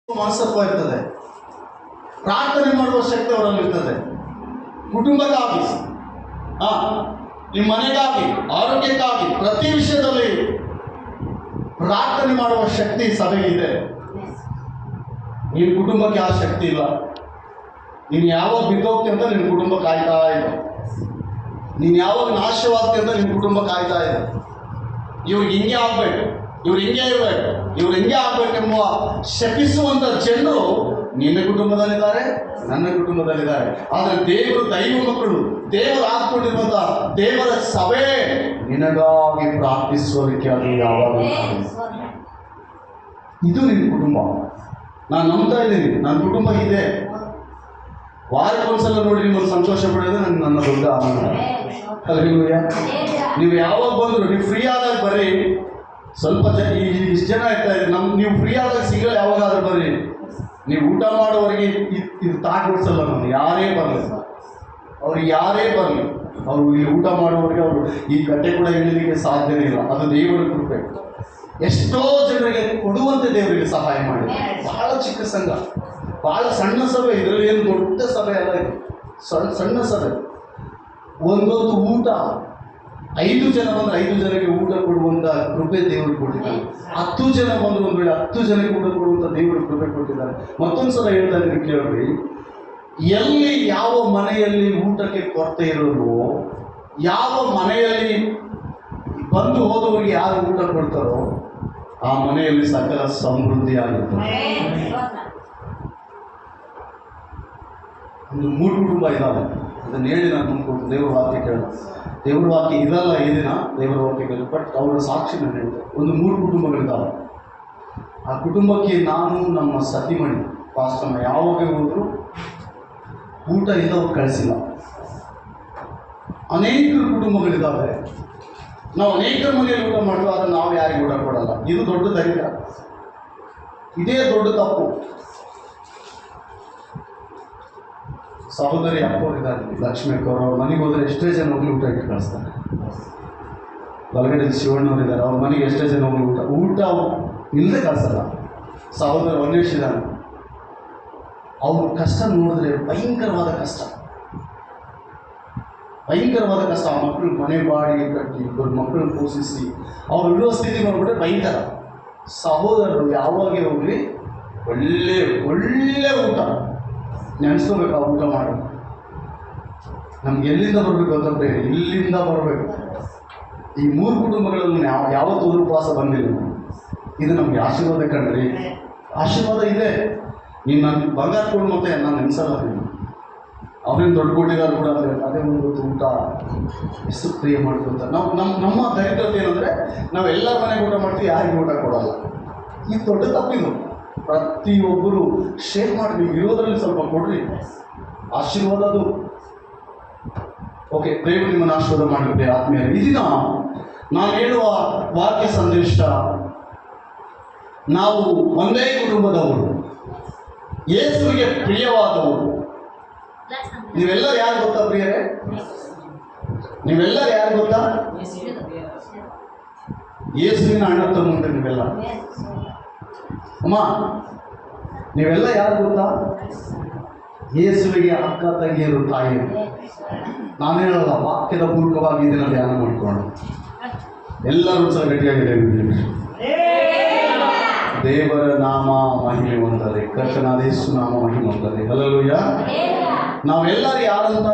ಮನಸ್ಸತ್ವ ಇರ್ತದೆ, ಪ್ರಾರ್ಥನೆ ಮಾಡುವ ಶಕ್ತಿ ಅವರಲ್ಲಿ ಇರ್ತದೆ. ಕುಟುಂಬಕ್ಕಾಗಿ, ನಿಮ್ಮ ಮನೆಗಾಗಿ, ಆರೋಗ್ಯಕ್ಕಾಗಿ, ಪ್ರತಿ ವಿಷಯದಲ್ಲಿ ಪ್ರಾರ್ಥನೆ ಮಾಡುವ ಶಕ್ತಿ ಸಭೆಗೆ ಇದೆ. ನಿನ್ನ ಕುಟುಂಬಕ್ಕೆ ಆ ಶಕ್ತಿ ಇಲ್ಲ. ನೀನು ಯಾವಾಗ ಬಿದ್ದೋಗ್ತಿ ಅಂತ ನಿನ್ನ ಕುಟುಂಬ ಕಾಯ್ತಾ ಇದೆ. ನೀನು ಯಾವಾಗ ನಾಶವಾಗ್ತಿ ಅಂತ ನಿನ್ನ ಕುಟುಂಬ ಕಾಯ್ತಾ ಇದೆ. ಇವ್ರಿಗೆ ಹಿಂಗೆ ಆಗ್ಬೇಕು, ಇವ್ರು ಹಿಂಗೆ ಇರಬೇಕು, ಇವ್ರು ಹಿಂಗೆ ಆಗ್ಬೇಕೆಂಬುವ ಶಪಿಸುವಂತ ಜನರು ನಿನ್ನ ಕುಟುಂಬದಲ್ಲಿದ್ದಾರೆ, ನನ್ನ ಕುಟುಂಬದಲ್ಲಿದ್ದಾರೆ. ಆದರೆ ದೇವರು ದೈವ ಮಕ್ಕಳು, ದೇವರು ಹಾಕ್ಕೊಂಡಿರುವಂತಹ ದೇವರ ಸಭೆ ನಿನಗಾಗಿ ಪ್ರಾರ್ಥಿಸೋದಕ್ಕೆ ಅದು ಯಾವಾಗ ಇದು ನಿನ್ನ ಕುಟುಂಬ. ನಾನು ನಂಬ್ತಾ ಇದ್ದೀನಿ, ನನ್ನ ಕುಟುಂಬ ಇದೆ. ವಾರಕ್ಕೊಂದ್ಸಲ ನೋಡಿ ನಿಮ್ಮನ್ನು ಸಂತೋಷ ಪಡೋದು ನನ್ನ ದೊಡ್ಡ ಆನಂದ. ನೀವು ಯಾವಾಗ ಬಂದರು, ನೀವು ಫ್ರೀ ಆದಾಗ ಬರ್ರಿ. ಸ್ವಲ್ಪ ಇಷ್ಟು ಜನ ಇರ್ತಾ ಇದೆ, ನೀವು ಫ್ರೀ ಆದಾಗ ಸಿಗಲ್ಲ. ಯಾವಾಗಾದ್ರೂ ಬರ್ರಿ. ನೀವು ಊಟ ಮಾಡೋವರೆಗೆ ಇದು ತಾಡ್ಬಿಡ್ಸಲ್ಲ. ನಾನು ಯಾರೇ ಬರಲಿ, ಅವ್ರಿಗೆ ಯಾರೇ ಬರಲಿ, ಅವರು ಇಲ್ಲಿ ಊಟ ಮಾಡುವವರೆಗೆ ಅವರು ಈ ಕಟ್ಟೆ ಕೂಡ ಇಳಲಿಕ್ಕೆ ಸಾಧ್ಯವೇ ಇಲ್ಲ. ಅದು ದೇವರ ಕೃಪೆ. ಎಷ್ಟೋ ಜನರಿಗೆ ಕೊಡುವಂತೆ ದೇವರಿಗೆ ಸಹಾಯ ಮಾಡಿ. ಬಹಳ ಚಿಕ್ಕ ಸಂಘ, ಬಹಳ ಸಣ್ಣ ಸಭೆ, ಇದರಲ್ಲಿ ಏನು ದೊಡ್ಡ ಸಭೆ ಅಲ್ಲ ಇದು, ಸಣ್ಣ ಸಭೆ. ಒಂದೊಂದು ಊಟ 5 ಜನ ಬಂದರೆ 5 ಜನಕ್ಕೆ ಊಟ ಕೊಡುವಂಥ ಕೃಪೆ ದೇವರು ಕೊಟ್ಟಿದ್ದಾರೆ. 10 ಜನ ಬಂದು ಒಂದು ವೇಳೆ 10 ಜನಕ್ಕೆ ಊಟ ಕೊಡುವಂಥ ದೇವರು ಕೃಪೆ ಕೊಟ್ಟಿದ್ದಾರೆ. ಮತ್ತೊಂದು ಸಲ ಹೇಳ್ತಾ ಇದ್ದೀನಿ ಕೇಳ್ರಿ, ಎಲ್ಲಿ ಯಾವ ಮನೆಯಲ್ಲಿ ಊಟಕ್ಕೆ ಕೊರತೆ ಇರೋದು, ಯಾವ ಮನೆಯಲ್ಲಿ ಬಂದು ಹೋದವರಿಗೆ ಯಾರು ಊಟ ಕೊಡ್ತಾರೋ ಆ ಮನೆಯಲ್ಲಿ ಸಕಲ ಸಮೃದ್ಧಿ ಆಗುತ್ತೆ. ಒಂದು 3 ಕುಟುಂಬ ಇದ್ದಾವೆ, ಅದನ್ನು ಹೇಳಿ ನಾನು ಮುಂದ್ಕೊಂಡು ದೇವರ ವಾಕ್ಯ ಕೇಳೋಣ. ದೇವರ ವಾಕ್ಯ ಇದಲ್ಲ ಈ ದಿನ, ದೇವರ ವಾಕ್ಯ ಕೇಳಿ, ಬಟ್ ಅವರ ಸಾಕ್ಷಿ ನಾನು ಹೇಳ್ತೇನೆ. ಒಂದು 3 ಕುಟುಂಬಗಳಿದ್ದಾವೆ. ಆ ಕುಟುಂಬಕ್ಕೆ ನಾನು, ನಮ್ಮ ಸತಿಮಣಿ ಪಾಸ್ಟಮ್ಮ ಯಾವಾಗ ಹೋದ್ರು ಊಟ ಇಲ್ಲವ್ರು ಕಳಿಸಿಲ್ಲ. ಅನೇಕ ಕುಟುಂಬಗಳಿದ್ದಾವೆ, ನಾವು ಅನೇಕರ ಮನೆಯಲ್ಲಿ ಊಟ ಮಾಡ್ತೀವಿ, ಆದರೆ ನಾವು ಯಾರಿಗೆ ಊಟ ಕೊಡಲ್ಲ. ಇದು ದೊಡ್ಡ ದರಿದ್ರ, ಇದೇ ದೊಡ್ಡ ತಪ್ಪು. ಸಹೋದರಿ ಅಪ್ಪವರಿದ್ದಾರೆ, ಲಕ್ಷ್ಮಿ ಅಕ್ಕವರು, ಅವ್ರ ಮನೆಗೆ ಹೋದರೆ ಎಷ್ಟೇ ಜನ ಹೋಗಿ ಊಟ ಇಟ್ಟು ಕಳಿಸ್ತಾರೆ. ಹೊರಗಡೆ ಶಿವಣ್ಣವರಿದ್ದಾರೆ, ಅವ್ರ ಮನೆಗೆ ಎಷ್ಟೇ ಜನ ಹೋಗಿ ಊಟ ಇಲ್ಲದೆ ಕಳಿಸಲ್ಲ. ಸಹೋದರ ಅನ್ವೇಷಿದ್ದಾನೆ, ಅವ್ರ ಕಷ್ಟ ನೋಡಿದ್ರೆ ಭಯಂಕರವಾದ ಕಷ್ಟ. ಆ ಮಕ್ಕಳು ಮನೆ ಬಾಡಿಗೆ ಕಟ್ಟಿ 2 ಮಕ್ಕಳು ಪೋಷಿಸಿ ಅವ್ರು ಇರುವ ಸ್ಥಿತಿ ನೋಡ್ಬಿಟ್ರೆ ಭಯಂಕರ. ಸಹೋದರರು ಯಾವಾಗೇ ಹೋಗಲಿ ಒಳ್ಳೆ ಊಟ ನೆನೆಸ್ಕೋಬೇಕು. ಆ ಊಟ ಮಾಡಿ ನಮ್ಗೆ ಎಲ್ಲಿಂದ ಬರಬೇಕು ಅಂತ ಬೇರೆ, ಇಲ್ಲಿಂದ ಬರಬೇಕು. ಈ 3 ಕುಟುಂಬಗಳಲ್ಲಿ ಯಾವತ್ತೂ ಉಪವಾಸ ಬಂದಿಲ್ಲ. ಇದು ನಮ್ಗೆ ಆಶೀರ್ವಾದ ಕಂಡ್ರಿ, ಆಶೀರ್ವಾದ ಇದೆ. ನೀನು ನನ್ನ ಬಂಗಾರ ಕೊಡು ಮತ್ತೆ ನಾನು ನೆನೆಸಲ್ಲ. ನೀನು ಅವ್ರೇನು ದೊಡ್ಡ ಕೊಟ್ಟಿದ್ದಾರೆ ಕೂಡ ಅಂದರೆ ಅದೇ ಒಂದು ಊಟ ಎಷ್ಟು ಪ್ರಿಯ ಮಾಡ್ಕೊತ. ನಮ್ಮ ದರಿದ್ರತೆ ಏನಂದರೆ ನಾವು ಎಲ್ಲರ ಮನೆಗೆ ಊಟ ಮಾಡ್ತೀವಿ, ಯಾರಿಗೆ ಊಟ ಕೊಡಲ್ಲ. ಇದು ದೊಡ್ಡ ತಪ್ಪಿದು. ಪ್ರತಿಯೊಬ್ಬರು ಶೇರ್ ಮಾಡಿ, ನೀವು ಇರೋದ್ರಲ್ಲಿ ಸ್ವಲ್ಪ ಕೊಡ್ರಿ, ಆಶೀರ್ವಾದ ಅದು. ಓಕೆ, ದೇವರು ನಿಮ್ಮನ್ನು ಆಶೀರ್ವಾದ ಮಾಡಲಿಕ್ಕೆ ಆದ್ಮೇಲೆ ಈ ದಿನ ನಾನು ಹೇಳುವ ವಾಕ್ಯ ಸಂದೇಶ, ನಾವು ಒಂದೇ ಕುಟುಂಬದವರು, ಯೇಸುವಿಗೆ ಪ್ರಿಯವಾದವರು. ನೀವೆಲ್ಲರೂ ಯಾರು ಗೊತ್ತಾ ಪ್ರಿಯರೇ? ನೀವೆಲ್ಲರೂ ಯಾರು ಗೊತ್ತಾ? ಯೇಸುವಿನ ಅಣ್ಣ ತಮ್ಮಂದ್ರೆ ನೀವೆಲ್ಲ. ಅಮ್ಮ, ನೀವೆಲ್ಲ ಯಾರು ಗೊತ್ತಾ? ಯೇಸುವಿಗೆ ಅಕ್ಕ ತಂಗಿಯರು, ತಾಯಿಯರು. ನಾನು ಹೇಳಲ್ಲ, ವಾಕ್ಯದ ಪೂರ್ವಕವಾಗಿ ಇದನ್ನು ಧ್ಯಾನ ಮಾಡಿಕೊಂಡು ಎಲ್ಲರೂ ಸಹ ಗಟ್ಟಿಯಾಗಿದೆ. ದೇವರ ನಾಮ ಮಹಿಮೆ ಹೊಂದಲಿ, ಕರ್ತನಾದ ಯೇಸು ನಾಮ ಮಹಿಮೆ ಹೊಂದಲಿ. ಹಲ್ಲೆಲೂಯ. ನಾವೆಲ್ಲರೂ ಯಾರಂತ?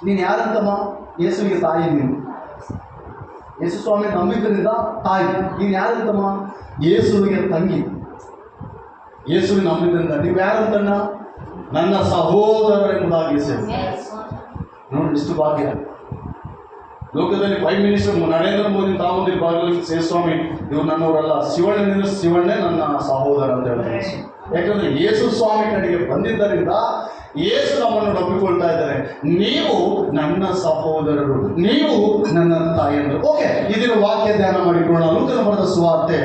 ನೀನು ಯಾರಂತಮ್ಮ? ಯೇಸುವಿಗೆ ತಾಯಿ ನೀನು. ಯೇಸು ಸ್ವಾಮಿ ನಂಬಿದ್ದರಿಂದ ತಾಯಿ. ನೀನು ಯಾರಂತಮ್ಮ? ಯೇಸುವಿಗೆ ತಂಗಿ. ಯೇಸುವಿನ ನಂಬಿದ್ದರಿಂದ ನೀವು ಯಾರಂತಣ್ಣ? ನನ್ನ ಸಹೋದರರೆಂಬುದಾಗಿ ಹೆಸರು. ನೋಡಿ ಇಷ್ಟು ಭಾಗ್ಯ. ಲೋಕದಲ್ಲಿ ಪ್ರೈಮ್ ಮಿನಿಸ್ಟರ್ ನರೇಂದ್ರ ಮೋದಿ ತಾಮಂದಿರ ಭಾಗದಲ್ಲಿ ಸೇಸ್ವಾಮಿ ಇವರು ನನ್ನವರಲ್ಲ, ಶಿವಣ್ಣೇ ನನ್ನ ಸಹೋದರ ಅಂತ ಹೇಳ್ತಾರೆ. ಯಾಕಂದರೆ ಯೇಸು ಸ್ವಾಮಿ ಕಡೆಗೆ ಬಂದಿದ್ದರಿಂದ ಯೇಸು ನಮ್ಮನ್ನು ನಂಬಿಕೊಳ್ತಾ ಇದ್ದಾರೆ. ನೀವು ನನ್ನ ಸಹೋದರರು, ನೀವು ನನ್ನ ತಾಯಿಯಂದರು. ಓಕೆ, ಇದರ ವಾಕ್ಯ ಧ್ಯಾನ ಮಾಡಿಕೊಳ್ಳೋಣ. ಲೂಕನ ಬರೆದ ಸುವಾರ್ತೆ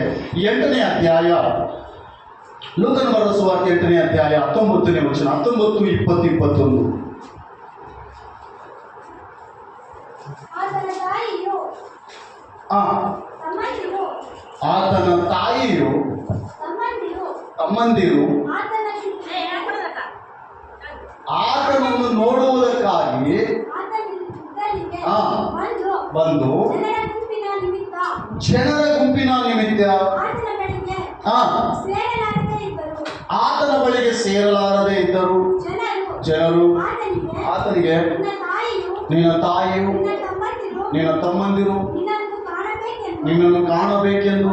8ನೇ ಅಧ್ಯಾಯ, ಲೂಕನ ಬರೆದ ಸುವಾರ್ತೆ 8ನೇ ಅಧ್ಯಾಯ 19ನೇ ವಚನ, 19, 20, 21. ಆತನ ತಾಯಿಯು ತಮ್ಮಂದಿರು ಆತನನ್ನು ನೋಡುವುದಕ್ಕಾಗಿ ಬಂದು ಜನರ ಗುಂಪಿನ ನಿಮಿತ್ತ ಆತನ ಬಳಿಗೆ ಸೇರಲಾರದೆ ಇದ್ದರು. ಜನರು ಆತನಿಗೆ, ನಿನ್ನ ತಾಯಿಯು ನಿನ್ನ ತಮ್ಮಂದಿರು ನಿನ್ನನ್ನು ಕಾಣಬೇಕೆಂದು.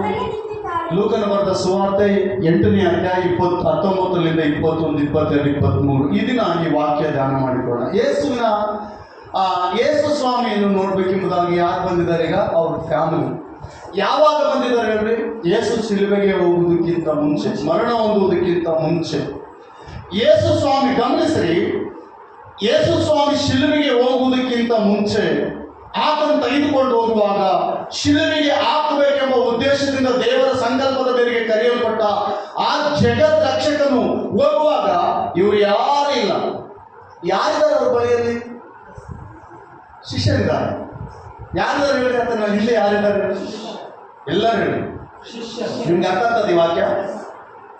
ಲೂಕನ ಬರೆದ ಸುವಾರ್ತೆ 8ನೇ ಅಧ್ಯಾಯ 19ರಿಂದ 21, 22, 23 ಈ ದಿನ ಈ ವಾಕ್ಯ ಧ್ಯಾನ ಮಾಡಿಕೊಳ್ಳೋಣ. ಯೇಸು ಸ್ವಾಮಿಯನ್ನು ನೋಡ್ಬೇಕೆಂಬುದಾಗಿ ಯಾರು ಬಂದಿದ್ದಾರೆ? ಈಗ ಅವ್ರ ಫ್ಯಾಮಿಲಿ. ಯಾವಾಗ ಬಂದಿದ್ದಾರೆ ಹೇಳ್ರಿ? ಯೇಸು ಶಿಲುಬೆಗೆ ಹೋಗುವುದಕ್ಕಿಂತ ಮುಂಚೆ, ಮರಣ ಹೊಂದುವುದಕ್ಕಿಂತ ಮುಂಚೆ ಯೇಸು ಸ್ವಾಮಿ, ಗಮನಿಸ್ರಿ, ಯೇಸು ಸ್ವಾಮಿ ಶಿಲುಬೆಗೆ ಹೋಗುವುದಕ್ಕಿಂತ ಮುಂಚೆ ಆತನು ತೆಗೆದುಕೊಂಡು ಹೋಗುವಾಗ ಶಿಲುಬೆಗೆ ಹಾಕಬೇಕೆಂಬ ಉದ್ದೇಶದಿಂದ ದೇವರ ಸಂಕಲ್ಪದ ಮೇರೆಗೆ ಕರೆಯಲ್ಪಟ್ಟ ಆ ಜಗತ್ ರಕ್ಷಕನು ಹೋಗುವಾಗ ಇವರು ಯಾರೂ ಇಲ್ಲ. ಯಾರಿದ್ದಾರೆ ಅವ್ರ ಬಳಿಯಲ್ಲಿ? ಶಿಷ್ಯರಿದ್ದಾರೆ. ಯಾರಿದ್ದಾರೆ ಹೇಳಿ? ಆತನ ಇಲ್ಲಿ ಯಾರಿದ್ದಾರೆ? ಎಲ್ಲರೂ ಹೇಳಿ. ನಿಮ್ಗೆ ಅರ್ಥ ಆಗ್ತದೆ ವಾಕ್ಯ?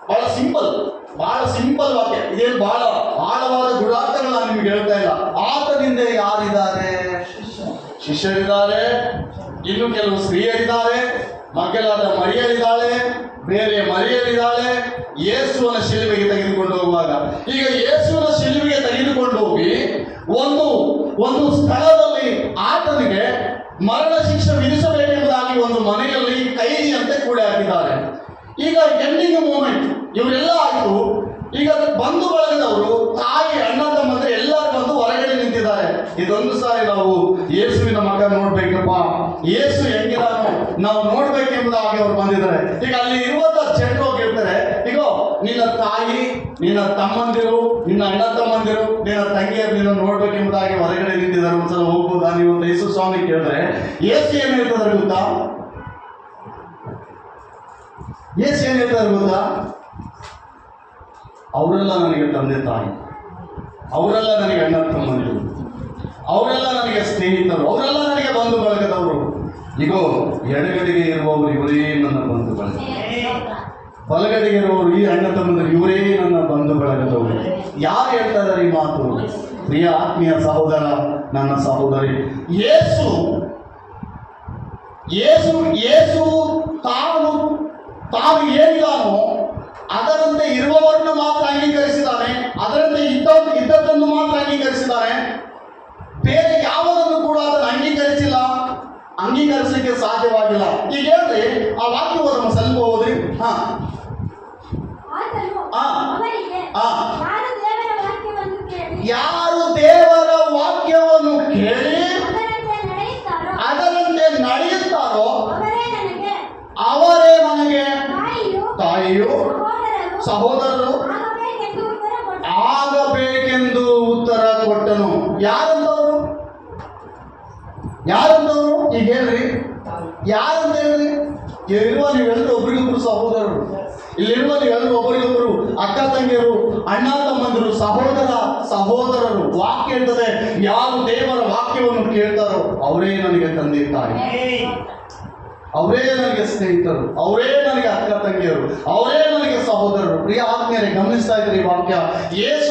ಬಹಳ ಸಿಂಪಲ್ ವಾಕ್ಯ. ಇದೇನು ಬಹಳ ಆಳವಾದ ಗುಣಾರ್ಥಗಳು ನಾನು ನಿಮ್ಗೆ ಹೇಳ್ತಾ ಇಲ್ಲ. ಆತನಿಂದ ಯಾರಿದ್ದಾರೆ? ಶಿಷ್ಯರಿದ್ದಾರೆ, ಇನ್ನು ಕೆಲವು ಸ್ತ್ರೀಯರಿದ್ದಾರೆ, ಮಕ್ಕಳಾದ ಮರಿಯರಿದ್ದಾಳೆ, ಬೇರೆ ಮರಿಯರಿದ್ದಾಳೆ. ಯೇಸುವನ ಶಿಲುಬೆಗೆ ತೆಗೆದುಕೊಂಡು ಹೋಗುವಾಗ, ಈಗ ಯೇಸುವನ ಶಿಲುಬೆಗೆ ತೆಗೆದುಕೊಂಡು ಹೋಗಿ ಒಂದು ಸ್ಥಳದಲ್ಲಿ ಆತನಿಗೆ ಮರಣ ಶಿಕ್ಷೆ ವಿಧಿಸಬೇಕೆಂಬುದಾಗಿ ಒಂದು ಮನೆಯಲ್ಲಿ ಕೈದಿಯಂತೆ ಕೂಡ ಹಾಕಿದ್ದಾರೆ. ಈಗ ಎಂಡಿಂಗ್ ಮೂಮೆಂಟ್ ಇವರೆಲ್ಲ ಆಯಿತು. ಈಗ ಬಂಧು ಬಳಗದವರು, ತಾಯಿ, ಅಣ್ಣ ತಮ್ಮಂದ್ರೆ ಎಲ್ಲರೂ ಬಂದು ಹೊರಗಡೆ ನಿಂತಿದ್ದಾರೆ. ಇದೊಂದು ಸಾರಿ ನಾವು ಯೇಸುವಿನ ಮಗ ನೋಡ್ಬೇಕಪ್ಪ, ಯೇಸು ಹೆಂಗಿದಾನೋ ನಾವು ನೋಡ್ಬೇಕೆಂಬುದಾಗಿ ಅವ್ರು ಬಂದಿದ್ದಾರೆ. ಈಗ ಅಲ್ಲಿ ಇರುವಂತ ಜನರು ಹೋಗಿರ್ತಾರೆ, ಈಗ ನಿನ್ನ ತಾಯಿ, ನಿನ್ನ ತಮ್ಮಂದಿರು, ನಿನ್ನ ಅಣ್ಣ ತಮ್ಮಂದಿರು, ನಿನ್ನ ತಂಗಿಯರು ನಿನ್ನ ನೋಡ್ಬೇಕೆಂಬುದಾಗಿ ಹೊರಗಡೆ ನಿಂತಿದ್ದಾರೆ. ಒಂದ್ಸಲ ಹೋಗ್ಬೋದಾ ನೀವು ಅಂತ ಯೇಸು ಸ್ವಾಮಿ ಕೇಳಿದ್ರೆ ಯೇಸು ಏನ್ ಹೇಳ್ತಾರೆ ಗೊತ್ತಾ? ಯೇಸು ಏನ್ ಹೇಳ್ತಾರೆ ಗೊತ್ತಾ? ಅವರೆಲ್ಲ ನನಗೆ ತಂದೆ ತಾಯಿ, ಅವರೆಲ್ಲ ನನಗೆ ಅಣ್ಣ ತಮ್ಮಂದಿರು, ಅವರೆಲ್ಲ ನನಗೆ ಸ್ನೇಹಿತರು, ಅವರೆಲ್ಲ ನನಗೆ ಬಂಧು ಬಳಗದವರು. ಈಗೋ ಎಡಗಡೆಗೆ ಇರುವವರು ಇವರೇ ನನ್ನ ಬಂಧು ಬಳಗ, ಬಲಗಡೆಗೆ ಇರುವವರು ಈ ಅಣ್ಣ ತಮ್ಮಂದಿರು ಇವರೇ ನನ್ನ ಬಂಧು ಬಳಗದವರು. ಯಾರು ಹೇಳ್ತಾ ಇದ್ದಾರೆ ಈ ಮಾತು? ಪ್ರಿಯ ಆತ್ಮೀಯ ಸಹೋದರ, ನನ್ನ ಸಹೋದರಿ, ಯೇಸು ತಾನು ಏನಿದಾನೋ ಅದರಂತೆ ಇರುವವರನ್ನು ಮಾತ್ರ ಅಂಗೀಕರಿಸಿದ್ದಾನೆ, ಅದರಂತೆ ಇದ್ದದ್ದನ್ನು ಮಾತ್ರ ಅಂಗೀಕರಿಸಿದ್ದಾನೆ. ಬೇರೆ ಯಾವುದನ್ನು ಕೂಡ ಅದನ್ನು ಅಂಗೀಕರಿಸಲಿಕ್ಕೆ ಸಾಧ್ಯವಾಗಿಲ್ಲ. ಈಗ ಹೇಳ್ರಿ, ಆ ವಾಕ್ಯವನ್ನು ನಮ್ಮ ಸ್ವಲ್ಪ ಹೋದ್ರಿ. ಯಾರು ದೇವರ ವಾಕ್ಯವನ್ನು ಕೇಳಿ ಅದರಂತೆ ನಡೆಯುತ್ತಾರೋ ಅವರೇ ನನಗೆ ತಾಯಿಯು ಸಹೋದರರು ಆಗಬೇಕೆಂದು ಉತ್ತರ ಕೊಟ್ಟನು. ಯಾರಂತವರು? ಈಗ ಹೇಳ್ರಿ, ಯಾರಂತ ಹೇಳ್ರಿ? ಇಲ್ಲಿರುವ ನೀವೆಲ್ಲರೂ ಒಬ್ರಿಗೊಬ್ರು ಸಹೋದರರು, ಇಲ್ಲಿರುವ ನೀವೆಲ್ಲರೂ ಒಬ್ಬರಿಗೊಬ್ಬರು ಅಕ್ಕ ತಂಗಿಯರು, ಅಣ್ಣ ತಮ್ಮಂದಿರು, ಸಹೋದರರು. ವಾಕ್ಯ ಹೇಳ್ತದೆ, ಯಾರು ದೇವರ ವಾಕ್ಯವನ್ನು ಕೇಳ್ತಾರೋ ಅವರೇ ನನಗೆ ತಂದೆ ತಾಯಿ, ಅವರೇ ನನಗೆ ಸ್ನೇಹಿತರು, ಅವರೇ ನನಗೆ ಅಕ್ಕ ತಂಗಿಯರು, ಅವರೇ ನನಗೆ ಸಹೋದರರು. ಪ್ರಿಯ ಆತ್ಮೀಯರೇ, ಗಮನಿಸ್ತಾ ಇದ್ರಿ ವಾಕ್ಯ. ಯೇಸು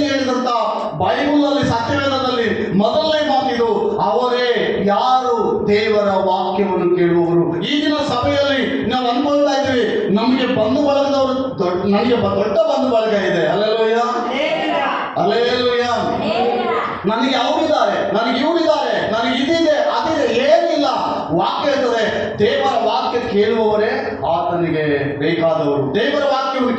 ಹೇಳಿದಂತ ಬೈಬಲ್ನಲ್ಲಿ, ಸತ್ಯವೇದದಲ್ಲಿ ಮೊದಲನೇ ಮಾತಿದು, ಅವರೇ ಯಾರು ದೇವರ ವಾಕ್ಯವನ್ನು ಕೇಳುವವರು. ಈಗಿನ ಸಭೆಯಲ್ಲಿ ನಾವು ಅನ್ಕೊಳ್ತಾ ಇದ್ವಿ, ನಮಗೆ ಬಂಧು ಬಳಗದವರು, ನನಗೆ ದೊಡ್ಡ ಬಂಧು ಬಳಗ ಇದೆ. ಅಲ್ಲೆಲ್ಲೂಯ್ಯ, ನನಗೆ ಅವರಿದ್ದಾರೆ, ನನಗೆ ಇವರಿದ್ದಾರೆ, ನನಗೆ ಇದಿದೆ ಅದಿದೆ, ಏನಿಲ್ಲ. ವಾಕ್ಯ ಇರ್ತದೆ, ದೇವರ ವಾಕ್ಯ ಕೇಳುವವರೇ ಆತನಿಗೆ ಬೇಕಾದವರು. ದೇವರ ವಾಕ್ಯವನ್ನು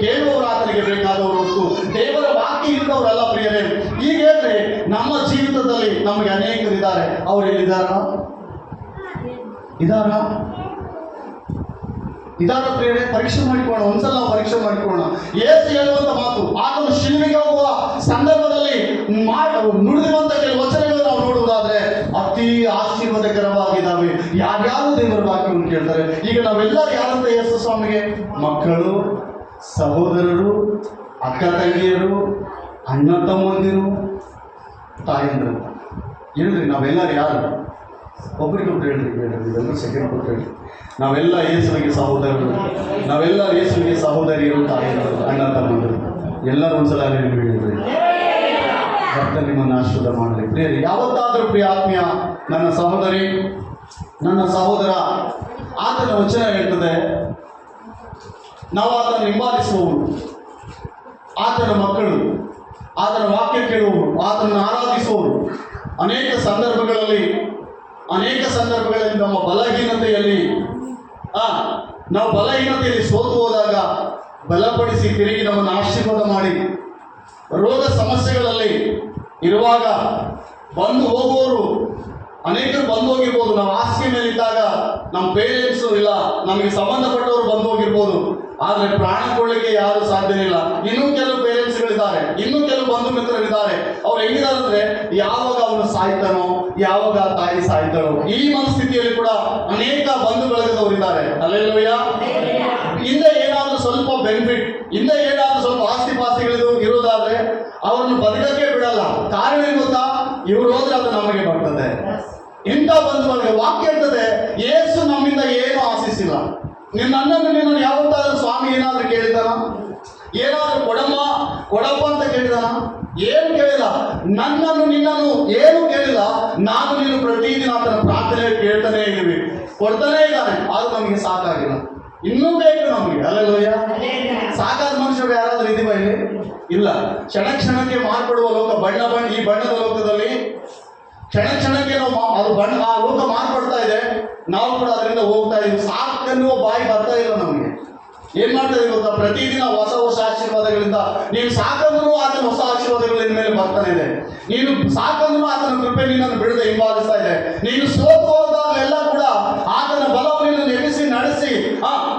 ಕೇಳುವವರು ಆತನಿಗೆ ಬೇಕಾದವರು ಹೊತ್ತು ದೇವರ ವಾಕ್ಯ ಇಲ್ಲದವರಲ್ಲ. ಪ್ರಿಯರೇ, ಈಗ ಹೇಳ್ರಿ, ನಮ್ಮ ಜೀವಿತದಲ್ಲಿ ನಮಗೆ ಅನೇಕರಿದ್ದಾರೆ. ಅವರು ಎಲ್ಲಿದ್ದಾರ ಪ್ರಿಯರೇ? ಪರೀಕ್ಷೆ ಮಾಡಿಕೊಳ್ಳೋಣ, ಒಂದ್ಸಲ ನಾವು ಪರೀಕ್ಷೆ ಮಾಡಿಕೊಳ್ಳೋಣ. ಯೇಸು ಹೇಳುವಂತ ಮಾತು, ಆತನು ಶಿಲುಬೆಗೆ ಹೋಗುವ ಸಂದರ್ಭದಲ್ಲಿ ನುಡಿದಿರುವಂತ ಕೆಲವು ವಚನಗಳು ನಾವು ನೋಡುವುದಾದ್ರೆ ಅತಿ ಆಶೀರ್ವಾದಕರವಾಗಿದ್ದಾವೆ. ಯಾರ್ಯಾರು ದೇವರ ವಾಕ್ಯವನ್ನು ಕೇಳ್ತಾರೆ. ಈಗ ನಾವೆಲ್ಲರೂ ಯಾರಂತ ಯೇಸು ಸ್ವಾಮಿಗೆ? ಮಕ್ಕಳು, ಸಹೋದರರು, ಅಕ್ಕ ತಂಗಿಯರು, ಅಣ್ಣ ತಮ್ಮಂದಿರು, ತಾಯಂದಿರು. ಹೇಳ್ರಿ, ನಾವೆಲ್ಲರೂ ಯಾರು? ಒಬ್ರಿಗೊಬ್ರು ಹೇಳ್ರಿ, ಇದನ್ನು ಸೆಕೆಂಡ್ ಕೊಟ್ಟು ಹೇಳಿ. ನಾವೆಲ್ಲ ಯೇಸುವಿಗೆ ಸಹೋದರರು, ನಾವೆಲ್ಲ ಯೇಸುವಿಗೆ ಸಹೋದರಿಯರು, ತಾಯಿಯರು, ಅಣ್ಣ ತಮ್ಮಂದರು, ಎಲ್ಲರೂ ಒಂದ್ಸಲ ಹೇಳಿದ್ರಿ. ಕರ್ತನು ನಿಮ್ಮನ್ನು ಆಶೀರ್ವಾದ ಮಾಡಲಿ. ಪ್ರಿಯರೇ, ಯಾವತ್ತಾದರೂ ಪ್ರಿಯ ಆತ್ಮೀಯ ನನ್ನ ಸಹೋದರಿ, ನನ್ನ ಸಹೋದರ, ಆತನ ವಚನ ಹೇಳ್ತದೆ, ನಾವು ಆತನ ಹಿಂಬಾಲಿಸುವವರು, ಆತನ ಮಕ್ಕಳು, ಆತನ ವಾಕ್ಯ ಕೇಳುವವರು, ಆತನನ್ನು ಆರಾಧಿಸುವವರು. ಅನೇಕ ಸಂದರ್ಭಗಳಲ್ಲಿ ನಮ್ಮ ಬಲಹೀನತೆಯಲ್ಲಿ ನಾವು ಬಲಹೀನತೆಯಲ್ಲಿ ಸೋತು ಹೋದಾಗ ಬಲಪಡಿಸಿ ತಿರುಗಿ ನಮ್ಮನ್ನು ಆಶೀರ್ವಾದ ಮಾಡಿ, ರೋಗ ಸಮಸ್ಯೆಗಳಲ್ಲಿ ಇರುವಾಗ ಬಂದು ಹೋಗುವವರು ಅನೇಕರು ಬಂದು ಹೋಗಿರ್ಬೋದು. ನಾವು ಹಾಸಿಗೆ ಮೇಲಿದ್ದಾಗ ನಮ್ಮ ಪೇರೆಂಟ್ಸು ಇಲ್ಲ, ನಮಗೆ ಸಂಬಂಧಪಟ್ಟವರು ಬಂದು ಹೋಗಿರ್ಬೋದು. ಆದರೆ ಪ್ರಾಣ ಕೊಡಲಿಕ್ಕೆ ಯಾರು ಸಾಧ್ಯವಿಲ್ಲ. ಇನ್ನೂ ಕೆಲವು ಪೇರೆಂಟ್ಸ್ಗಳಿದ್ದಾರೆ, ಇನ್ನೂ ಕೆಲವು ಬಂಧು ಮಿತ್ರರಿದ್ದಾರೆ. ಅವ್ರು ಹೆಂಗಿದ್ದಾರೆ ಅಂದ್ರೆ, ಯಾವಾಗ ಅವನು ಸಾಯ್ತಾನೋ, ಯಾವಾಗ ತಾಯಿ ಸಾಯ್ತಾನೋ, ಈ ಮನಸ್ಥಿತಿಯಲ್ಲಿ ಕೂಡ ಅನೇಕ ಬಂಧು ಬಳಗದವರಿದ್ದಾರೆ. ಅಲ್ಲೆಲ್ಲೂಯ್ಯ. ಹಿಂದೆ ಏನಾದರೂ ಸ್ವಲ್ಪ ಬೆನಿಫಿಟ್, ಹಿಂದೆ ಏನಾದರೂ ಸ್ವಲ್ಪ ಆಸ್ತಿ ಪಾಸ್ತಿಗಳಿದು ಇರೋದಾದ್ರೆ ಅವ್ರನ್ನು ಬದುಕಕ್ಕೆ ಬಿಡಲ್ಲ. ಕಾರಣ ಏನು ಗೊತ್ತಾ? ಇವ್ರು ಹೋದ್ರೆ ಅದು ನಮಗೆ ಬರ್ತದೆ. ಇಂಥ ಬಂಧು ಬಳಗ ವಾಕ್ಯ ಇರ್ತದೆ, ಯೇಸು ನಮ್ಮಿಂದ ಏನು ಆಶಿಸಿಲ್ಲ. ನಿನ್ನನ್ನು ಯಾವತ್ತಾದ್ರೂ ಸ್ವಾಮಿ ಏನಾದ್ರೂ ಕೇಳಿದಾನ? ಏನಾದ್ರೂ ಕೊಡಪ್ಪ ಅಂತ ಕೇಳಿದಾನ? ಏನು ಕೇಳಿಲ್ಲ. ನಿನ್ನನ್ನು ಏನು ಕೇಳಿಲ್ಲ. ನಾನು ನೀನು ಪ್ರತಿದಿನ ಆತನ ಪ್ರಾರ್ಥನೆ ಕೇಳ್ತಾನೆ ಇದ್ದೀವಿ, ಕೊಡ್ತಾನೆ ಇದ್ದಾನೆ. ಆದ್ರೂ ನಮಗೆ ಸಾಕಾಗಿಲ್ಲ, ಇನ್ನೂ ಬೇಕು ನಮಗೆ. ಅಲ್ಲೆಲ್ಲೂಯ್ಯ. ಸಾಕಾದ ಮನುಷ್ಯರು ಯಾರಾದ್ರೂ ಇದೀವ ಇಲ್ಲಿ? ಇಲ್ಲ. ಕ್ಷಣಕ್ಕೆ ಮಾರ್ಪಡುವ ಲೋಕ, ಈ ಬಣ್ಣದ ಲೋಕದಲ್ಲಿ ಕ್ಷಣಕ್ಕೆ ನಾವು ಆ ಲೋಕ ಮಾರ್ಪಡ್ತಾ ಇದೆ. ನಾವು ಕೂಡ ಅದರಿಂದ ಹೋಗ್ತಾ ಇದೀವಿ. ಸಾಕನ್ನುವ ಬಾಯಿ ಬರ್ತಾ ಇಲ್ಲ ನಮಗೆ. ಏನ್ ಮಾಡ್ತಾ ಇದೀವಿ ಗೊತ್ತಾ? ಪ್ರತಿದಿನ ಹೊಸ ಆಶೀರ್ವಾದಗಳಿಂದ, ನೀನು ಸಾಕಂದ್ರೂ ಆತನ ಹೊಸ ಆಶೀರ್ವಾದಗಳು ನಿನ್ನ ಮೇಲೆ ಬರ್ತಾನೆ ಇದೆ. ನೀನು ಸಾಕಂದ್ರೂ ಆತನ ಕೃಪೆ ನಿನ್ನನ್ನು ಬಿಡದೆ ಹಿಂಬಾಲಿಸ್ತಾ ಇದೆ. ನೀನು ಸೋತು ಹೋದಾಗಲೆಲ್ಲ ಕೂಡ ಆತನ ಬಲವು ನಿನ್ನನ್ನು ಎಬ್ಬಿಸಿ ನಡೆಸಿ,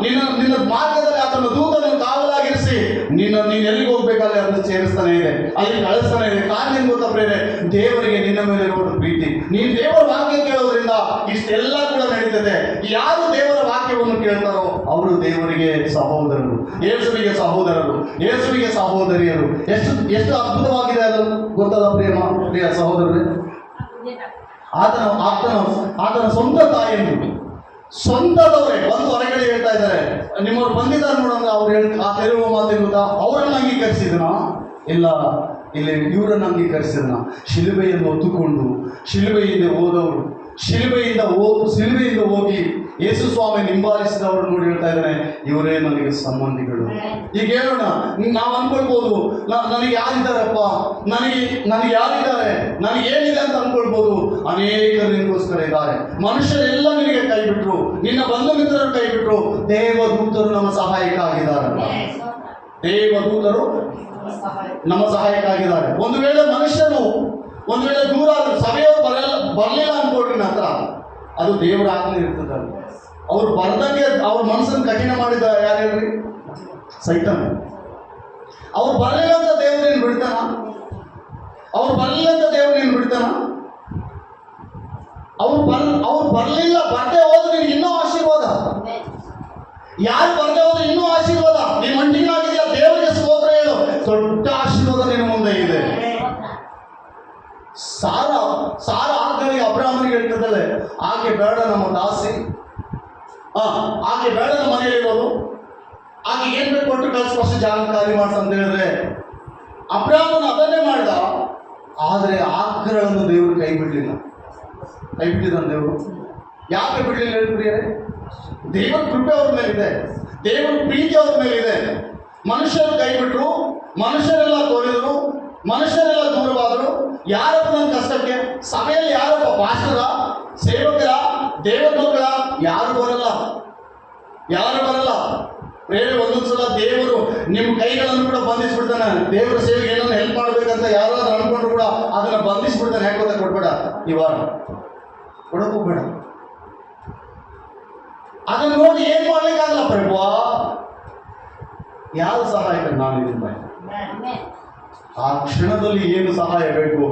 ನಿನ್ನ ಮಾರ್ಗದಲ್ಲಿ ಆತನ ದೂತನನ್ನು ಕಾವಲಾಗಿರಿಸಿ ನೀನು ಎಲ್ಲಿಗೆ ಹೋಗ್ಬೇಕಾದ್ರೆ ಅದನ್ನು ಸೇರಿಸ್ತಾನೆ ಇದೆ, ಅಲ್ಲಿ ಕಳಿಸ್ತಾನೆ ಇದೆ. ಕಾರಣ ಏನು ಗೊತ್ತಾ ಪ್ರೇರೆ? ದೇವರಿಗೆ ನಿನ್ನ ಮೇಲೆ ಇರುವ ಪ್ರೀತಿ. ನೀನು ದೇವರ ವಾಕ್ಯ ಕೇಳೋದ್ರಿಂದ ಇಷ್ಟೆಲ್ಲ ಕೂಡ ನಡೀತದೆ. ಯಾರು ದೇವರ ವಾಕ್ಯವನ್ನು ಕೇಳ್ತಾರೋ ಅವರು ದೇವರಿಗೆ ಸಹೋದರರು, ಯೇಸುವಿಗೆ ಸಹೋದರರು, ಯೇಸುವಿಗೆ ಸಹೋದರಿಯರು. ಎಷ್ಟು ಅದ್ಭುತವಾಗಿದೆ ಅದು ಗೊತ್ತದ ಪ್ರಿಯ ಸಹೋದರರೇ? ಆತನ ಸ್ವಂತ ತಾಯಿಯನ್ನು, ಸ್ವಂತದವರೇ ಬಂದು ಹೊರಗಡೆ ಹೇಳ್ತಾ ಇದ್ದಾರೆ, ನಿಮ್ಮವ್ರು ಬಂದಿದ್ದಾರೆ ನೋಡಂದ್ರೆ ಅವ್ರು ಆ ತೆರಳುವ ಮಾತೇನು ಗೊತ್ತಾ? ಅವರನ್ನು ಅಂಗೀಕರಿಸಿದನ? ಇಲ್ಲ, ಇಲ್ಲಿ ಇವರನ್ನು ಅಂಗೀಕರಿಸಿದನ. ಶಿಲುಬೆಯನ್ನು ಹೊತ್ತುಕೊಂಡು ಶಿಲುಬೆಯಿಂದ ಹೋದವರು, ಶಿಲುಬೆಯಿಂದ ಹೋಗಿ ಯೇಸು ಸ್ವಾಮಿ ಹಿಂಬಾಲಿಸಿದವರು ನೋಡಿ ಹೇಳ್ತಾ ಇದ್ದಾನೆ, ಇವರೇ ನನಗೆ ಸಂಬಂಧಿಗಳು. ಈಗ ಹೇಳೋಣ, ನಾವು ಅನ್ಕೊಳ್ಬೋದು, ನನಗೆ ಯಾರಿದ್ದಾರಪ್ಪ, ನನಗೆ ಯಾರಿದ್ದಾರೆ, ನನಗೆ ಏನಿದೆ ಅಂತ ಅನ್ಕೊಳ್ಬೋದು. ಅನೇಕರು ನಿನಗೋಸ್ಕರ ಇದ್ದಾರೆ. ಮನುಷ್ಯರೆಲ್ಲ ನಿನಗೆ ಕೈ ಬಿಟ್ರು, ನಿನ್ನ ಬಂಧು ಮಿತ್ರರು ಕೈ ಬಿಟ್ರು. ದೇವದೂತರು ನಮ್ಮ ಸಹಾಯಕ್ಕಾಗಿದ್ದಾರಲ್ಲ, ದೇವದೂತರು ನಮ್ಮ ಸಹಾಯಕ್ಕಾಗಿದ್ದಾರೆ. ಒಂದು ವೇಳೆ ದೂರ ಸಭೆಯವರು ಬರಲಿಲ್ಲ ಅನ್ಕೊಳ್ರಿ ನಂತರ, ಅದು ದೇವರ ಆಜ್ಞೆ ಇರ್ತದೆ. ಅವ್ರು ಬರ್ದಂಗೆ ಅವ್ರ ಮನಸ್ಸನ್ನು ಕಠಿಣ ಮಾಡಿದ ಯಾರು ಹೇಳ್ರಿ? ಸೈತಾನ. ಅವ್ರು ಬರಲಿಲ್ಲ ಅಂತ ದೇವರೇನು ಬಿಡ್ತಾನ? ಅವ್ರು ಬರಲಿಲ್ಲ, ಬರ್ದೇ ಹೋದ್ರೆ ನಿನ್ಗೆ ಇನ್ನೂ ಆಶೀರ್ವಾದ. ಯಾರು ಬರ್ದೇ ಹೋದ್ರೆ ಇನ್ನೂ ಆಶೀರ್ವಾದ. ನೀನು ಮಂಟಿನಾಗಿದೆಯಾ? ದೇವರಿಗೆ ಸ್ತೋತ್ರ ಹೇಳು. ದೊಡ್ಡ ಆಶೀರ್ವಾದ ನಿನ್ನ ಮುಂದೆ ಇದೆ. ಸಾರ ಆಕೆಗೆ ಅಬ್ರಾಹ್ಮನಿಗೆ ಹೇಳ್ತಿದ್ದಾಳೆ, ಆಕೆ ಬೇಡ ನಮ್ಮ ದಾಸಿ, ಆಕೆ ಬೇಡ ನಮ್ಮ ಮನೆಯಲ್ಲಿರೋದು, ಆಕೆ ಏನ್ ಬೇಕು ಕೊಟ್ಟು ಕಳಿಸ್ಕೊಷ್ಟು ಜಾಗ ಖಾಲಿ ಮಾಡ್ಸ ಅಂತ ಹೇಳಿದ್ರೆ ಅಬ್ರಾಹ್ಮನ ಅದನ್ನೇ ಮಾಡಿದ. ಆದರೆ ಆಕೆಗಳನ್ನು ದೇವರು ಕೈ ಬಿಟ್ಟಿದ್ದಾನೆ ದೇವರು. ಯಾಕೆ ಬಿಡಲಿಲ್ಲ ಹೇಳ್ಬಿಡಿಯರೆ? ದೇವರ ಕೃಪೆ ಅವ್ರ ಮೇಲಿದೆ, ದೇವರ ಪ್ರೀತಿ ಅವ್ರ ಮೇಲಿದೆ. ಮನುಷ್ಯರು ಕೈ ಬಿಟ್ರು, ಮನುಷ್ಯರೆಲ್ಲ ತೋರಿದ್ರು, ಮನುಷ್ಯರೆಲ್ಲ ದೂರವಾದರು. ಯಾರಪ್ಪ ನನ್ನ ಕಷ್ಟಕ್ಕೆ? ಸಭೆಯಲ್ಲಿ ಯಾರಪ್ಪ? ಪಾಸ್ಟರ, ಸೇವಕರ, ದೇವದೂತರ? ಯಾರು ಬರಲ್ಲ. ಬೇರೆ ಒಂದೊಂದ್ಸಲ ದೇವರು ನಿಮ್ಮ ಕೈಗಳನ್ನು ಕೂಡ ಬಂಧಿಸ್ಬಿಡ್ತಾನೆ. ದೇವರ ಸೇವೆಗೆ ಏನನ್ನು ಹೆಲ್ಪ್ ಮಾಡ್ಬೇಕಂತ ಯಾರಾದ್ರೂ ಅನ್ಕೊಂಡ್ರು ಕೂಡ ಅದನ್ನ ಬಂಧಿಸ್ಬಿಡ್ತಾನೆ. ಯಾಕೆ ಗೊತ್ತಾ? ಕೊಡ್ಬೇಡ, ಈ ವಾರ ಕೊಡಕ್ ಹೋಗ್ಬೇಡ. ಅದನ್ನ ನೋಡಿ ಏನ್ ಮಾಡ್ಲಿಕ್ಕಾಗಲ್ಲ ಪ್ರಭು. ಯಾರು ಸಹಾಯಕ? ನಾನು ಇದನ್ನ ಆ ಕ್ಷಣದಲ್ಲಿ ಏನು ಸಹಾಯ ಬೇಕು?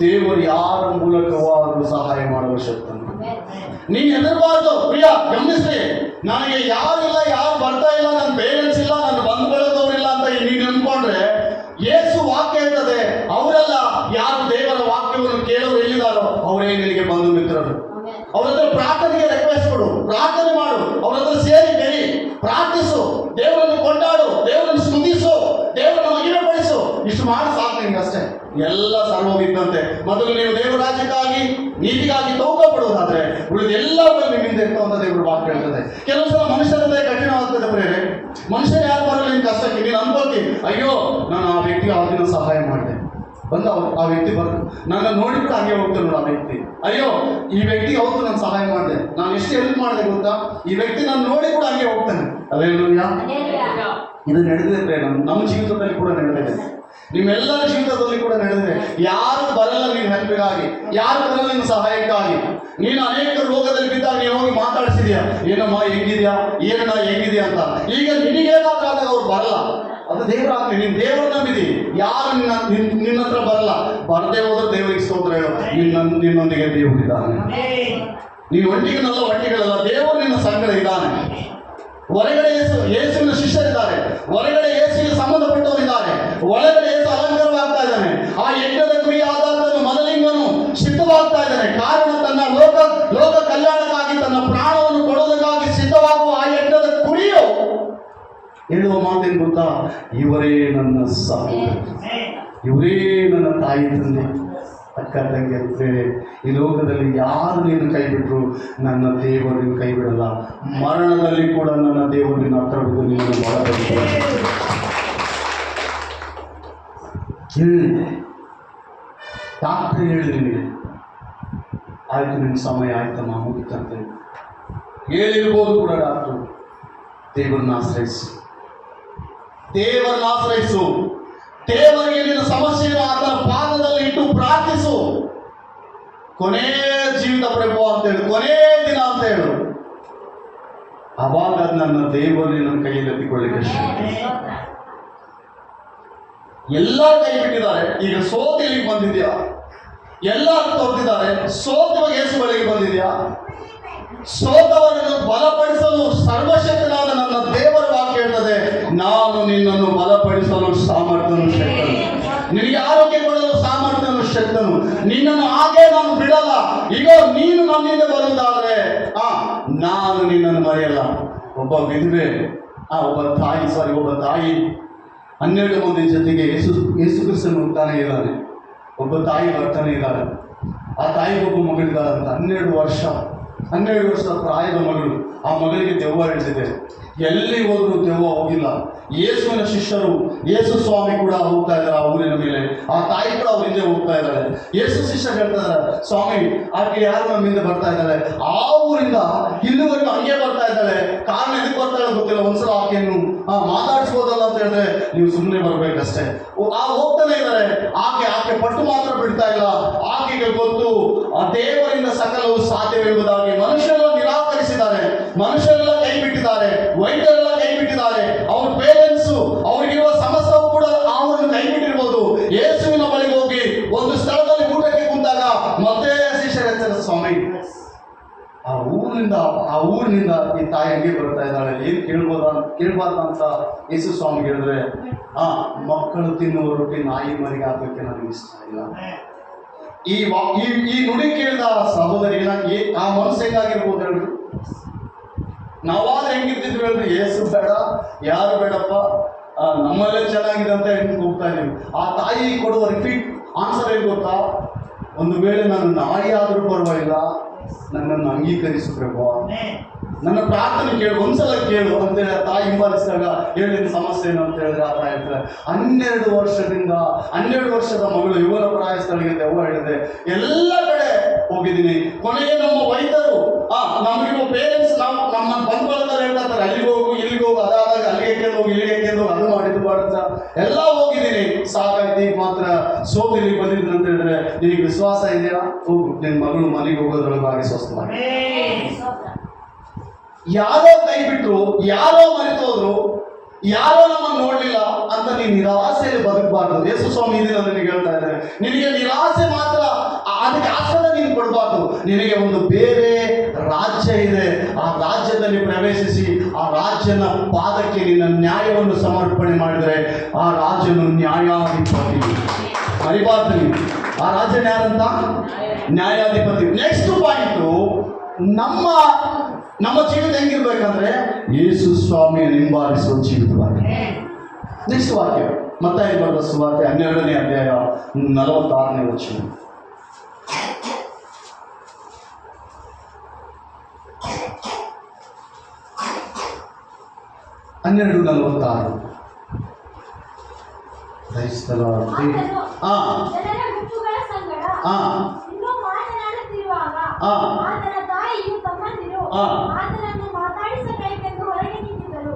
ದೇವರು ಯಾರ ಮೂಲಕವಾದರೂ ಸಹಾಯ ಮಾಡುವ ಶಕ್ತಿ. ನೀನು ಹೆದರಬಾರ್ದು ಪ್ರಿಯ. ಗಮನಿಸಿ, ನನಗೆ ಯಾರಿಲ್ಲ, ಯಾರು ಬರ್ತಾ ಇಲ್ಲ, ನನ್ನ ಪೇರೆಂಟ್ಸ್ ಇಲ್ಲ, ನನ್ನ ಬಂಧು ಬಳಗದವರಿಲ್ಲ ಅಂತ ನೀನು ಅನ್ಕೊಂಡ್ರೆ, ಯೇಸು ವಾಕ್ಯ ಇರ್ತದೆ. ಅವರೆಲ್ಲ ಯಾರು ದೇವರ ವಾಕ್ಯವನ್ನು ಕೇಳೋರು ಎಲ್ಲಿದ್ದಾರೋ ಅವರೇ ನಿನಗೆ ಬಂಧು ಮಿತ್ರರು, ದೇವರನ್ನು ಕೊಂಡಾಡು, ದೇವರನ್ನು ಸ್ತುತಿಸು, ದೇವರನ್ನು ಮಹಿಮೆಪಡಿಸು. ಇಷ್ಟು ಮಾಡಿ ಸಾಕು ನಿಮ್ಗೆ ಅಷ್ಟೇ, ಎಲ್ಲ ಸರ್ವವಿದ್ದಂತೆ. ಮೊದಲು ನೀವು ದೇವರ ರಾಜ್ಯಕ್ಕಾಗಿ ನೀತಿಗಾಗಿ ತೌಕ ಪಡುವುದಾದ್ರೆ ಉಳಿದ ಎಲ್ಲವೂ ನಿಮ್ಮಿಂದ ಇರ್ತವಂತ ದೇವರು ವಾಕ್ಯ ಹೇಳ್ತದೆ. ಕೆಲವು ಸಲ ಮನುಷ್ಯರದೇ ಕಠಿಣವಾಗ್ತದೆ ಪ್ರೇರೆ. ಮನುಷ್ಯರು ಯಾರು ಬರಲ್ಲ ನಿನ್ ಕಷ್ಟಕ್ಕೆ, ನೀನು ಅನ್ಕೋತಿ, ಅಯ್ಯೋ ನಾನು ಆ ವ್ಯಕ್ತಿಗೆ ಆ ದಿನ ಸಹಾಯ ಮಾಡಿದೆ, ಬಂದ ಆ ವ್ಯಕ್ತಿ ನನ್ನ ನೋಡಿಬಿಟ್ಟು ಹಾಗೆ ಹೋಗ್ತಾನೆ ನೋಡು ಆ ವ್ಯಕ್ತಿ, ಅಯ್ಯೋ ಈ ವ್ಯಕ್ತಿಗೆ ಅವತ್ತು ನಾನು ಸಹಾಯ ಮಾಡಿದೆ, ನಾನು ಎಷ್ಟು ಹೆಲ್ಪ್ ಮಾಡಿದೆ ಗೊತ್ತಾ, ಈ ವ್ಯಕ್ತಿ ನಾನು ನೋಡಿ ಕೂಡ ಹಾಗೆ ಹೋಗ್ತಾನೆ. ಅಲ್ಲೇಲೂಯಾ. ಇದು ನಡೆದಿದೆ ನಮ್ಮ ಜೀವಿತದಲ್ಲಿ ಕೂಡ ನಡೆದಿದೆ, ನಿಮ್ಮೆಲ್ಲರ ಜೀವಿತದಲ್ಲಿ ಕೂಡ ನಡೆದಿದೆ. ಯಾರು ಬರಲ್ಲ ನೀನು ಹೆಲ್ಪಿಗಾಗಿ, ಯಾರು ಬರಲ್ಲ ನಿನ್ನ ಸಹಾಯಕ್ಕಾಗಿ. ನೀನು ಅನೇಕ ರೋಗದಲ್ಲಿ ಬಿದ್ದಾಗ ನೀವು ಹೋಗಿ ಮಾತಾಡಿಸಿದ್ಯಾ, ಏನಮ್ಮ ಹೆಂಗಿದ್ಯಾ, ಏನಣ್ಣ ಹೆಂಗಿದ್ಯಾ ಅಂತ. ಈಗ ನಿನಗೇನಾದಾಗ ಅವ್ರು ಬರಲ್ಲ, ಅದು ದೇವರ ಆಗ್ಲಿ. ನೀನು ದೇವರು ನಂಬಿದಿ, ಯಾರು ನಿನ್ನ ಹತ್ರ ಬರಲ್ಲ. ಬರದೇ ಹೋದ್ರೆ ದೇವರಿಗೆ ಸ್ತೋತ್ರ ಹೇಳು, ನಿನ್ನೊಂದಿಗೆ ದೇವರಿದ್ದಾನೆ. ನೀನು ಒಂಟಿಗನಲ್ಲ, ಒಂಟಿಗಳಲ್ಲ, ದೇವರು ನಿನ್ನ ಸಂಗಡ ಇದ್ದಾನೆ. ಹೊರಗಡೆ ಯೇಸುವಿನ ಶಿಷ್ಯರಿದ್ದಾರೆ, ಹೊರಗಡೆ ಯೇಸುವಿಗೆ ಸಂಬಂಧಪಟ್ಟವರಿದ್ದಾರೆ, ಒಳಗಡೆ ಯೇಸು ಅಲಂಕಾರವಾಗ್ತಾ ಇದ್ದಾನೆ. ಆ ಯಜ್ಞದ ಕುರಿಯಾದ ಮೊದಲಿಂಗನು ಸಿದ್ಧವಾಗ್ತಾ ಇದ್ದಾನೆ. ಕಾರಣ ತನ್ನ ಲೋಕ ಕಲ್ಯಾಣಕ್ಕಾಗಿ ತನ್ನ ಪ್ರಾಣವನ್ನು ಕೊಡೋದಕ್ಕಾಗಿ ಸಿದ್ಧವಾಗುವ ಆ ಯಜ್ಞದ ಕುರಿಯು ಹೇಳುವ ಮಾತೇನು ಗೊತ್ತಾ, ಇವರೇ ನನ್ನ ಸಹೋದರ, ಇವರೇ ನನ್ನ ತಾಯಿ ತಂದೆ, ಅಕ್ಕ ತಂಗಿ ಅಂತೇಳಿ. ಈ ಲೋಕದಲ್ಲಿ ಯಾರು ನೀನು ಕೈ ಬಿಟ್ಟರು ನನ್ನ ದೇವರು ನೀನು ಕೈ ಬಿಡಲ್ಲ. ಮರಣದಲ್ಲಿ ಕೂಡ ನನ್ನ ದೇವರು ನಿನ್ನ ಹತ್ರ ಬಿದ್ದು ನೀನು ಒಳಗಡೆ ಹೇಳಿದೆ. ಡಾಕ್ಟ್ರ್ ಹೇಳಿದೆ ನಿನಗೆ, ಆಯ್ತು ನಿನ್ನ ಸಮಯ ಆಯ್ತಮ್ಮ ಮುಗಿತಂತೆ ಹೇಳಿರ್ಬೋದು ಕೂಡ ಡಾಕ್ಟ್ರು. ದೇವರನ್ನ ಆಶ್ರಯಿಸು, ದೇವರನ್ನ ಆಶ್ರಯಿಸು. ದೇವರಿಗೆ ನಿನ್ನ ಸಮಸ್ಯೆಯನ್ನು ಆತನ ಪಾದದಲ್ಲಿ ಇಟ್ಟು ಪ್ರಾರ್ಥಿಸು. ಕೊನೇ ಜೀವಿತ ಪ್ರಭು ಅಂತ ಹೇಳು, ಕೊನೇ ದಿನ ಅಂತ ಹೇಳು. ಅವಾಗ ನನ್ನ ದೇವರು ನನ್ನ ಕೈಯಲ್ಲಿ ಎತ್ತಿಕೊಳ್ಳಿಕ್ಕೆ ಎಲ್ಲ ಕೈ ಬಿಟ್ಟಿದ್ದಾರೆ. ಈಗ ಸೋತು ಇಲ್ಲಿಗೆ ಬಂದಿದ್ಯಾ, ಎಲ್ಲ ತೋರ್ತಿದ್ದಾರೆ. ಸೋತುವಾಗ ಯೇಸು ಬಳಿಗೆ ಬಂದಿದ್ಯಾ. ಸೋತವರನ್ನು ಬಲಪಡಿಸಲು ಸರ್ವಶಕ್ತನಾದ ನನ್ನ ದೇವರ ವಾಕ್ಯ ಹೇಳ್ತದೆ, ನಾನು ನಿನ್ನನ್ನು ಬಲಪಡಿಸಲು ಸಾಮರ್ಥ್ಯನು ಶಕ್ತನು, ನಿನಗೆ ಆರೋಗ್ಯ ಕೊಡಲು ಸಾಮರ್ಥ್ಯನು ಶಕ್ತನು, ನಿನ್ನನ್ನು ಹಾಗೆ ನಾನು ಬಿಡಲ್ಲ. ಈಗ ನೀನು ನನ್ನಿಂದ ಬರುವುದಾದ್ರೆ ನಾನು ನಿನ್ನನ್ನು ಮರೆಯಲ್ಲ. ಒಬ್ಬ ವಿಧವೆ, ಒಬ್ಬ ತಾಯಿ 12 ಮಂದಿ ಜೊತೆಗೆ ಯೇಸು ಕ್ರಿಸ್ತನು ಹೋಗ್ತಾನೆ ಇದ್ದಾನೆ. ಒಬ್ಬ ತಾಯಿ ಬರ್ತಾನೆ ಇದ್ದಾಳೆ. ಆ ತಾಯಿಗೆ ಒಬ್ಬ ಮಗಳಿದ್ದಾಳಂತ, 12 ವರ್ಷದ ಪ್ರಾಯದ ಮಗಳು. ಆ ಮಗಳಿಗೆ ದೆವ್ವ ಹಿಡಿದಿದೆ. ಎಲ್ಲಿ ಹೋದ್ರು ದೆವ್ವ ಹೋಗಿಲ್ಲ. ಯೇಸುವಿನ ಶಿಷ್ಯರು, ಯೇಸು ಸ್ವಾಮಿ ಕೂಡ ಹೋಗ್ತಾ ಇದ್ದಾರೆ ಆ ಊರಿನ ಮೇಲೆ. ಆ ತಾಯಿ ಕೂಡ ಅವ್ರ ಹಿಂದೆ ಹೋಗ್ತಾ ಇದ್ದಾಳೆ. ಯೇಸು ಶಿಷ್ಯರು ಹೇಳ್ತಾ ಇದ್ದಾರೆ, ಸ್ವಾಮಿ ಆಕೆ ಯಾರು ನಮ್ಮ ಹಿಂದೆ ಬರ್ತಾ ಇದ್ದಾಳೆ, ಆ ಊರಿಂದ ಇಲ್ಲಿವರೆಗೂ ಹಂಗೆ ಬರ್ತಾ ಇದ್ದಾಳೆ, ಕಾರಣ ಎದಕ್ಕೆ ಬರ್ತಾ ಇದ್ದಾಳೆ ಗೊತ್ತಿಲ್ಲ. ಒಂದ್ಸಲ ಆಕೆಯನ್ನು ಮಾತಾಡಿಸ್ಬೋದಲ್ಲ ಅಂತ ಹೇಳಿದ್ರೆ ನೀವು ಸುಮ್ಮನೆ ಬರ್ಬೇಕಷ್ಟೇ. ಹೋಗ್ತಾನೆ ಇದ್ದಾರೆ. ಆಕೆ ಪಟ್ಟು ಮಾತ್ರ ಬಿಡ್ತಾ ಇಲ್ಲ. ಆಕೆಗೆ ಗೊತ್ತು ಆ ದೇವರಿಂದ ಸಕಲವು ಸಾಧ್ಯವೆಂಬುದಾಗಿ. ಮನುಷ್ಯರೆಲ್ಲ ನಿರಾಕರಿಸಿದ್ದಾರೆ, ಮನುಷ್ಯರೆಲ್ಲ ಕೈ ಬಿಟ್ಟಿದ್ದಾರೆ, ವೈದ್ಯರೆಲ್ಲ ಕೈ ಬಿಟ್ಟಿದ್ದಾರೆ, ಅವ್ರ ಪೇರೆಂಟ್ಸು, ಅವ್ರಿಗಿರುವ ಸಮಸ್ಯೆವು ಕೂಡ ಅವರನ್ನು ಕೈ ಬಿಟ್ಟಿರ್ಬೋದು. ಯೇಸುವಿನ ಬಳಿಗೆ ಹೋಗಿ ಒಂದು ಸ್ಥಳದಲ್ಲಿ ಊಟಕ್ಕೆ ಕುಂತಾಗ ಮತ್ತೆ ಶಿಷ್ಯರ ಸ್ವಾಮಿ ಆ ಊರಿನಿಂದ ಈ ತಾಯಿ ಹಂಗೆ ಬರ್ತಾ ಇದ್ದಾಳೆ, ಏನು ಕೇಳ್ಬಾರ್ದ ಅಂತ ಯೇಸು ಸ್ವಾಮಿ ಹೇಳಿದ್ರೆ, ಮಕ್ಕಳು ತಿನ್ನುವ ರೊಟ್ಟಿ ನಾಯಿ ಮರಿಗೆ ಹಾಕಕ್ಕೆ ನನಗೆ ಇಷ್ಟ ಇಲ್ಲ. ಈ ನುಡಿ ಕೇಳಿದ ಸಹೋದರಿ ಆ ಮನಸ್ಸು ಹೆಂಗಾಗಿರ್ಬೋದು ಹೇಳ್ರಿ. ನಾವಾದ್ರೆ ಹೆಂಗಿರ್ತಿದ್ವಿ ಹೇಳ್ರಿ, ಏಸು ಬೇಡ ಯಾರು ಬೇಡಪ್ಪ, ನಮ್ಮಲ್ಲೇ ಚೆನ್ನಾಗಿದೆ ಅಂತ ಹೆಂಗೆ ಹೋಗ್ತಾ ಇದೀವಿ. ಆ ತಾಯಿ ಕೊಡುವ ರಿಪೀಟ್ ಆನ್ಸರ್ ಏನು ಗೊತ್ತಾ, ಒಂದು ವೇಳೆ ನಾನು ನಾಯಿ ಆದರೂ ಪರವಾಗಿಲ್ಲ, ನನ್ನನ್ನು ಅಂಗೀಕರಿಸು ಪ್ರಭು, ನನ್ನ ಪ್ರಾರ್ಥನೆ ಕೇಳು, ಒಂದ್ಸಲ ಕೇಳು ಅಂತೇಳಿ ಆ ತಾಯಿ ಹಿಂಬಾಲಿಸಿದಾಗ ಹೇಳಿದ ಸಮಸ್ಯೆ ಏನು ಅಂತ ಹೇಳಿದ್ರೆ ಆ ತಾಯಿ ಹೇಳ್ತಾರೆ, 12 ವರ್ಷದ ಮಗಳು ಯುವನ ಪ್ರಾಯಸ್ಥಳಿಗೆ ದೆವ್ವ ಹಿಡಿದೆ, ಎಲ್ಲ ಕಡೆ ಹೋಗಿದ್ದೀನಿ. ಕೊನೆಗೆ ನಮ್ಮ ವೈದ್ಯರು ನಮಗಿರುವ ಪೇರೆಂಟ್ಸ್ ನಮ್ಮ ಬಂಧುಗಳನ್ನ ಹೇಳ್ತಾರೆ, ಅಲ್ಲಿಗೆ ಹೋಗು ಇಲ್ಲಿಗೆ ಹೋಗು, ಅದಾದಾಗ ಅಲ್ಲಿಗೆ ಹೋಗಿ ಇಲ್ಲಿಗೆ ಹೋಗಿ, ಅದು ಮಾಡಿದ್ದು ಮಾಡುತ್ತ ಎಲ್ಲ ಹೋಗಿದ್ದೀನಿ, ಸಾಕಾಯ್ತು, ಈಗ ಮಾತ್ರ ಸೋತು ಇಲ್ಲಿಗೆ ಬಂದಿದ್ರು ಅಂತ ಹೇಳಿದ್ರೆ ನಿನಗೆ ವಿಶ್ವಾಸ ಇದೆಯಾ? ಹೋಗು, ನಿನ್ನ ಮಗಳು ಮನೆಗೆ ಹೋಗೋದ್ರೊಳಗಾಗಿ ಸ್ವಸ್ಥ ಮಾಡಿ. ಯಾರೋ ಕೈ ಬಿಟ್ರು, ಯಾರೋ ಮರೆತೋದ್ರು, ಯಾರೋ ನಮ್ಮನ್ನು ನೋಡ್ಲಿಲ್ಲ ಅಂತ ನೀನು ನಿರಾಸೆಯಲ್ಲಿ ಬದುಕಬಾರ್ದು. ಯೇಸು ಸ್ವಾಮಿ ಇದನ್ನ ನಿನಗೆ ಹೇಳ್ತಾ ಇದ್ದಾರೆ, ನಿನಗೆ ನಿರಾಸೆ ಮಾತ್ರ, ಅದಕ್ಕೆ ಆಸ್ಪದ ನೀನು ಕೊಡಬಾರ್ದು. ನಿನಗೆ ಒಂದು ಬೇರೆ ರಾಜ್ಯ ಇದೆ, ಆ ರಾಜ್ಯದಲ್ಲಿ ಪ್ರವೇಶಿಸಿ ಆ ರಾಜ್ಯನ ಪಾದಕ್ಕೆ ನಿನ್ನ ನ್ಯಾಯವನ್ನು ಸಮರ್ಪಣೆ ಮಾಡಿದರೆ ಆ ರಾಜ್ಯನು ನ್ಯಾಯಾಧಿಪತಿ. ಮರಿಬಾರ್ದು ನೀವು, ಆ ರಾಜ್ಯನ ಯಾರಂತ? ನ್ಯಾಯಾಧಿಪತಿ. ನೆಕ್ಸ್ಟ್ ಪಾಯಿಂಟು, ನಮ್ಮ ನಮ್ಮ ಜೀವಿತ ಹೆಂಗಿರ್ಬೇಕಂದ್ರೆ ಯೇಸು ಸ್ವಾಮಿಯನ್ನು ಹಿಂಬಾಲಿಸುವ ಜೀವಿತವಾಗಿದೆ. ನೆಕ್ಸ್ಟ್ ವಾಕ್ಯ ಮತ್ತಾಯ ಬರೆದ ಸುವಾರ್ತೆ 12ನೇ ಅಧ್ಯಾಯ 46ನೇ ವಚನ. ಹನ್ನೆರಡು 46. ಕ್ರೈಸ್ತಲ ಆ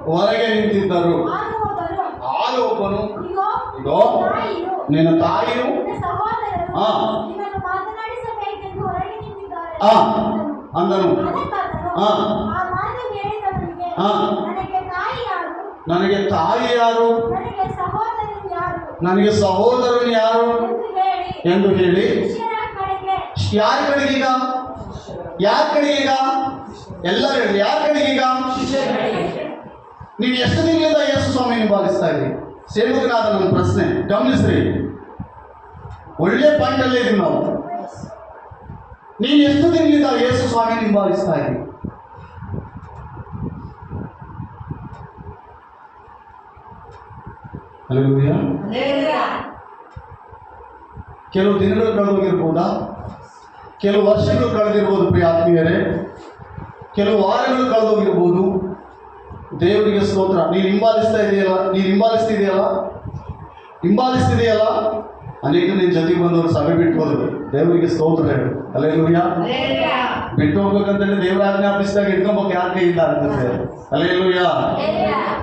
ಹೊರಗೆ ನಿಂತಿದ್ದರು. ಆಗ ಒಬ್ಬನು, ಇಗೋ ನಿನ್ನ ತಾಯಿಯು ಅಂದನು. ನನಗೆ ತಾಯಿ ಯಾರು, ನನಗೆ ಸಹೋದರನು ಯಾರು ಎಂದು ಹೇಳಿ ಯಾರ ಕಡೆಗೀಗ, ಯಾರ ಕಡೆಗೀಗ, ಎಲ್ಲರೂ ಹೇಳಿ ಯಾರ ಕಡೆಗೀಗ? ನೀವು ಎಷ್ಟು ದಿನದಿಂದ ಯೇಸು ಸ್ವಾಮಿ ಹಿಂಬಾಲಿಸ್ತಾ ಇದ್ದೀರಿ? ಸೇವಕನಾದ ನನ್ನ ಪ್ರಶ್ನೆ ಗಮನಿಸ್ರಿ, ಒಳ್ಳೆ ಪಾಯಿಂಟ್ ಅಲ್ಲೇ ಇದೀವಿ ನಾವು. ನೀನು ಎಷ್ಟು ದಿನದಿಂದ ಯೇಸು ಸ್ವಾಮಿ ಹಿಂಬಾಲಿಸ್ತಾ ಇದ್ದೀರಿ? ಕೆಲವು ದಿನಗಳು ಕಳೆದೋಗಿರ್ಬೋದಾ, ಕೆಲವು ವರ್ಷಗಳು ಕಳೆದಿರ್ಬೋದು ಪ್ರಿಯ ಆತ್ಮೀಯರೇ, ಕೆಲವು ವಾರಗಳು ಕಳೆದೋಗಿರ್ಬೋದು. ದೇವರಿಗೆ ಸ್ತೋತ್ರ. ನೀನು ಹಿಂಬಾಲಿಸ್ತಿದೆಯಲ್ಲ. ಅನೇಕ ನಿನ್ನ ಜೊತೆಗೆ ಬಂದವರು ಸಭೆ ಬಿಟ್ಟು ಹೋದರು. ದೇವರಿಗೆ ಸ್ತೋತ್ರ ಹೇಳು. ಹಲ್ಲೆಲೂಯಾ. ಬಿಟ್ಟು ಹೋಗ್ಬೇಕಂತೇಳಿ ದೇವರ ಆಜ್ಞಾಪಿಸಿದಾಗ ಇಟ್ಕೊಬೇಕು ಯಾರ ಕೈಯಿಂದ ಆಗ್ತದೆ. ಹಲ್ಲೆಲೂಯಾ.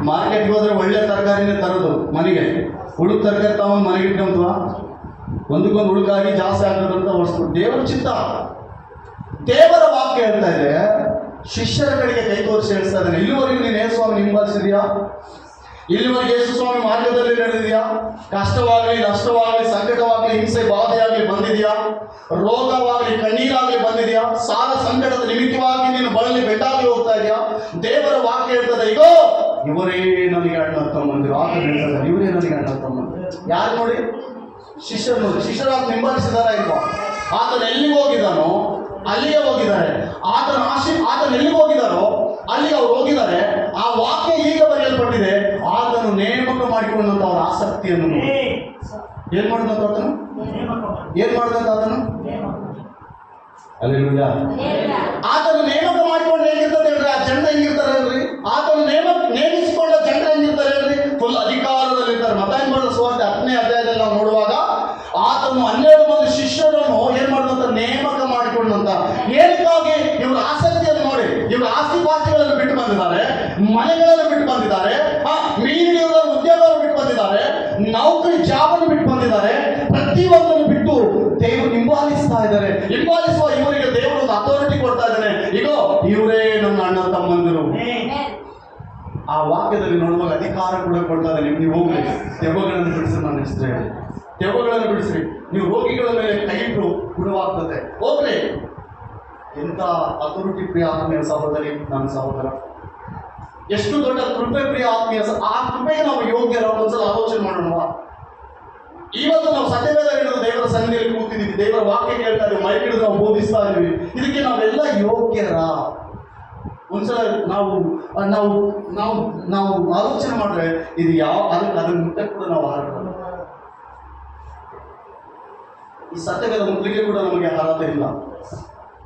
ಮಾರ್ಕೆಟ್ಗೆ ಹೋದ್ರೆ ಒಳ್ಳೆ ತರಕಾರಿನೇ ತರೋದು ಮನೆಗೆ. ಹುಡುಕ್ ತರಕಾರಿ ತಗೊಂಡು ಮನೆಗೆ ಇಟ್ಕೊಂಡ್ವ ಒಂದಕ್ಕೊಂದು ಹುಡುಕಾಗಿ ಜಾಸ್ತಿ ಆಗ್ತದಂತ ಹೊಡ್ಸ್ಬಿಟ್ಟು ದೇವರ ಚಿತ್ತ. ದೇವರ ವಾಕ್ಯ ಹೇಳ್ತಾ ಇದೆ, ಶಿಷ್ಯರ ಕಡೆಗೆ ಕೈ ತೋರಿಸಿ ಹೇಳ್ತಾ ಇದ್ದಾನೆ, ಇಲ್ಲಿವರೆಗೂ ನೀನು ಯೇಸು ಸ್ವಾಮಿ ಹಿಂಬಾಲಿಸಿದೆಯಾ? ಇಲ್ಲಿವರೆಗೆ ಯೇಸು ಸ್ವಾಮಿ ಮಾರ್ಗದಲ್ಲಿ ನಡೆದಿದೆಯಾ? ಕಷ್ಟವಾಗಲಿ, ನಷ್ಟವಾಗಲಿ, ಸಂಕಟವಾಗಲಿ, ಹಿಂಸೆ ಬಾಧೆಯಾಗಲಿ ಬಂದಿದೆಯಾ? ರೋಗವಾಗಲಿ, ಕಣ್ಣೀರಾಗಲಿ ಬಂದಿದೆಯಾ? ಸಾಲ ಸಂಕಟದ ನಿಮಿತ್ತವಾಗಿ ನೀನು ಬಳಲಿ ಬೆಟ್ಟಾಗಿ ಹೋಗ್ತಾ ಇದೆಯಾ? ದೇವರ ವಾಕ್ಯ ಹೇಳ್ತದೆ, ಇಗೋ ಇವರೇ ನನಗೆ ಅಣ್ಣ ತಮ್ಮಂದಿರು. ಆತ ಹೇಳ್ತಾರೆ, ಇವರೇ ನನಗೆ ಅಣ್ಣ ತಮ್ಮಂದಿರು. ಯಾರು ನೋಡಿ? ಶಿಷ್ಯರು ನೋಡಿ. ಶಿಷ್ಯರು ಆತ ಹಿಂಬಾಲಿಸಿದಾರ ಇಲ್ವಾ? ಆತನ ಎಲ್ಲಿಗೆ ಹೋಗಿದ್ದಾನೋ ಅಲ್ಲಿಗೆ ಹೋಗಿದ್ದಾರೆ. ಆತನ ಎಲ್ಲಿಗೆ ಹೋಗಿದ್ದಾರೋ ಅಲ್ಲಿಗೆ ಅವ್ರು ಹೋಗಿದ್ದಾರೆ. ಆ ವಾಕ್ಯ ಈಗ ಬರೆಯಲ್ಪಟ್ಟಿದೆ. ಆತನು ನೇಮಕ ಮಾಡಿಕೊಂಡಂತ ಅವರ ಆಸಕ್ತಿಯನ್ನು ನೋಡಿ. ಏನ್ ಮಾಡಿದಂತ ಆತನು? ಹಲ್ಲೆಲೂಯಾ. ಆತನು ನೇಮಕ ಮಾಡಿಕೊಂಡು ಹೇಗಿರ್ತದೆ ಹೇಳ್ರಿ? ಆ ಜನರು ಹೆಂಗಿರ್ತಾರೆ ಹೇಳ್ರಿ? ಆತನು ನೇಮಿಸಿಕೊಂಡ ಜನರು ಹೆಂಗಿರ್ತಾರೆ ಹೇಳ್ರಿ? ಫುಲ್ ಅಧಿಕಾರದಲ್ಲಿರ್ತಾರೆ. ಮತ್ತಾಯ ಬರೆದ ಸುವಾರ್ತೆ 10ನೇ ಅಧ್ಯಾಯದಲ್ಲಿ ನಾವು ನೋಡುವಾಗ ಆತನು 12 ಮಂದಿ ಶಿಷ್ಯರನ್ನು ಏನ್ ಮಾಡಿದಂತ ನೇಮಕ ಮಾಡಿಕೊಂಡಂತ. ಏನಕ್ಕಾಗಿ? ಇವ್ರ ಆಸಕ್ತಿಯನ್ನು ನೋಡಿ. ಇವ್ರ ಆಸ್ತಿ ಪಾಸ್ತಿಗಳನ್ನು ಬಿಟ್ಟು ಬಂದಿದ್ದಾರೆ, ಮನೆಗಳನ್ನು ಬಿಟ್ಟು ಬಂದಿದ್ದಾರೆ, ಮೀನುಗಳ ಉದ್ಯೋಗವನ್ನು ಬಿಟ್ಟು ಬಂದಿದ್ದಾರೆ, ನೌಕರಿ ಜಾಬನ್ನು ಬಿಟ್ಟು ಬಂದಿದ್ದಾರೆ. ಪ್ರತಿಯೊಂದನ್ನು ಬಿಟ್ಟು ದೇವರು ಹಿಂಬಾಲಿಸ್ತಾ ಇದ್ದಾರೆ. ಹಿಂಬಾಲಿಸುವ ಇವರಿಗೆ ದೇವರು ಒಂದು ಅಥಾರಿಟಿ ಕೊಡ್ತಾ ಇದ್ದಾನೆ. ಇಗೋ ಇವರೇ ನನ್ನ ಅಣ್ಣ ತಮ್ಮಂದಿರು. ಆ ವಾಕ್ಯದಲ್ಲಿ ನೋಡುವಾಗ ಅಧಿಕಾರ ಕೂಡ ಕೊಡ್ತಾ ಇದ್ದಾನೆ. ನೀವು ಹೋಗ್ರಿ, ದೆವ್ವಗಳನ್ನು ಬಿಡಿಸಿ ನನ್ನ ಹೆಸರು ಹೇಳಿ, ದೆವ್ವಗಳನ್ನು ಬಿಡಿಸ್ರಿ. ನೀವು ರೋಗಿಗಳ ಮೇಲೆ ಕೈ ಇಟ್ಟರು ಗುಣವಾಗ್ತದೆ. ಹೋಗ್ರಿ. ಎಂತ ಅಥಾರಿಟಿ ಪ್ರಿಯ ಆತ್ಮೀಯ ಸಹೋದರಿ, ನನ್ನ ಸಹೋದರ, ಎಷ್ಟು ದೊಡ್ಡ ಕೃಪೆ ಪ್ರಿಯ ಆತ್ಮೀಯ. ಆ ಕೃಪೆಗೆ ನಾವು ಯೋಗ್ಯರ ಒಂದ್ಸಲ ಆಲೋಚನೆ ಮಾಡೋಣ. ಇವತ್ತು ನಾವು ಸತ್ಯವೇದ ಹಿಡಿದು ದೇವರ ಸನ್ನಿಧಿಯಲ್ಲಿ ಕೂತಿದ್ದೀವಿ, ದೇವರ ವಾಕ್ಯ ಕೇಳ್ತಾ ಇದ್ದೀವಿ, ಮೈ ಹಿಡಿದು ನಾವು ಬೋಧಿಸ್ತಾ ಇದ್ದೀವಿ. ಇದಕ್ಕೆ ನಾವೆಲ್ಲ ಯೋಗ್ಯರ? ಒಂದ್ಸಲ ನಾವು ನಾವು ನಾವು ನಾವು ಆಲೋಚನೆ ಮಾಡಿದ್ರೆ ಇದು ಅದನ್ನ ಮುಟ್ಟ ಕೂಡ ನಾವು ಹಾರಲ್ಲ. ಈ ಸತ್ಯವೇದ ಮುಟ್ಲಿಕ್ಕೆ ಕೂಡ ನಮಗೆ ಅರ್ಹತೆ ಇಲ್ಲ.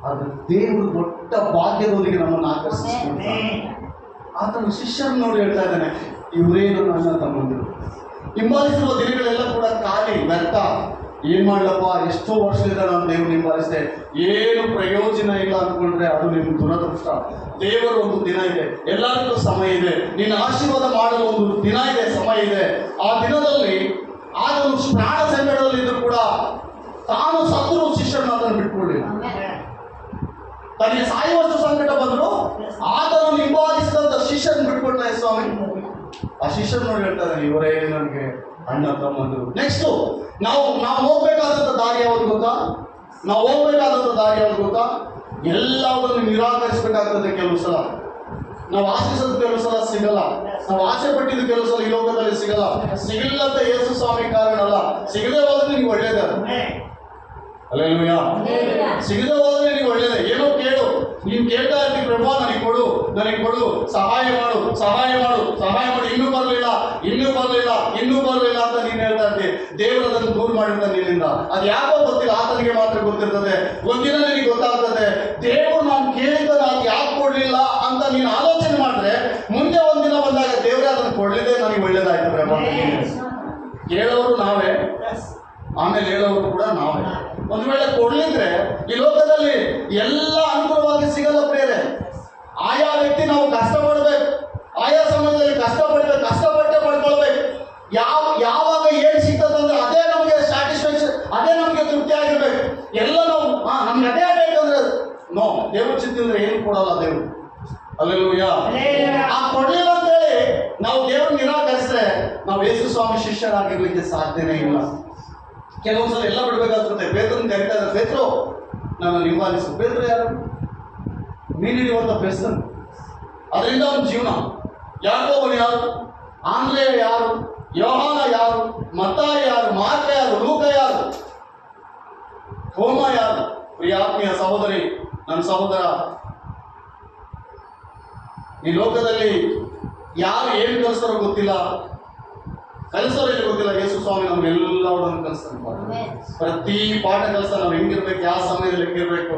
ಆದ್ರೆ ದೇವರು ದೊಡ್ಡ ಭಾಗ್ಯದೊಂದಿಗೆ ನಮ್ಮನ್ನು ಆಕರ್ಷಿಸಿಕೊಳ್ತಾನೆ. ಆತನ ಶಿಷ್ಯರನ್ನು ನೋಡಿ ಹೇಳ್ತಾ ಇದ್ದಾನೆ, ಇವರೇ ನನ್ನ ಅಣ್ಣ ತಮ್ಮಂದಿರು. ಹಿಂಬಾಲಿಸುವ ದಿನಗಳೆಲ್ಲ ಕೂಡ ಖಾಲಿ, ವ್ಯರ್ಥ. ಏನ್ ಮಾಡ್ಲಪ್ಪ, ಎಷ್ಟೋ ವರ್ಷದಿಂದ ನಾನು ದೇವರು ಹಿಂಬಾಲಿಸಿದೆ, ಏನು ಪ್ರಯೋಜನ ಇಲ್ಲ ಅಂದ್ಕೊಂಡ್ರೆ ಅದು ನಿಮ್ಮ ದುರದೃಷ್ಟ. ದೇವರ ಒಂದು ದಿನ ಇದೆ, ಎಲ್ಲರಿಗೂ ಸಮಯ ಇದೆ. ನಿನ್ನ ಆಶೀರ್ವಾದ ಮಾಡಲು ಒಂದು ದಿನ ಇದೆ, ಸಮಯ ಇದೆ. ಆ ದಿನದಲ್ಲಿ ಆತನು ಪ್ರಾಣ ಸಂಕಟದಲ್ಲಿದ್ದರೂ ಕೂಡ ತಾನು ಸತ್ರು ಶಿಷ್ಯರನ್ನು ಆತನು ಬಿಟ್ಕೊಳ್ಳಿಲ್ಲ. ತನಗೆ ಸಾಯುವಷ್ಟು ಸಂಕಟ ಬಂದ್ರು ಆತನು ಹಿಂಬಾಲಿಸಿದಂತ ಶಿಷ್ಯರನ್ನು ಬಿಟ್ಕೊಳ್ತಾ ಸ್ವಾಮಿ. ಆ ಶಿಷ್ಯರು ನೋಡಿ ಹೇಳ್ತಾರೆ, ಇವರೇ ನನಗೆ ಅಣ್ಣ ತಮ್ಮಂದಿರು. ನೆಕ್ಸ್ಟ್ ನಾವು ಹೋಗ್ಬೇಕಾದಂತ ದಾರಿ ಯಾವುದು ಗೊತ್ತಾ? ಎಲ್ಲವನ್ನು ನಿರಾಕರಿಸಬೇಕಾಗ್ತದೆ. ಕೆಲವು ಸಲ ನಾವು ಆಶಿಸೋದು ಕೆಲವು ಸಲ ಸಿಗಲ್ಲ. ನಾವು ಆಸೆ ಪಟ್ಟಿದ್ದು ಕೆಲವು ಸಲ ಈ ಲೋಕದಲ್ಲಿ ಸಿಗಲ್ಲ. ಸಿಗಲ್ಲ ಅಂತ ಯೇಸು ಸ್ವಾಮಿ ಕಾರಣ ಅಲ್ಲ, ಸಿಗದೆ ಹೋದ್ರೆ ನಿಮ್ಗೆ ಒಳ್ಳೇದ. ಅಲ್ಲೇಲೂಯಾ. ಸಿಗದೆ ಹೋದ್ರೆ ನೀವು ಒಳ್ಳೇದೇ, ಏನೋ ಕೇಳು, ನೀನು ಕೇಳ್ತಾ ಇರ್ತೀವಿ, ಪ್ರಭಾ ನನಗೆ ಕೊಡು, ನನಗೆ ಕೊಡು, ಸಹಾಯ ಮಾಡು, ಸಹಾಯ ಮಾಡು, ಸಹಾಯ ಮಾಡು, ಇನ್ನೂ ಬರಲಿಲ್ಲ, ಇನ್ನೂ ಬರಲಿಲ್ಲ, ಇನ್ನೂ ಬರಲಿಲ್ಲ ಅಂತ ನೀನು ಹೇಳ್ತಾ ಇರ್ತೀವಿ. ದೇವರು ಅದನ್ನು ದೂರ ಮಾಡಿರ್ತಾನೆ ನಿನ್ನಿಂದ. ಅದು ಯಾಕೋ ಗೊತ್ತಿಲ್ಲ, ಆತನಿಗೆ ಮಾತ್ರ ಗೊತ್ತಿರ್ತದೆ. ಒಂದಿನ ನಿನಗೆ ಗೊತ್ತಾಗ್ತದೆ, ದೇವರು ನಾನು ಕೇಳಿದ್ದನ್ನು ಅದು ಯಾಕೆ ಕೊಡಲಿಲ್ಲ ಅಂತ ನೀನು ಆಲೋಚನೆ ಮಾಡಿದ್ರೆ, ಮುಂದೆ ಒಂದಿನ ಬಂದಾಗ ದೇವರೇ ಅದನ್ನು ಕೊಡಲಿದೆ ನನಗೆ ಒಳ್ಳೇದಾಯ್ತು ಪ್ರಭಾ. ಕೇಳೋರು ನಾವೇ, ಆಮೇಲೆ ಹೇಳೋರು ಕೂಡ ನಾವೇ. ಒಂದು ವೇಳೆ ಕೊಡ್ಲಿದ್ರೆ ಈ ಲೋಕದಲ್ಲಿ ಎಲ್ಲ ಅನುಕೂಲವಾಗಿ ಸಿಗಲ್ಲ ಪ್ರಿಯರೇ. ಆಯಾ ವ್ಯಕ್ತಿ ನಾವು ಕಷ್ಟಪಡ್ಬೇಕು, ಆಯಾ ಸಮಯದಲ್ಲಿ ಕಷ್ಟಪಡ್ಬೇಕು, ಕಷ್ಟಪಟ್ಟೆ ಪಡ್ಕೊಳ್ಬೇಕು. ಯಾವಾಗ ಏನು ಸಿಗ್ತದಂದ್ರೆ ಅದೇ ನಮಗೆ ಸ್ಯಾಟಿಸ್ಫ್ಯಾಕ್ಷನ್, ಅದೇ ನಮಗೆ ತೃಪ್ತಿ ಆಗಿರ್ಬೇಕು. ಎಲ್ಲ ನಾವು ನಮ್ಗೆ ಅದೇ ಬೇಕಂದ್ರೆ ನೋ, ದೇವ್ರ ಚಿಂತಿದ್ರೆ ಏನು ಕೊಡಲ್ಲ ದೇವ್ರು. ಅಲ್ಲೆಲ್ಲೂಯಾ. ಆ ಕೊಡ್ಲಿಲ್ಲ ಅಂತೇಳಿ ನಾವು ದೇವ್ರ ನಿರಾಕರಿಸಿದ್ರೆ ನಾವು ಯೇಸು ಸ್ವಾಮಿ ಶಿಷ್ಯರಾಗಿರ್ಲಿಕ್ಕೆ ಸಾಧ್ಯನೇ ಇಲ್ಲ. ಕೆಲವೊಂದ್ಸಲ ಎಲ್ಲ ಬಿಡ್ಬೇಕಾಗ್ತದೆ. ಪೇತ್ರನ ಕರಿತಾ ಇದ್ದಾರೆ, ಪೇತ್ರು ನಾನು ನಿವಾರಿಸು. ಪೇತ್ರ ಯಾರು? ಮೀನು ಹಿಡಿಯುವಂತ ಬೆಸ್ತನು. ಅದರಿಂದ ಒಂದು ಜೀವನ. ಯಾಕೋಬನು ಯಾರು? ಆಂದ್ರೇಯ ಯಾರು? ಯೋಹಾನ ಯಾರು? ಮತ್ತಾಯ ಯಾರು? ಮಾರ್ಕ ಯಾರು? ಲೂಕ ಯಾರು? ಥೋಮ ಯಾರು? ಪ್ರಿಯ ಆತ್ಮೀಯ ಸಹೋದರಿ, ನನ್ನ ಸಹೋದರ, ಈ ಲೋಕದಲ್ಲಿ ಯಾರು ಏನು ಕಲಿಸ್ತಾರೋ ಗೊತ್ತಿಲ್ಲ, ಕಲಿಸೋರಿಗೆ ಗೊತ್ತಿಲ್ಲ. ಯೇಸು ಸ್ವಾಮಿ ನಮ್ಗೆಲ್ಲವನ್ನೂ ಕಲಿಸ್ತಾನೆ. ಪ್ರತಿ ಪಾಠ ಕಲಿಸ್ತಾನೆ. ನಾವು ಹೆಂಗಿರ್ಬೇಕು, ಯಾವ ಸಮಯದಲ್ಲಿ ಹೆಂಗಿರ್ಬೇಕು,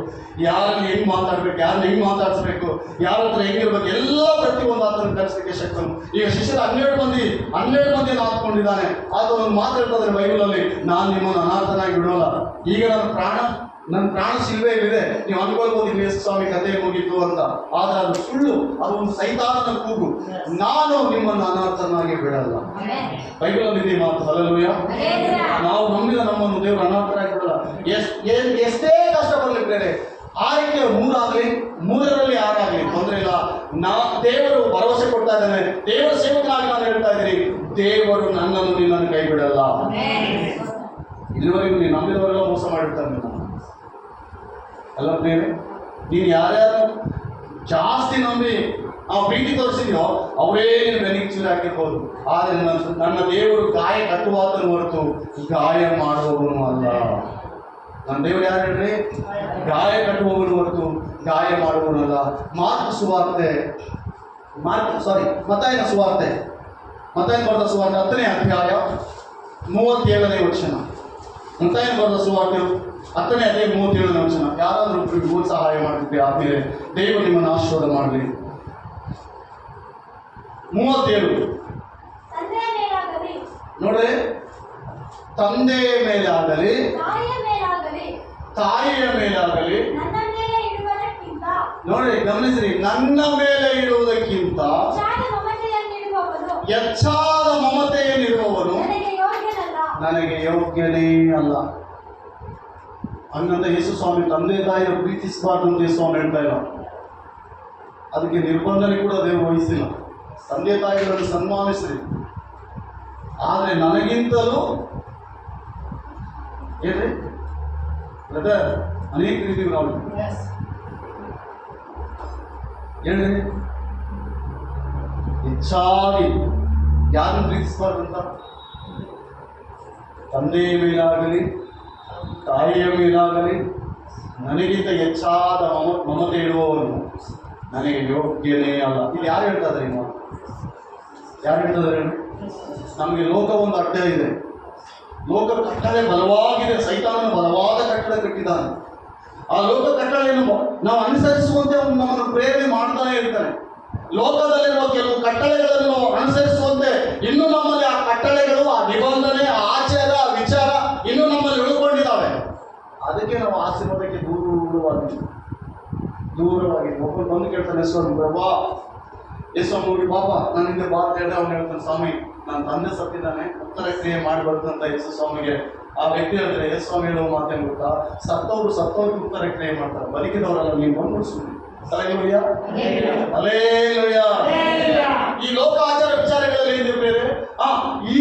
ಯಾರನ್ನ ಹೆಂಗ್ ಮಾತಾಡ್ಬೇಕು, ಯಾರನ್ನ ಹೆಂಗ್ ಮಾತಾಡ್ಸ್ಬೇಕು, ಯಾರ ಹತ್ರ ಹೆಂಗಿರ್ಬೇಕು, ಎಲ್ಲ ಪ್ರತಿಯೊಂದು ಆತನ ಕಲಿಸಲಿಕ್ಕೆ ಶಕ್ತನು. ಈಗ ಶಿಷ್ಯರು 12 ಮಂದಿಯನ್ನು ಹಾಕೊಂಡಿದ್ದಾನೆ. ಆತ ಒಂದು ಮಾತಾಡ್ತಾರೆ ಬೈಬಲಲ್ಲಿ, ನಾನು ನಿಮ್ಮನ್ನು ಅನಾಥನಾಗಿ ಬಿಡೋಲ್ಲ. ಈಗ ನನ್ನ ಪ್ರಾಣ ಶಿಲ್ವೆಯಲ್ಲಿದೆ. ನೀವು ಅನ್ಕೊಳ್ಬೋದು ಯೇಸು ಸ್ವಾಮಿ ಕಥೆ ಮುಗೀತು ಅಂತ. ಆದ್ರೆ ಅದು ಸುಳ್ಳು, ಅದು ಒಂದು ಸೈತಾನನ ಕೂಗು. ನಾನು ನಿಮ್ಮನ್ನು ಅನಾಥನಾಗಿ ಬಿಡಲ್ಲ. ಬೈಬಲಲ್ಲಿ ಇದೆ ಮಾತು. ಹಲ್ಲೆಲೂಯಾ. ನಾವು ನಂಬಿದ ನಮ್ಮನ್ನು ದೇವರು ಅನಾಥರಾಗಿ ಬಿಡಲ್ಲ. ಎಷ್ಟೇ ಕಷ್ಟ ಬರಲಿ ಬೇರೆ, ಆಯ್ಕೆ 3 ಆಗಲಿ 3ರಲ್ಲಿ 6 ಆಗಲಿ ತೊಂದರೆ ಇಲ್ಲ. ದೇವರು ಭರವಸೆ ಕೊಡ್ತಾ ಇದ್ದಾನೆ. ದೇವರ ಸೇವಕನಾಗಿ ನಾನು ಹೇಳ್ತಾ ಇದ್ದೀನಿ, ದೇವರು ನನ್ನನ್ನು ನಿನ್ನನ್ನು ಕೈ ಬಿಡಲ್ಲ. ಇಲ್ಲಿವರೆಗೂ ನೀನು ನಂಬಿದವರೆಲ್ಲ ಮೋಸ ಮಾಡಿರ್ತಾರೆ ಅಲ್ಲ ಪ್ರಿಯರೇ. ನೀನು ಯಾರ್ಯಾರು ಜಾಸ್ತಿ ನಂಬಿ ಪ್ರೀತಿ ತೋರಿಸಿದ್ಯೋ ಅವರೇ ನೀನು ಬೆನ್ನಿಗೆ ಚೂರು ಹಾಕಿರ್ಬೋದು. ಆದರೆ ನನ್ನ ದೇವರು ಗಾಯ ಕಟ್ಟುವಾತನು ಹೊರತು ಗಾಯ ಮಾಡುವವನು ಅಲ್ಲ. ನನ್ನ ದೇವರು ಯಾರು ಹೇಳ್ರಿ? ಗಾಯ ಕಟ್ಟುವವನು ಹೊರತು ಗಾಯ ಮಾಡುವವನಲ್ಲ. ಮತ್ತಾಯನ ಸುವಾರ್ತೆ, ಮತ್ತಾಯನ ಬರೆದ ಸುವಾರ್ತೆ 10ನೇ ಅಧ್ಯಾಯ 37ನೇ ವಚನ. ಮತ್ತಾಯನ ಬರೆದ ಸುವಾರ್ತೆ 10ನೇ ಅಧ್ಯಾಯ 37ನೇ ವಚನ. ಯಾರಾದರೂ ಒಬ್ಬರಿಗೆ ಸಹಾಯ ಮಾಡ್ತಿದ್ದೆ ಆದ್ಮೇಲೆ ದೇವರು ನಿಮ್ಮನ್ನು ಆಶೀರ್ವಾದ ಮಾಡಲಿ. 37 ನೋಡ್ರಿ, ತಂದೆಯ ಮೇಲಾಗಲಿ ತಾಯಿಯ ಮೇಲಾಗಲಿ, ನೋಡಿ ಗಮನಿಸ್ರಿ, ನನ್ನ ಮೇಲೆ ಇಡುವುದಕ್ಕಿಂತ ಹೆಚ್ಚಾದ ಮಮತೆಯನ್ನಿಡುವವನು ನನಗೆ ಯೋಗ್ಯನೇ ಅಲ್ಲ. ಹಂಗಂತ ಯೇಸು ಸ್ವಾಮಿ ತಂದೆ ತಾಯಿಯ ಪ್ರೀತಿಸಬಾರ್ದು ಅಂತ ಯೇಸು ಸ್ವಾಮಿ ಹೇಳ್ತಾ ಇಲ್ಲ. ಅದಕ್ಕೆ ನಿರ್ಬಂಧನೆ ಕೂಡ ದೇವರು ವಹಿಸಿಲ್ಲ. ತಂದೆ ತಾಯಿಗಳನ್ನು ಸನ್ಮಾನಿಸ್ರಿ, ಆದರೆ ನನಗಿಂತಲೂ ಏನ್ರಿ ಬ್ರದರ್, ಅನೇಕ ರೀತಿ ನಾವು ಹೇಳ್ರಿ ಹೆಚ್ಚಾಗಿ ಯಾರನ್ನು ಪ್ರೀತಿಸಬಾರ್ದು ಅಂತ. ತಂದೆಯ ಮೇಲಾಗಲಿ ತಾಯಿಯ ಮೇಲಾಗಲಿ ನನಗಿಂತ ಹೆಚ್ಚಾದ ಮಮತೆ ಇಡುವವನು ನನಗೆ ಯೋಗ್ಯನೇ ಅಲ್ಲ. ಇದು ಯಾರು ಹೇಳ್ತಾ ಇದ್ದಾರೆ? ಯಾರು ಹೇಳ್ತಿದ್ದಾರೆ? ನಮಗೆ ಲೋಕ ಒಂದು ಅಡ್ಡ ಇದೆ. ಲೋಕ ಕಟ್ಟಳೆ ಬಲವಾಗಿದೆ. ಸೈತಾನನು ಬಲವಾದ ಕಟ್ಟಡ ಕಟ್ಟಿದ್ದಾನೆ. ಆ ಲೋಕ ಕಟ್ಟಳೆಯನ್ನು ನಾವು ಅನುಸರಿಸುವಂತೆ ಅವನು ನಮ್ಮನ್ನು ಪ್ರೇರಣೆ ಮಾಡ್ತಾನೆ ಇರ್ತಾನೆ. ಲೋಕದಲ್ಲಿರುವ ಕೆಲವು ಕಟ್ಟಳೆಗಳನ್ನು ಅನುಸರಿಸುವಂತೆ ಇನ್ನೂ ನಮ್ಮಲ್ಲಿ ಆ ಕಟ್ಟಳೆಗಳು, ಆ ನಿಬಂಧನೆ, ಆ ಆಚಾರ, ಆ ವಿಚಾರ ಇನ್ನೂ ನಮ್ಮಲ್ಲಿ ಉಳ್ಕೊಂಡಿದ್ದಾವೆ. ಅದಕ್ಕೆ ನಾವು ಆಶೀರ್ವಾದಕ್ಕೆ ದೂರವಾಗಿ ಒಬ್ಬರು ಬಂದು ಕೇಳ್ತಾನೆ, ಸ್ವಾಮಿ ಪ್ರಭಾ, ಯೇಸ್ವಾಮಿ ಪಾಪ ನನ್ನಿಂದ ಬಾ ಅಂತ ಹೇಳಿದ್ರೆ ಅವ್ನು ಹೇಳ್ತಾನೆ, ಸ್ವಾಮಿ ನನ್ನ ತಂದೆ ಸತ್ತಿದ್ದಾನೆ, ಉತ್ತರ ಕ್ರಿಯೆ ಮಾಡಬಾರ್ದು ಅಂತ ಯೇಸು ಸ್ವಾಮಿಗೆ. ಆ ವ್ಯಕ್ತಿ ಹೇಳ್ತಾರೆ, ಯೇಸ್ವಾಮಿ ಹೇಳೋ ಮಾತೇನು ಗೊತ್ತಾ? ಸತ್ತವ್ರಿಗೆ ಉತ್ತರ ಕ್ರಿಯೆ ಮಾಡ್ತಾರೆ, ಬದುಕಿದವರಲ್ಲ, ನೀವು ಬಂದು ಸುಮ್ಮನೆ. Hallelujah, hallelujah. ಈ ಲೋಕ ಆಚಾರ ವಿಚಾರಗಳಲ್ಲಿ ಏನಿರ್ಬೇರೆ, ಈ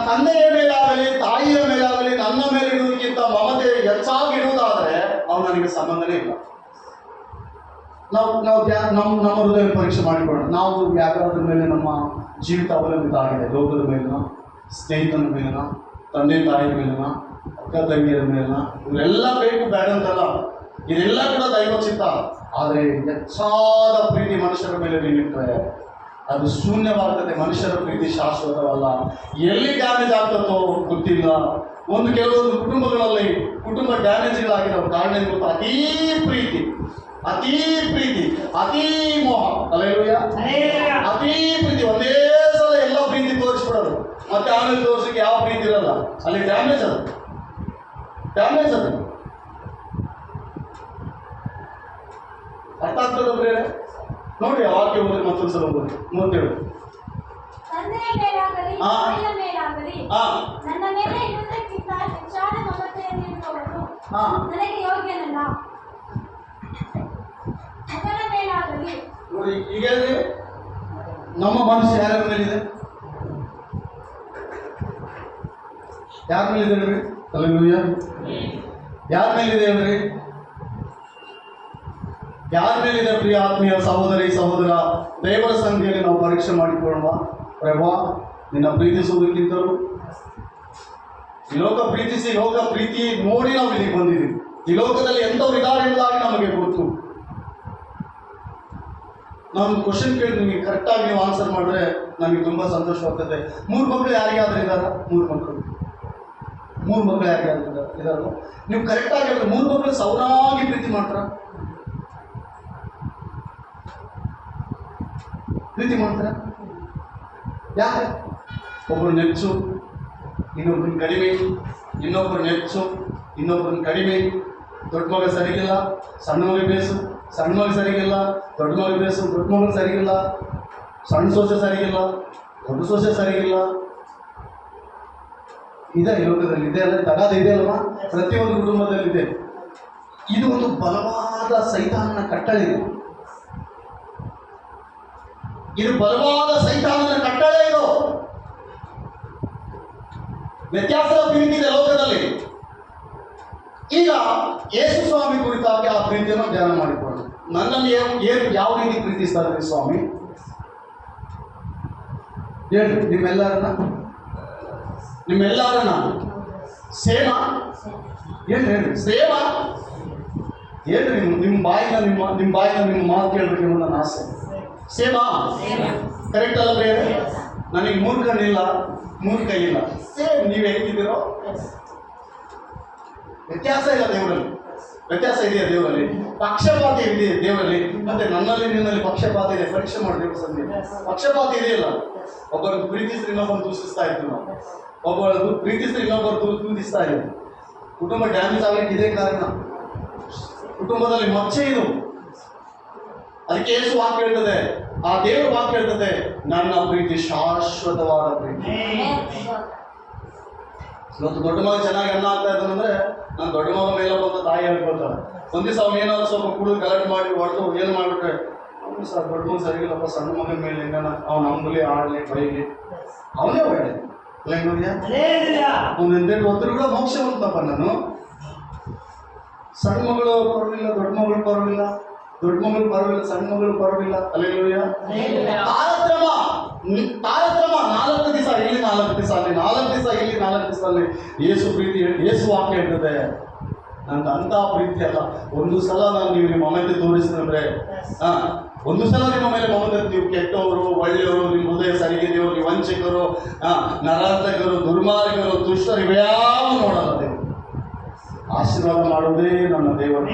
ತಂದೆಯ ಮೇಲಾಗಲಿ ತಾಯಿಯ ಮೇಲಾಗಲಿ ನನ್ನ ಮೇಲೆ ಇಡುವುದಕ್ಕಿಂತ ಮಮತೆ ಹೆಚ್ಚಾಗಿ ಇಡುವುದಾದರೆ ಅವ್ನು ನನಗೆ ಸಂಬಂಧನೇ ಇಲ್ಲ. ನಮ್ಮ ಹೃದಯ ಪರೀಕ್ಷೆ ಮಾಡಿಕೊಳ್ಳೋಣ. ನಾವು ಯಾವ್ಯಾವ್ದ್ರ ಮೇಲೆ ನಮ್ಮ ಜೀವಿತ ಅವಲಂಬಿತ ಆಗಿದೆ? ಲೋಕದ ಮೇಲಿನ, ಸ್ನೇಹಿತನ ಮೇಲಿನ, ತಂದೆ ತಾಯಿಯ ಮೇಲಿನ, ಅಕ್ಕ ತಂಗಿಯರ ಮೇಲನ, ಇವರೆಲ್ಲ ಬೇಕು ಬೇಡ ಅಂತಲ್ಲ, ಇದೆಲ್ಲ ಕೂಡ ದೈವಚಿತ್ತ. ಆದರೆ ಹೆಚ್ಚಾದ ಪ್ರೀತಿ ಮನುಷ್ಯರ ಮೇಲೆ ನೀನಿಟ್ರೆ ಅದು ಶೂನ್ಯವಾಗ್ತದೆ. ಮನುಷ್ಯರ ಪ್ರೀತಿ ಶಾಶ್ವತವಲ್ಲ. ಎಲ್ಲಿ ಡ್ಯಾಮೇಜ್ ಆಗ್ತದೋ ಗೊತ್ತಿಲ್ಲ. ಕೆಲವೊಂದು ಕುಟುಂಬಗಳಲ್ಲಿ ಕುಟುಂಬ ಡ್ಯಾಮೇಜ್ಗಳಾಗಿರೋ ಕಾರಣ ಏನು ಗೊತ್ತಾ? ಅತೀ ಪ್ರೀತಿ, ಅತೀ ಮೋಹ. ಹಲ್ಲೆಲೂಯಾ. ಅತೀ ಪ್ರೀತಿ, ಒಂದೇ ಸಲ ಎಲ್ಲ ಪ್ರೀತಿ ತೋರಿಸ್ಬಿಡೋದು, ಮತ್ತೆ ಆಮೇಲೆ ತೋರಿಸಕ್ಕೆ ಯಾವ ಪ್ರೀತಿ ಇರಲ್ಲ. ಅಲ್ಲಿ ಡ್ಯಾಮೇಜ್ ಅದು. ಅರ್ಥ ಆಗ್ತದೆ ಬೇರೆ? ನೋಡಿ ಆ ವಾಕ್ಯ ಹೋದ್ರೆ ಮತ್ತೊಂದ್ಸಲ ಹೋಗಿ 37. ತಂದೆಯ ಮೇಲಾಗಲಿ ತಾಯಿಯ ಮೇಲಾಗಲಿ ನನ್ನ ಮೇಲೆ ಇರುವುದಕ್ಕಿಂತ ಹೆಚ್ಚಾದ ಮಮತೆಯನ್ನಿರುವವನು ನನಗೆ ಯೋಗ್ಯನಲ್ಲ. ಮಗನ ಮೇಲಾಗಲಿ. ನೋಡಿ, ಈಗ ನಮ್ಮ ಮನಸ್ಸು ಯಾರ ಮೇಲಿದೆ? ಯಾರ ಮೇಲಿದೆ ಹೇಳ್ರಿ? ಹಲ್ಲೆಲೂಯಾ. ಯಾರ ಮೇಲಿದೆ ಹೇಳ್ರಿ? ಯಾರ ಮೇಲಿದೆ? ಪ್ರಿಯ ಆತ್ಮೀಯ ಸಹೋದರಿ ಸಹೋದರ, ದೇವರ ಸಂಖ್ಯೆಯಲ್ಲಿ ನಾವು ಪರೀಕ್ಷೆ ಮಾಡಿಕೊಳ್ಳುವ. ಪ್ರಭಾ, ನಿನ್ನ ಪ್ರೀತಿಸುವುದಕ್ಕಿಂತಲೂ ಈ ಲೋಕ ಪ್ರೀತಿಸಿ, ಲೋಕ ಪ್ರೀತಿ ನೋಡಿ ನಾವು ಇಲ್ಲಿಗೆ ಬಂದಿದ್ದೀವಿ. ಈ ಲೋಕದಲ್ಲಿ ಎಂಥವ್ರು ಇದ್ದಾರೆ ಎಂಬುದಾಗಿ ನಮಗೆ ಗೊತ್ತು. ನಾನು ಕ್ವಶನ್ ಕೇಳಿದ್ದೀನಿ, ಕರೆಕ್ಟಾಗಿ ನೀವು ಆನ್ಸರ್ ಮಾಡಿದ್ರೆ ನನಗೆ ತುಂಬ ಸಂತೋಷವಾಗ್ತದೆ. 3 ಮಕ್ಕಳು ಯಾರಿಗಾದ್ರೂ ಇದ್ದಾರಾ? 3 ಮಕ್ಕಳು ಯಾರಿಗಾದ್ರೂ ಇದ್ದಾರ? ನೀವು ಕರೆಕ್ಟಾಗಿ ಹೇಳಿದ್ರೆ 3 ಮಕ್ಕಳು ಸೌನಾಗಿ ಪ್ರೀತಿ ಮಾಡ್ತಾರ? ಯಾಕೆ? ಒಬ್ಬರು ನೆಚ್ಚು, ಇನ್ನೊಬ್ರನ್ನ ಕಡಿಮೆ, ಇನ್ನೊಬ್ರು ನೆಚ್ಚು, ಇನ್ನೊಬ್ರನ್ನ ಕಡಿಮೆ. ದೊಡ್ಡ ಮಗ ಸರಿಗಿಲ್ಲ, ಸಣ್ಣ ಮಗ ಬೇಸು, ಸಣ್ಣ ಮಗ ಸರಿಗಿಲ್ಲ, ದೊಡ್ಡ ಮಗ ಬೇಸು, ದೊಡ್ಡ ಮಗ ಸರಿಗಿಲ್ಲ, ಸಣ್ಣ ಸೊಸೆ ಸರಿಗಿಲ್ಲ, ದೊಡ್ಡ ಸೊಸೆ ಸರಿಗಿಲ್ಲ. ಇದೆ ಈ ಲೋಕದಲ್ಲಿ, ಇದೆ ಅಲ್ಲ? ತಗಾದ ಇದೆ ಅಲ್ವಾ? ಪ್ರತಿಯೊಂದು ಕುಟುಂಬದಲ್ಲಿದೆ. ಇದು ಒಂದು ಬಲವಾದ ಸೈತಾನನ ಕಟ್ಟಳೆ. ಇದು ಬಲವಾದ ಸೈತಾನನ ಕಟ್ಟಳೆ. ಇದು ವ್ಯತ್ಯಾಸದ ಪ್ರೀತಿ ಇದೆ ಲೋಕದಲ್ಲಿ. ಈಗ ಯೇಸು ಸ್ವಾಮಿ ಕುರಿತಾಗಿ ಆ ಪ್ರೀತಿಯನ್ನು ಧ್ಯಾನ ಮಾಡಿಕೊಂಡು, ನನ್ನನ್ನು ಯಾವ ರೀತಿ ಪ್ರೀತಿಸ್ತಾರೆ ಸ್ವಾಮಿ ಹೇಳಿ? ನಿಮ್ಮೆಲ್ಲರನ್ನ ಸೇಮ ಹೇಳ್ರಿ ಸೇಮ ಹೇಳ್ರಿ. ನಿಮ್ಮ ಬಾಯಿನ ನಿಮ್ಮ ಮಾತು ಕೇಳಬೇಕು ನನ್ನ ಆಸೆ. ಸೇಮಾ ಕರೆಕ್ಟ್ ಅಲ್ಲ ಬೇರೆ? ನನಗೆ 3 ಕಣ್ಣಿಲ್ಲ, 3 ಕೈ ಇಲ್ಲ. ಸೇಮ್ ನೀವು ಹೇಗಿದ್ದೀರೋ. ವ್ಯತ್ಯಾಸ ಇಲ್ಲ ದೇವರಲ್ಲಿ, ವ್ಯತ್ಯಾಸ ಇದೆಯಾ ದೇವರಲ್ಲಿ? ಪಕ್ಷಪಾತ ಇದೆ ದೇವರಲ್ಲಿ. ಮತ್ತೆ ನನ್ನಲ್ಲಿ ನಿನ್ನಲ್ಲಿ ಪಕ್ಷಪಾತ ಇದೆ. ಪರೀಕ್ಷೆ ಮಾಡಿ ದೇವರ ಸಂಧಿ ಪಕ್ಷಪಾತ ಇದೆಯಲ್ಲ. ಒಬ್ಬರು ಪ್ರೀತಿಸಿದ್ರೆ ಇನ್ನೊಬ್ಬರು ದೂಷಿಸ್ತಾ ಇತ್ತು ನಾವು, ಒಬ್ಬರು ಪ್ರೀತಿಸಿದ್ರೆ ಇನ್ನೊಬ್ಬರು ದೂಷಿಸ್ತಾ ಇದ್ರು. ಕುಟುಂಬ ಡ್ಯಾಮೇಜ್ ಆಗಲಿಕ್ಕೆ ಇದೇ ಕಾರಣ. ಕುಟುಂಬದಲ್ಲಿ ಮಚ್ಚೆ ಇದು. ಅದಕ್ಕೆ ಯೇಸು ವಾಕ್ಯ ಹೇಳ್ತದೆ, ಆ ದೇವರ ವಾಕ್ಯ ಹೇಳ್ತದೆ, ನನ್ನ ಪ್ರೀತಿ ಶಾಶ್ವತವಾದ ಪ್ರೀತಿ. ಇವತ್ತು ದೊಡ್ಡ ಮಗ ಚೆನ್ನಾಗಿ ಅನ್ನ ಆಗ್ತಾ ಇದ್ದಾನಂದ್ರೆ ನಾನು ದೊಡ್ಡ ಮಗ ಮೇಲೆ ಬಂದ ತಾಯಿ ಹೇಳ್ಕೊಳ್ತಾಳೆ. ಒಂದ್ ದಿವಸ ಅವ್ನು ಏನಾದ್ರು ಸ್ವಲ್ಪ ಕುಡಿದು ಗಲಾಟೆ ಮಾಡಿ ಹೊಡೆದು ಏನು ಮಾಡ್ಬಿಟ್ರೆ, ಅವನು ಸರ್ ದೊಡ್ಡ ಮಗ ಸರಿಗಿಲ್ಲಪ್ಪ, ಸಣ್ಣ ಮಗನ ಮೇಲೆ ಹೆಂಗನ ಅವ್ನು ಅಂಬಲಿ ಆಡಲಿ ಬೈಲಿ, ಅವನೇ ಒಳ್ಳೆ ಅವ್ನು ಎಂದೇಳು ಒತ್ತರು ಕೂಡ ಮೋಕ್ಷ ಬಂತಪ್ಪ. ನಾನು ಸಣ್ಣ ಮಗಳು ಪರವಿಲ್ಲ, ದೊಡ್ಡ ಮಗಳು ಪರವಿಲ್ಲ, ದೊಡ್ಡ ಮಗಳು ಪರವಿಲ್ಲ, ಸಣ್ಣ ಮಗಳು ಪರವಿಲ್ಲ. ಹಲ್ಲೆಲೂಯಾ. ತಾರತಮ್ಯ 4 ದಿವಸ ಇಲ್ಲಿ, 4 ದಿವಸ ಅಲ್ಲಿ, 4 ದಿವಸ ಇಲ್ಲಿ, 4 ದಿವಸ ಅಲ್ಲಿ. ಯೇಸು ಪ್ರೀತಿ, ಯೇಸು ವಾಕ್ಯ ಹೇಳ್ತದೆ, ನಂದು ಅಂತ ಪ್ರೀತಿ ಅಲ್ಲ. ಒಂದು ಸಲ ನಾನು ನೀವು ನಿಮ್ಮ ಮಮತೆ ತೋರಿಸಿದ್ರೆ, ಒಂದು ಸಲ ನಿಮ್ಮ ಮೇಲೆ ಮಮತೆ, ನೀವು ಕೆಟ್ಟವರು ಒಳ್ಳೆಯವರು, ನಿಮ್ಮ ಹೃದಯ ಸರಿಗಿದೆಯವರು, ನೀವು ವಂಚಕರು, ನರಾಂತಕರು, ದುರ್ಮಾರ್ಗರು, ದುಷ್ಟರು, ಇವ್ಯಾವ ನೋಡಲ್ಲ ದೇವರು. ಆಶೀರ್ವಾದ ಮಾಡೋದೇ ನನ್ನ ದೇವರು.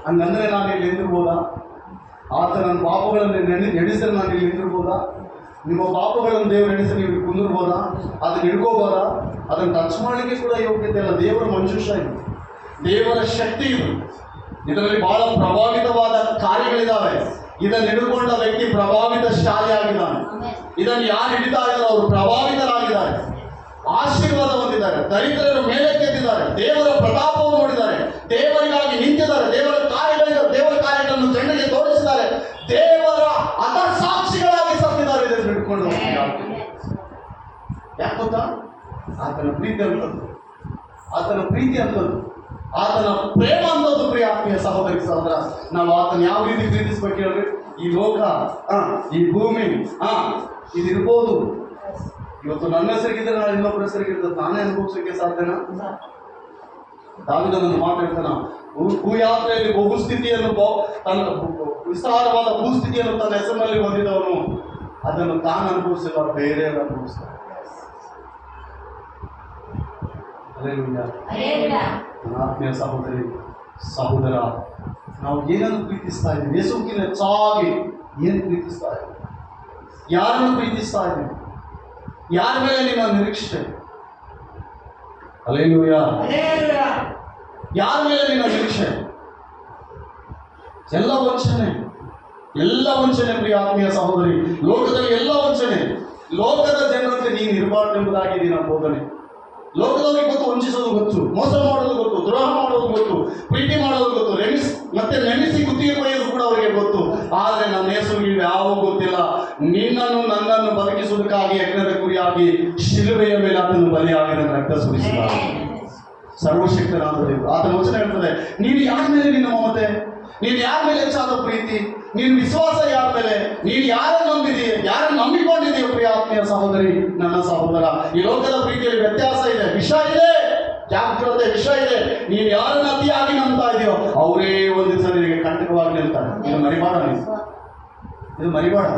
ಹಂಗಂದ್ರೆ ನಾನು ಇಲ್ಲಿ ನಿಂತಿರ್ಬೋದಾ? ಆತ ನನ್ನ ಪಾಪಗಳನ್ನು ಎಣಿಸಿದ್ರೆ ನಾನು ಇಲ್ಲಿ ನಿಂತಿರ್ಬೋದಾ? ನಿಮ್ಮ ಪಾಪಗಳನ್ನು ದೇವರು ಎಣಿಸಿ ನೀವು ಕುಂದಿರ್ಬೋದಾ? ಅದನ್ನ ಹಿಡ್ಕೋಬೋದಾ? ಅದನ್ನು ಟಚ್ ಮಾಡಲಿಕ್ಕೆ ಕೂಡ ಯೋಗ್ಯತೆ ಇಲ್ಲ. ದೇವರ ಮನುಷ್ಯ ಇದು, ದೇವರ ಶಕ್ತಿ ಇದು. ಇದರಲ್ಲಿ ಬಹಳ ಪ್ರಭಾವಿತವಾದ ಕಾರ್ಯಗಳಿದ್ದಾವೆ. ಇದನ್ನು ಹಿಡ್ಕೊಂಡ ವ್ಯಕ್ತಿ ಪ್ರಭಾವಿತ ಶಾಲಿಯಾಗಿದ್ದಾನೆ. ಇದನ್ನು ಯಾರು ಹಿಡಿತಾ ಇದ್ದಾರೋ ಅವರು ಪ್ರಭಾವಿತರಾಗಿದ್ದಾರೆ, ಆಶೀರ್ವಾದ ಹೊಂದಿದ್ದಾರೆ, ದರಿದ್ರರು ಮೇಲೆ ಕೆತ್ತಿದ್ದಾರೆ, ದೇವರ ಪ್ರತಾಪವನ್ನು ನೋಡಿದ್ದಾರೆ, ದೇವರಿಗಾಗಿ ನಿಂತಿದ್ದಾರೆ, ದೇವರ ಕಾರ್ಯಗಳನ್ನು ಜನರಿಗೆ ತೋರಿಸಿದ್ದಾರೆ, ದೇವರ ಸಾಕ್ಷಿಗಳಾಗಿ ಸತ್ತಿದ್ದಾರೆ. ಇದನ್ನು ಹಿಡ್ಕೊಂಡು ಯಾಕೆ ಗೊತ್ತಾ? ಆತನ ಪ್ರೀತಿ ಅಂತದ್ದು, ಆತನ ಪ್ರೀತಿ ಅಂತದ್ದು, ಆತನ ಪ್ರೇಮ ಅಂತದ್ದು. ಪ್ರಿಯ ಆತ್ಮೀಯ ಸಹೋದರಿ ಸಹೋದರ, ನಾವು ಆತನ ಯಾವ ರೀತಿ ಪ್ರೀತಿಸ್ಬೇಕು ಹೇಳ್ರಿ? ಈ ಲೋಕ, ಈ ಭೂಮಿ, ಇದಿರ್ಬೋದು, ಇವತ್ತು ನನ್ನ ಹೆಸರಿಗಿದ್ರೆ ನಾನು ಇನ್ನೊಬ್ಬರ ಹೆಸರಿಗಿರ್ತದೆ, ನಾನೇ ಅನುಭವಿಸೋಕೆ ಸಾಧ್ಯನಾ? ದಾವೀದನನ್ನು ಮಾತಾಡ್ತಾನ, ಭೂಯಾತ್ರೆಯಲ್ಲಿ ಬಹುಸ್ಥಿತಿಯನ್ನು ತನ್ನ ವಿಸ್ತಾರವಾದ ಭೂಸ್ಥಿತಿಯನ್ನು ತನ್ನ ಹೆಸರಿನಲ್ಲಿ ಹೊಂದಿದವನು ಅದನ್ನು ತಾನು ಅನುಭವಿಸಿಲ್ಲ, ಬೇರೆಯವರು ಅನುಭವಿಸ್ತಾರೆ. ನನ್ನ ಆತ್ಮೀಯ ಸಹೋದರಿ ಸಹೋದರ, ನಾವು ಏನನ್ನು ಪ್ರೀತಿಸ್ತಾ ಇದ್ದೀವಿ? ಯೇಸುವಿನ ಹೆಚ್ಚಾಗಿ ಏನು ಪ್ರೀತಿಸ್ತಾ ಇದ್ದೀವಿ? ಯಾರನ್ನು ಪ್ರೀತಿಸ್ತಾ ಇದ್ದೀವಿ? ಯಾರ ಮೇಲೆ ನಿನ್ನ ನಿರೀಕ್ಷೆ? ಹಲ್ಲೆಲೂಯಾ. ಯಾರ ಮೇಲೆ ನಿನ್ನ ನಿರೀಕ್ಷೆ? ಎಲ್ಲ ವಂಚನೆ, ಎಲ್ಲ ವಂಚನೆ ಪ್ರಿಯ ಆತ್ಮೀಯ ಸಹೋದರಿ. ಲೋಕದಲ್ಲಿ ಎಲ್ಲ ವಂಚನೆ. ಲೋಕದ ಜನರಂತೆ ನೀನು ಇರಬಾರ್ದು ಎಂಬುದಾಗಿ ನಿನ್ನ ಬೋಧನೆ. ಲೋಕದವರಿಗೆ ಗೊತ್ತು, ವಂಚಿಸೋದು ಗೊತ್ತು, ಮೋಸ ಮಾಡೋದು ಗೊತ್ತು, ದ್ರೋಹ ಮಾಡೋದು ಗೊತ್ತು, ಪ್ರೀತಿ ಮಾಡೋದು ಗೊತ್ತು, ನೆನೆಸಿ ಕುತ್ತಿಗೆ ಕೊಯ್ಯೋದು ಕೂಡ ಅವರಿಗೆ ಗೊತ್ತು. ಆದರೆ ನನ್ನ ಯೇಸುವಿಗೆ ಯಾವ ಗೊತ್ತಿಲ್ಲ. ನಿನ್ನನ್ನು ನನ್ನನ್ನು ಬದುಕಿಸುವುದಕ್ಕಾಗಿ ಯಜ್ಞದ ಕುರಿಯಾಗಿ ಶಿಲುಬೆಯ ಮೇಲೆ ಆತನು ಬಲಿಯಾಗಿ ನನ್ನ ರಕ್ತ ಸುರಿಸಿದ ಸರ್ವಶಕ್ತನಾದ ದೇವರು. ಆತನ ವಚನ ಹೇಳ್ತದೆ, ನೀನು ಯಾರ ಮೇಲೆ ನಿನ್ನ ಮಮತೆ? ನೀನು ಯಾರ ಮೇಲೆ ಹೆಚ್ಚಾದ ಪ್ರೀತಿ? ನೀನು ವಿಶ್ವಾಸ ಯಾರ ಮೇಲೆ? ನೀನು ಯಾರನ್ನು ನಂಬಿದೀಯ? ಯಾರನ್ನು ನಂಬಿಕೊಂಡಿದೆಯೋ ಪ್ರಿಯ ಆತ್ಮೀಯ ಸಹೋದರಿ, ನನ್ನ ಸಹೋದರ? ಈ ಲೋಕದ ಪ್ರೀತಿಯಲ್ಲಿ ವ್ಯತ್ಯಾಸ ಇದೆ, ವಿಷ ಇದೆ, ಜಾಗೃತೆ ವಿಷ ಇದೆ. ನೀನು ಯಾರನ್ನು ಅತಿಯಾಗಿ ನಂಬ್ತಾ ಇದೆಯೋ ಅವರೇ ಒಂದು ದಿವಸ ನಿನಗೆ ಕಂಟಕವಾಗಿ ನಿಲ್ತಾರೆ. ಇದು ಮರಿಬೇಡ, ಇದು ಮರಿಬೇಡ.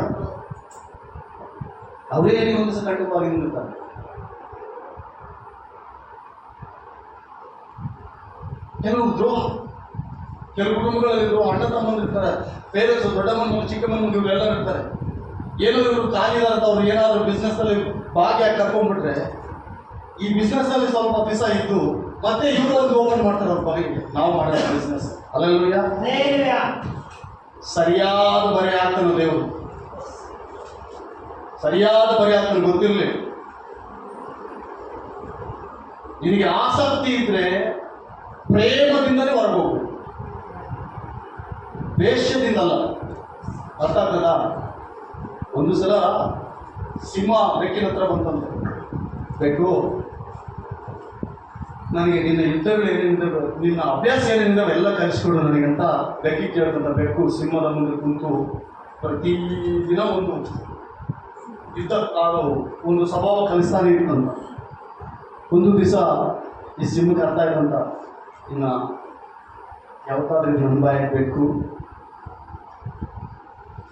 ಅವರೇ ನೀವು ಒಂದು ದಿವಸ ಕಂಟಕವಾಗಿ ನಿಲ್ತಾರೆ. ಕೆಲವು ದ್ರೋಹ, ಕೆಲವು ಕುಟುಂಬಗಳಲ್ಲಿ ಅಣ್ಣ ತಮ್ಮಂದಿರ್ತಾರೆ, ಪೇರೆಂಟ್ಸ್, ದೊಡ್ಡ ಮಣ್ಣು ಚಿಕ್ಕ ಮಣ್ಣು ಇವರೆಲ್ಲ ಇರ್ತಾರೆ. ಏನೋ ಇವರು ತಾಯಿದಾರ ಅವ್ರು ಏನಾದರೂ ಬಿಸ್ನೆಸ್ ಅಲ್ಲಿ ಭಾಗಿಯಾಗಿ ಕರ್ಕೊಂಡ್ಬಿಟ್ರೆ, ಈ ಬಿಸ್ನೆಸ್ ಅಲ್ಲಿ ಸ್ವಲ್ಪ ದಿವಸ ಇದ್ದು ಮತ್ತೆ ಇವರು ಒಂದು ಓಪನ್ ಮಾಡ್ತಾರೆ ಅವ್ರ ಬಗೆಗೆ, ನಾವು ಮಾಡೋಣ ಬಿಸ್ನೆಸ್. ಅಲ್ಲೆಲ್ಲೂಯ್ಯ. ಸರಿಯಾದ ಬರೆ ಆಗ್ತಾನೆ ದೇವರು, ಸರಿಯಾದ ಬರೆ ಆಗ್ತಾನೆ. ಗೊತ್ತಿರಲಿ, ನಿನಗೆ ಆಸಕ್ತಿ ಇದ್ರೆ ಪ್ರೇಮದಿಂದಲೇ ಹೊರಗೋಗು, ವೇಶ್ಯದಿಂದಲ್ಲ. ಅರ್ಥ ಆಗ್ತದ? ಒಂದು ಸಲ ಸಿಂಹ ಬೆಕ್ಕಿನ ಹತ್ರ ಬಂತಂತೆ. ಬೆಕ್ಕು, ನನಗೆ ನಿನ್ನ ಯುದ್ಧಗಳು ಏನೇನಿದ್ದಾವೆ, ನಿನ್ನ ಅಭ್ಯಾಸ ಏನೇನಿದ್ದಾವೆ ಎಲ್ಲ ಕಲಿಸ್ಕೊಡು ನನಗಂತ ಬೆಕ್ಕಿ ಕೇಳ್ತಂತ. ಬೆಕ್ಕು ಸಿಂಹದ ಮುಂದೆ ಕುಂತು ಪ್ರತಿದಿನ ಒಂದು ಯುದ್ಧ ಒಂದು ಸ್ವಭಾವ ಕಲಿಸ್ತಾನೆ ಇರ್ತಂತ. ಒಂದು ದಿವಸ ಈ ಸಿಂಹಕ್ಕೆ ಅರ್ಥ ಆಯ್ತಂತ, ಇನ್ನು ಯಾವತ್ತಾದ್ರೂ ನನ್ನ ಬಾಯಿ ಬೇಕು,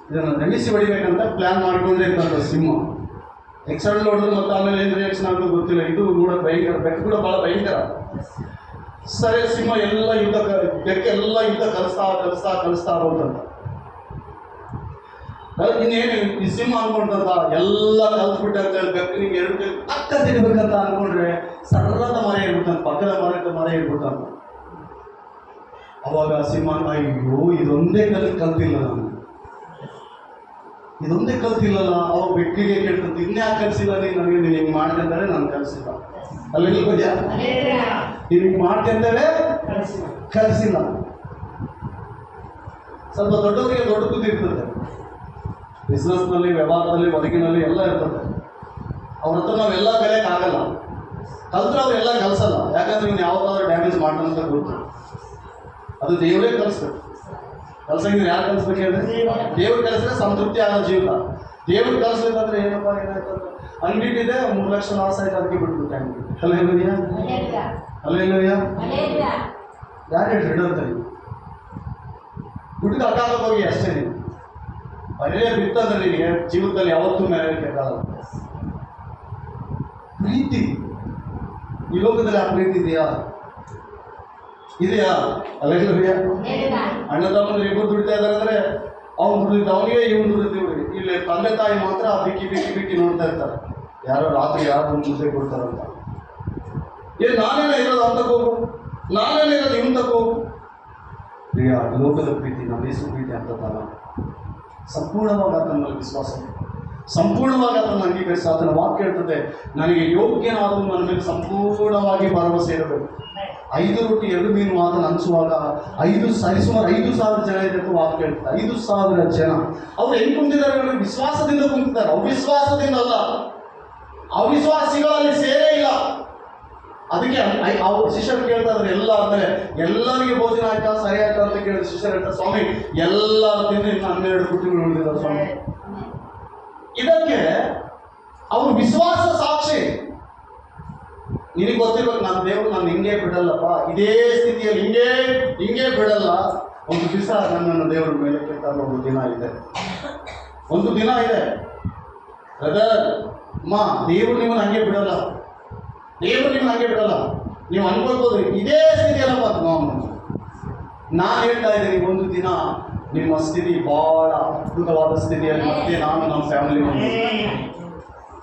ಇದನ್ನು ರಮಿಸಿ ಹೊಡಿಬೇಕಂತ ಪ್ಲ್ಯಾನ್ ಮಾಡಿಕೊಂಡೇ ಇರ್ತಂತ ಸಿಂಹ. ಎಕ್ಸ್ಟರ್ನಲ್ ಹೊಡೆದು ಮತ್ತೆ ಆಮೇಲೆ ಏನು ರಿಯಾಕ್ಷನ್ ಆಗೋದು ಗೊತ್ತಿಲ್ಲ. ಇದು ನೋಡೋಕೆ ಭಯಂಕರ, ಬೆಕ್ಕು ಕೂಡ ಭಾಳ ಭಯಂಕರ. ಸರಿ, ಸಿಂಹ ಎಲ್ಲ ಯುದ್ಧ, ಬೆಕ್ಕೆಲ್ಲ ಯುದ್ಧ ಕಲಿಸ್ತಾ ಹೋಗ್ತಂತ. ಇನ್ನೇನು ಈ ಸಿಂಹ ಅನ್ಕೊಂಡಂತ ಎಲ್ಲ ಕಲ್ತ್ಬಿಟ್ಟೆ ಅಂತ ಹೇಳಿ ಬೆಕ್ಕನಿಗೆ ಎರಡು ಕೈ ಅಕ್ಕ ತಿನ್ಬೇಕಂತ ಅನ್ಕೊಂಡ್ರೆ ಸರದ ಮರ ಇರ್ಬಿಟ್ಟಂತ, ಪಕ್ಕದ ಮರ ಇರ್ಬಿಟ್ಟಂತ. ಅವಾಗ ಸಿಂಹ, ಅಯ್ಯೋ ಇದೊಂದೇ ಕಲ್ತಿಲ್ಲ ನಾನು, ಇದೊಂದೇ ಕಲ್ತಿಲ್ಲಲ್ಲ. ಅವಾಗ ಬೆಕ್ಕಿಗೆ ಕೇಳ್ತಂತ, ಇನ್ಯಾಕೆ ಕಲಿಸಿಲ್ಲ ನೀನು ನನಗೆ? ನೀನು ಹಿಂಗೆ ಮಾಡಿದೆ ಅಂತಾನೆ ನಾನು ಕಲಿಸಿಲ್ಲ. ಅಲ್ಲಿ ನಿಲ್ಬೋದ್ಯಾ? ನೀನು ಹಿಂಗೆ ಮಾಡ್ದೆ ಅಂತಾನೆ ಕಲಿಸಿಲ್ಲ. ಸ್ವಲ್ಪ ದೊಡ್ಡವರಿಗೆ ದೊಡ್ಡ ಬುದ್ಧಿ ಇರ್ತದೆ, ಬಿಸ್ನೆಸ್ನಲ್ಲಿ, ವ್ಯವಹಾರದಲ್ಲಿ, ಬದುಕಿನಲ್ಲಿ ಎಲ್ಲ ಇರ್ತದೆ. ಅವ್ರ ಹತ್ರ ನಾವೆಲ್ಲ ಕಲಿಯೋಕ್ಕಾಗಲ್ಲ. ಕಲ್ತ್ರೆ ಅವರೆಲ್ಲ ಕಲಿಸಲ್ಲ. ಯಾಕಂದ್ರೆ ನೀನು ಯಾವತ್ತಾದ್ರೂ ಡ್ಯಾಮೇಜ್ ಮಾಡ್ತಾನೆ ಅಂತ ಗೊತ್ತು. ಅದು ದೇವರೇ ಕಲಿಸ್ಬೇಕು. ಕಲ್ಸಂಗಿದ್ರೆ ಯಾರು ಕಲಿಸ್ಬೇಕು ಹೇಳಿದ್ರೆ? ದೇವ್ರು ಕಲಿಸಿದ್ರೆ ಸಂತೃಪ್ತಿ ಆಗೋ ಜೀವನ. ದೇವ್ರು ಕಲಿಸ್ಬೇಕಂದ್ರೆ ಏನಪ್ಪ ಏನಾಯ್ತಂದ್ರೆ, ಅಂಗಡಿಟಿದೆ 3 ಲಕ್ಷ ಲಾಸ್ ಆಯ್ತು, ಅದಕ್ಕೆ ಬಿಟ್ಬಿಟ್ಟೆ ಅಂಗಡಿ. Hallelujah, hallelujah. ಯಾರು ಹೇಳಿ ಹಿಡಂತರಿ ದುಡ್ಡು ಅಡ್ಡಾಗ ಹೋಗಿ ಅಷ್ಟೇ. ನೀವು ಬರೇ ಬಿತ್ತಂದ್ರೆ ನಿನಗೆ ಜೀವನದಲ್ಲಿ ಯಾವತ್ತೂ ಮೇಲೆ ಕೆಟ್ಟಲ್ಲ. ಪ್ರೀತಿ, ಈ ಲೋಕದಲ್ಲಿ ಆ ಪ್ರೀತಿ ಇದೆಯಾ? ಅಲ್ಲೆಲ್ಲೂಯಾ. ಅಣ್ಣ ತಮ್ಮಂದ್ರೆ ಇಬ್ಬರು ದುಡಿತಾ ಇದ್ದಾರೆ ಅಂದ್ರೆ ಅವ್ನು ದುಡಿದ ಅವನಿಗೆ, ಇವನು ದುಡಿದೀವಿ. ಇಲ್ಲಿ ತಂದೆ ತಾಯಿ ಮಾತ್ರ ಬಿಕ್ಕಿ ನೋಡ್ತಾ ಇರ್ತಾರೆ, ಯಾರೋ ರಾತ್ರಿ ಯಾರು ಒಂದು ಮುದ್ದೆ ಕೊಡ್ತಾರಂತ. ನಾನೇನೇ ಇರೋದು ಅವ್ನು ತಗೋಗು, ನಾನೇನೇ ಇರೋದು ಇವನು ತಗೋಗು. ಪ್ರಿಯ, ಲೋಕದ ಪ್ರೀತಿ ನಮ್ಮ ಯೇಸು ಪ್ರೀತಿ ಅಂತದಲ್ಲ. ಸಂಪೂರ್ಣವಾಗಿ ಆತನ ವಿಶ್ವಾಸ, ಸಂಪೂರ್ಣವಾಗಿ ಅದನ್ನು ಅಂಗೀಕರಿಸಿ ಆತನ ವಾಕ್ಯ ಹೇಳ್ತದೆ, ನನಗೆ ಯೋಗ್ಯನಾದವನು ನನ್ನ ಮೇಲೆ ಸಂಪೂರ್ಣವಾಗಿ ಭರವಸೆ ಇರಬೇಕು. 5 ರೊಟ್ಟಿ 2 ಮೀನು ಆತನ ಹಂಚುವಾಗ ಸುಮಾರು 5,000 ಜನ ಇದೆ ಅಂತ ವಾಕ್ಯ ಹೇಳ್ತದೆ. 5,000 ಜನ. ಅವ್ರು ಹೆಂಗೆ ಕುಂತಿದ್ದಾರೆ? ವಿಶ್ವಾಸದಿಂದ ಕುಂತಿದ್ದಾರೆ, ಅವಿಶ್ವಾಸದಿಂದ ಅಲ್ಲ. ಅವಿಶ್ವಾಸಿಗಳಲ್ಲಿ ಸೇರೇ ಇಲ್ಲ. ಅದಕ್ಕೆ ಅವ್ರು ಶಿಷ್ಯರು ಕೇಳ್ತಾ ಇದ್ರೆ ಎಲ್ಲ ಆದ್ಮೇಲೆ ಎಲ್ಲರಿಗೆ ಭೋಜನ ಆಯ್ತಾ, ಸರಿ ಆಯ್ತಾ ಅಂತ ಕೇಳಿದ್ರೆ ಶಿಷ್ಯರು ಹೇಳ್ತಾರೆ, ಸ್ವಾಮಿ ಎಲ್ಲರೂ ತಿಂದು ಇನ್ನು 12 ಪುಟ್ಟಿಗಳು ಉಳಿದಿದ್ದಾರೆ ಸ್ವಾಮಿ. ಇದಕ್ಕೆ ಅವರು ವಿಶ್ವಾಸ ಸಾಕ್ಷಿ. ನಿನಗೆ ಗೊತ್ತಿರ್ಬೇಕು, ನನ್ನ ದೇವರು ನಾನು ಹಿಂಗೆ ಬಿಡಲ್ಲಪ್ಪ, ಇದೇ ಸ್ಥಿತಿಯಲ್ಲಿ ಹಿಂಗೆ ಬಿಡಲ್ಲ. ಒಂದು ದಿವಸ ನನ್ನನ್ನು ದೇವರ ಮೇಲೆ ಕೆತ್ತಾಗ ಒಂದು ದಿನ ಇದೆ, ಒಂದು ದಿನ ಇದೆ ಬ್ರದರ್. ಅಮ್ಮ, ದೇವರು ನಿಮ್ಮನ್ನು ಹಂಗೆ ಬಿಡಲ್ಲ, ದೇವರು ನಿಮ್ಮನ್ನು ಹಂಗೆ ಬಿಡಲ್ಲ. ನೀವು ಅನ್ಕೊಳ್ಬೋದು ಇದೇ ಸ್ಥಿತಿಯಲ್ಲಪ್ಪ. ನಾನು ಹೇಳ್ತಾ ಇದ್ದೀನಿ, ಒಂದು ದಿನ ನಿಮ್ಮ ಸ್ಥಿತಿ ಬಹಳ ಅದ್ಭುತವಾದ ಸ್ಥಿತಿಯಲ್ಲಿ ಮತ್ತೆ ನಾನು ನಮ್ಮ ಫ್ಯಾಮಿಲಿ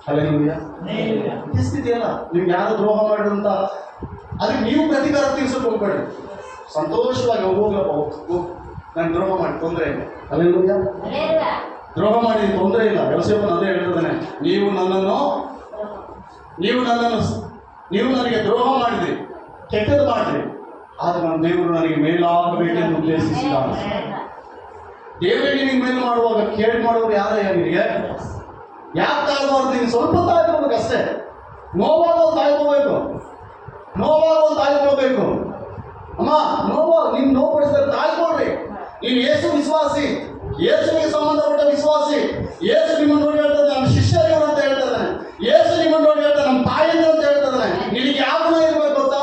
ಅಲ್ಲೆಲ್ಲೂಯ್ಯ. ಇದೇ ಸ್ಥಿತಿ ಅಲ್ಲ, ನಿಮ್ಗೆ ಯಾರು ದ್ರೋಹ ಮಾಡಿದ್ರು ಅಂತ ಅದಕ್ಕೆ ನೀವು ಪ್ರತಿಕಾರ ತೀರ್ಸೋಕೆ ಹೋಗ್ಬೇಡಿ. ಸಂತೋಷವಾಗಿ ಹೋಗ್ಲಪ್ಪ, ಹೋಗು, ನಾನು ದ್ರೋಹ ಮಾಡಿ ತೊಂದರೆ ಇಲ್ಲ. ಅಲ್ಲೆಲ್ಲೂಯ್ಯ. ದ್ರೋಹ ಮಾಡಿ ತೊಂದರೆ ಇಲ್ಲ. ಯೋಸೇಫನು ಅದೇ ಹೇಳ್ತಿದ್ದಾನೆ, ನೀವು ನನಗೆ ದ್ರೋಹ ಮಾಡಿದ್ರಿ, ಕೆಟ್ಟದ್ದು ಮಾಡಿದ್ರಿ, ಆದ್ರೆ ನನ್ನ ದೇವರು ನನಗೆ ಮೇಲಾಗಬೇಕೆಂದು ಉದ್ದೇಶಿಸಿದ್ದಾನೆ. ದೇವರಿಗೆ ನಿಮಗೆ ಮೇಲು ಮಾಡುವಾಗ ಕೇಳಿ ಮಾಡೋರು ಯಾರಯ್ಯ ನಿನಗೆ? ಯಾಕೆ ತಾಳ್ಬಾರ್ದು? ನೀನು ಸ್ವಲ್ಪ ತಾಳ್ಕೋಬೇಕು ಅಷ್ಟೇ. ನೋವಾಗೋದು ತಾಳ್ಕೋಬೇಕು ಅಮ್ಮ. ನೀನು ನೋವು ಪಡಿಸಿದ್ರೆ ತಾಳ್ಕೊಳ್ರಿ. ನೀನು ಯೇಸು ವಿಶ್ವಾಸಿ, ಯೇಸುವಿಗೆ ಸಂಬಂಧಪಟ್ಟ ವಿಶ್ವಾಸಿ. ಯೇಸು ನಿಮ್ಮನ್ನು ನೋಡಿ ಹೇಳ್ತದೆ ನಮ್ಮ ಶಿಷ್ಯರು ಅಂತ ಹೇಳ್ತದಾನೆ. ಯೇಸು ನಿಮ್ಮನ್ನು ನೋಡಿ ಹೇಳ್ತಾರೆ ನಮ್ಮ ತಾಯಿಯಿಂದ ಅಂತ ಹೇಳ್ತದಾನೆ. ನಿನಗೆ ಯಾವ ಗುಣ ಇರಬೇಕು ಗೊತ್ತಾ?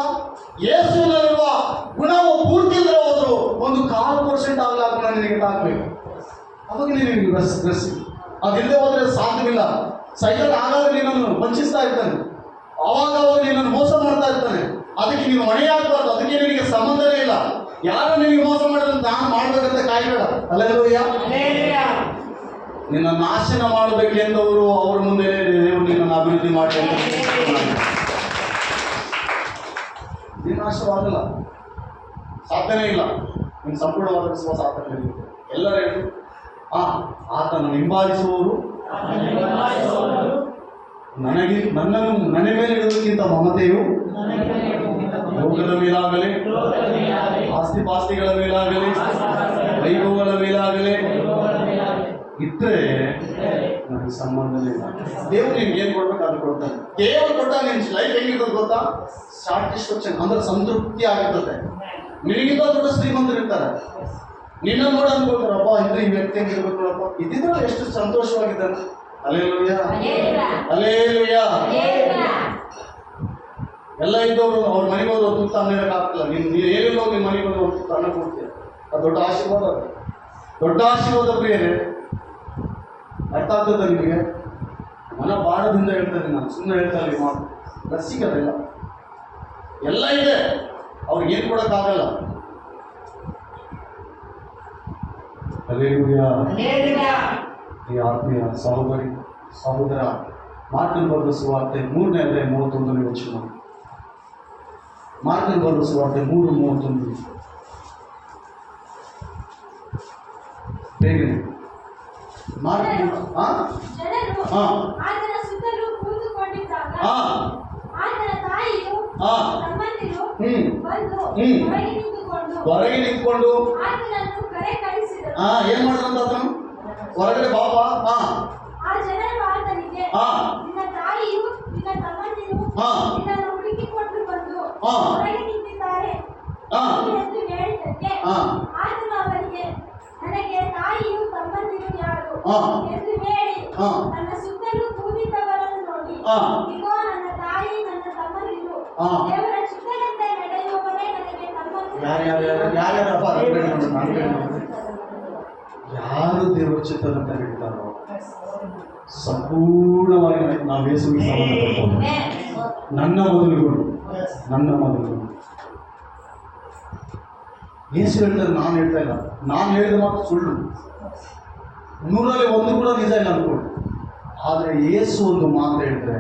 ಯೇಸುವಿನಲ್ಲಿರುವ ಗುಣವು ಪೂರ್ತಿ ಇಲ್ಲದೆ ಹೋದ್ರು ಒಂದು 1% ಆಗಲ್ಲ ಗುಣ ನಿನಗೆ ತಾಕಬೇಕು. ಅವಾಗ ನೀನು ಬೆಳೆಸಿ. ಅದಿಲ್ಲದೆ ಹೋದ್ರೆ ಸಾಧ್ಯವಿಲ್ಲ. ಸೈತಾನ ಆಗಾಗ ನಿನ್ನನ್ನು ವಂಚಿಸ್ತಾ ಇರ್ತಾನೆ, ಅವಾಗ ನಿನ್ನನ್ನು ಮೋಸ ಮಾಡ್ತಾ ಇರ್ತಾನೆ. ಅದಕ್ಕೆ ನೀನು ಹೊಣೆಯಾಗಬಾರ್ದು. ಅದಕ್ಕೆ ನಿನಗೆ ಸಂಬಂಧನೇ ಇಲ್ಲ. ಯಾರು ನಿನಗೆ ಮೋಸ ಮಾಡಿದ್ರೆ ನಾನು ಮಾಡ್ಬೇಕಂತ ಕಾಯ್ಬೇಡ. ಅಲ್ಲೆಲ್ಲೂಯ್ಯ. ನಿನ್ನ ನಾಶನ ಮಾಡಬೇಕೆಂದವರು ಅವ್ರ ಮುಂದೆ ದೇವರು ನಿನ್ನನ್ನು ಅಭಿವೃದ್ಧಿ ಮಾಡಿ ನೀನು ನಾಶವಾಗಲ್ಲ, ಸಾಧ್ಯನೇ ಇಲ್ಲ. ನಿನ್ನ ಸಂಪೂರ್ಣವಾದ ವಿಶ್ವಾಸ ಆತನಲ್ಲಿ ಎಲ್ಲರೂ ಹೇಳಿ, ಆತನ ಹಿಂಬಾಲಿಸುವವರು ನನ್ನ ಮೇಲೆ ಇಡುವುದಕ್ಕಿಂತ ಮಮತೆಯು ಲೋಕದ ಮೇಲಾಗಲಿ, ಆಸ್ತಿ ಪಾಸ್ತಿಗಳ ಮೇಲಾಗಲಿ, ವೈಭವಗಳ ಮೇಲಾಗಲಿ ಇದ್ರೆ ನನಗೆ ಸಂಬಂಧನೇ ಇಲ್ಲ. ದೇವ್ರು ನಿನ್ಗೆ ಏನ್ ಕೊಡ್ಬೇಕು ಅದು ಕೊಡ್ತಾನೆ. ದೇವ್ರು ಕೊಟ್ಟ ನಿನ್ ಲೈಫ್ ಹೆಂಗಿರ್ತದೆ ಗೊತ್ತಾ? ಸ್ಯಾಟಿಸ್ಫ್ಯಾಕ್ಷನ್ ಅಂದ್ರೆ ಸಂತೃಪ್ತಿ ಆಗಿರ್ತದೆ. ನಿನಗಿಂತ ದೊಡ್ಡ ಶ್ರೀಮಂತರು ಇರ್ತಾರೆ, ನಿನ್ನ ನೋಡಿ ಅನ್ಕೊಳ್ತಾರಪ್ಪ, ಇದ್ರೆ ಈ ವ್ಯಕ್ತಿ ಹೆಂಗಿರ್ಬೇಕು ನೋಡಪ್ಪ, ಇದ್ದಿದ್ರೆ ಎಷ್ಟು ಸಂತೋಷವಾಗಿದ್ದಾನೆ. Hallelujah, hallelujah. ಎಲ್ಲ ಇದ್ದವರು ಅವ್ರ ಮನೆಗೆ ಹೋದ್ರು ತುತ್ತ ಅನ್ನಕ್ಕೆ ಆಗ್ತಿಲ್ಲ. ನೀನು ಏನಿಲ್ಲ ನಿಮ್ಮ ಮನೆಗೆ ಹೋದ್ರು ಒಂದು ತುತ್ತ ಅನ್ನ ಕೊಡ್ತೀಯ. ಅದು ದೊಡ್ಡ ಆಶೀರ್ವಾದ, ದೊಡ್ಡ ಆಶೀರ್ವಾದ ಪ್ರಿಯರೇ. ಅರ್ಥ ಆಗ್ತದೆ ನಿಮಗೆ? ಮನ ಬಾಣದಿಂದ ಹೇಳ್ತಾರೆ, ನಾನು ಸುಮ್ಮನೆ ಹೇಳ್ತಾ ಇಲ್ಲ ಮಾತು. ರಸಿಕದೆಲ್ಲ ಎಲ್ಲ ಇದೆ, ಅವ್ರಿಗೆ ಏನು ಕೊಡೋಕ್ಕಾಗಲ್ಲ. ಹಲ್ಲೆಲೂಯಾ. ಈ ಆತ್ಮೀಯ ಸಹೋದರ, ಮಾರ್ಟಿನ್ ಬರೆದ ಸುವಾರ್ತೆ 3ನೇ ಅಧ್ಯಾಯ 31ನೇ ವಚನ. ಮಾರ್ಟಿನ್ ಬರೆದ ಸುವಾರ್ತೆ 3:31. ಬೇಗನೆ ಮಾರ್ಟಿನ್. ಜನರು ಆತನ ಸುತ್ತಲೂ ಕೂತುಕೊಂಡಿದ್ದಾಗ ಆತನ ತಾಯಿಯು ತಮ್ಮಂದಿರು ಬಂದು ಹೊರಗೆ ನಿಂತ್ಕೊಂಡು ಆತನನ್ನು ಕರೆ ಕಳಿಸಿದರು. ಏನ್ ಮಾಡಿದ್ರಂತ ಆತನು? ಹೊರಗಡೆ ಬಾಬಾ. ಆ ಜನರು ಆತನಿಗೆ, ನಿನ್ನ ತಾಯಿಯು ನಿನ್ನ ತಮ್ಮಂದಿರು ನಿನ್ನನ್ನು ಹುಡುಕಿಕೊಂಡು ಬಂದು ಹೊರಗೆ ನಿಂತಿದ್ದಾರೆ ಎಂದು ಹೇಳಿದ್ದಕ್ಕೆ ಆತನು ಅವರಿಗೆ, ನನಗೆ ತಾಯಿಯು ತಮ್ಮಂದಿರು ಯಾರು ಎಂದು ಹೇಳಿ ನನ್ನ ಸುತ್ತಲೂ ಕೂತಿದ್ದವರನ್ನು ನೋಡಿ, ಇಗೋ ನನ್ನ ತಾಯಿ ನನ್ನ ತಮ್ಮಂದಿರು, ದೇವರ ಚಿತ್ತದಂತೆ ನಡೆಯುವವರೇ ನನಗೆ ತಮ್ಮಂದಿರು. ಯಾರು ದೇವರ ಚಿತ್ತದಂತೆ ನಡೀತಾರೋ ಸಂಪೂರ್ಣವಾಗಿ ನಾವು ಯೇಸುವಿಗೆ ಸಂಬಂಧಪಟ್ಟವರು. ನನ್ನ ಮೊದಲುಗಳು ಯೇಸು ಹೇಳ್ತಾರೆ, ನಾನು ಹೇಳ್ತಾ ಇಲ್ಲ. ನಾನು ಹೇಳಿದ ಮಾತು ಸುಳ್ಳು, 100ರಲ್ಲಿ 1 ಕೂಡ ನಿಜ ಇಲ್ಲ ಅನ್ಕೊಂಡು. ಆದರೆ ಯೇಸು ಒಂದು ಮಾತು ಹೇಳಿದ್ರೆ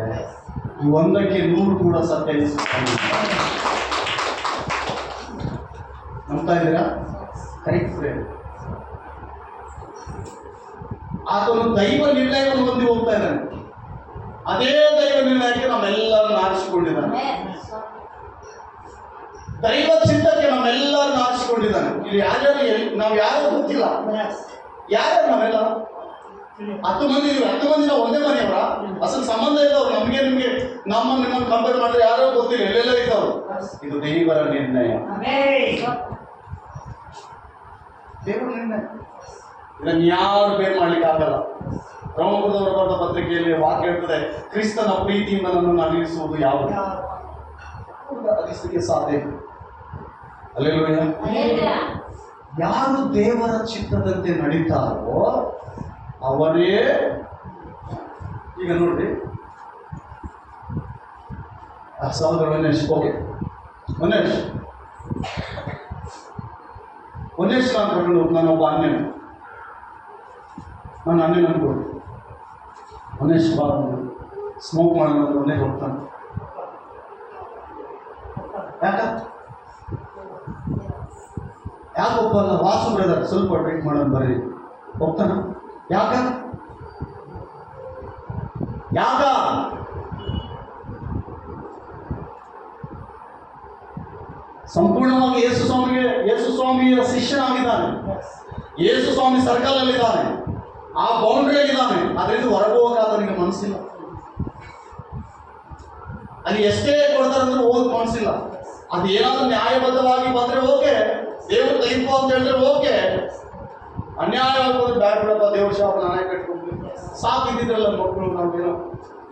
ಈ 100ಕ್ಕೆ 100 ಕೂಡ ಸತ್ಯ. ನಂಬ್ತಾ ಇದ್ದೀರಾ? Correct frame. ಆತನು ದೈವ ನಿರ್ಣಯವನ್ನು ಹೊಂದಿ ಹೋಗ್ತಾ ಇದ್ದಾನೆ. ಅದೇ ದೈವ ನಿರ್ಣಯಕ್ಕೆ ನಮ್ಮೆಲ್ಲರನ್ನು ಆರಿಸಿಕೊಂಡಿದ್ದಾನೆ. ದೈವ ಚಿತ್ತಕ್ಕೆ ನಮ್ಮೆಲ್ಲರನ್ನು ಆರಿಸಿಕೊಂಡಿದ್ದಾನೆ. ಇಲ್ಲಿ ನಾವು ಯಾರು ಗೊತ್ತಿಲ್ಲ, ಯಾರು ನಾವೆಲ್ಲ 10 ಮಂದಿ ಇದೀವಿ. 10 ಮಂದಿ ನಾವು ಒಂದೇ ಮನೆಯವರ, ಅಸಲು ಸಂಬಂಧ ಇದ್ದವ್ರು. ನಮಗೆ ನಿಮಗೆ ನಿಮ್ಮನ್ನು ಕಂಪೇರ್ ಮಾಡಿದ್ರೆ ಯಾರೋ ಗೊತ್ತಿಲ್ಲ, ಎಲ್ಲೆಲ್ಲ ಇದ್ದವರು. ಇದು ದೇವರ ನಿರ್ಣಯ, ದೇವರ ನಿರ್ಣಯ. ಇದನ್ನು ಯಾರು ಬೇರೆ ಮಾಡ್ಲಿಕ್ಕೆ ಆಗಲ್ಲ. ರೋಮಪುರದವರು ಬರೆದ ಪತ್ರಿಕೆಯಲ್ಲಿ ವಾಕ್ಯ ಹೇಳ್ತದೆ, ಕ್ರಿಸ್ತನ ಪ್ರೀತಿಯಿಂದ ನನ್ನನ್ನು ಅನಿಸುವುದು ಯಾವುದು? ಅನಿಸಲಿಕ್ಕೆ ಸಾಧ್ಯ ಇಲ್ಲ. ಅಲ್ಲೇಲೂಯಾ. ಯಾರು ದೇವರ ಚಿತ್ತದಂತೆ ನಡೀತಾರೋ ಅವರೇ. ಈಗ ನೋಡ್ರಿ, ಸಹೋದರ ಮನೇಶ್, ಓಕೆ ಮನೇಶ್ ನಾನು ಕರ್ಕೊಂಡು ನಾನೊಬ್ಬ ಅನ್ಯನು, ನನ್ನ ಅನ್ಯನ ಅನ್ಕೊಂಡು ಮನೇಶ್ ಬಾ ಸ್ಮೋಕ್ ಮಾಡೋಣ ಅಂತ ಒಂದೇ ಹೋಗ್ತಾನೆ. ಯಾಕೆ ಒಪ್ಪಲ್ಲ? ವಾಸು ಬ್ರದರ್ ಸ್ವಲ್ಪ ಡ್ರಿಂಕ್ ಮಾಡೋದು ಬರ್ರಿ, ಹೋಗ್ತಾನ. ಯಾಕ ಸಂಪೂರ್ಣವಾಗಿ ಯೇಸು ಸ್ವಾಮಿಯ ಶಿಷ್ಯನಾಗಿದ್ದಾನೆ. ಯೇಸು ಸ್ವಾಮಿ ಸರ್ಕಲ್ ಅಲ್ಲಿದ್ದಾನೆ, ಆ ಬೌಂಡ್ರಿಯಲ್ಲಿದ್ದಾನೆ. ಅದರಿಂದ ಹೊರಗೆ ಹೋಗಕ್ಕೆ ಮನಸ್ಸಿಲ್ಲ. ಅಲ್ಲಿ ಎಷ್ಟೇ ಕೊಡ್ತಾರಂದ್ರೆ ಹೋಗಕ್ಕೆ ಮನಸ್ಸಿಲ್ಲ. ಅದು ಏನಾದ್ರೂ ನ್ಯಾಯಬದ್ಧವಾಗಿ ಬಂದ್ರೆ ಓಕೆ, ದೇವ್ರ ತೀರ್ಪು ಅಂತ ಹೇಳಿದ್ರೆ ಓಕೆ. ಅನ್ಯಾಯವಾಗಿ ಬಂದ್ರೆ ಬ್ಯಾಡ್ ಬಿಡಪ್ಪ, ದೇವ್ರ ಶಾಪ್ ನಾನೇ ಕಟ್ಕೊಂಡು ಸಾಕಿದ್ದಿದ್ರಲ್ಲ ಮಕ್ಕಳು, ನಾವೇನೋ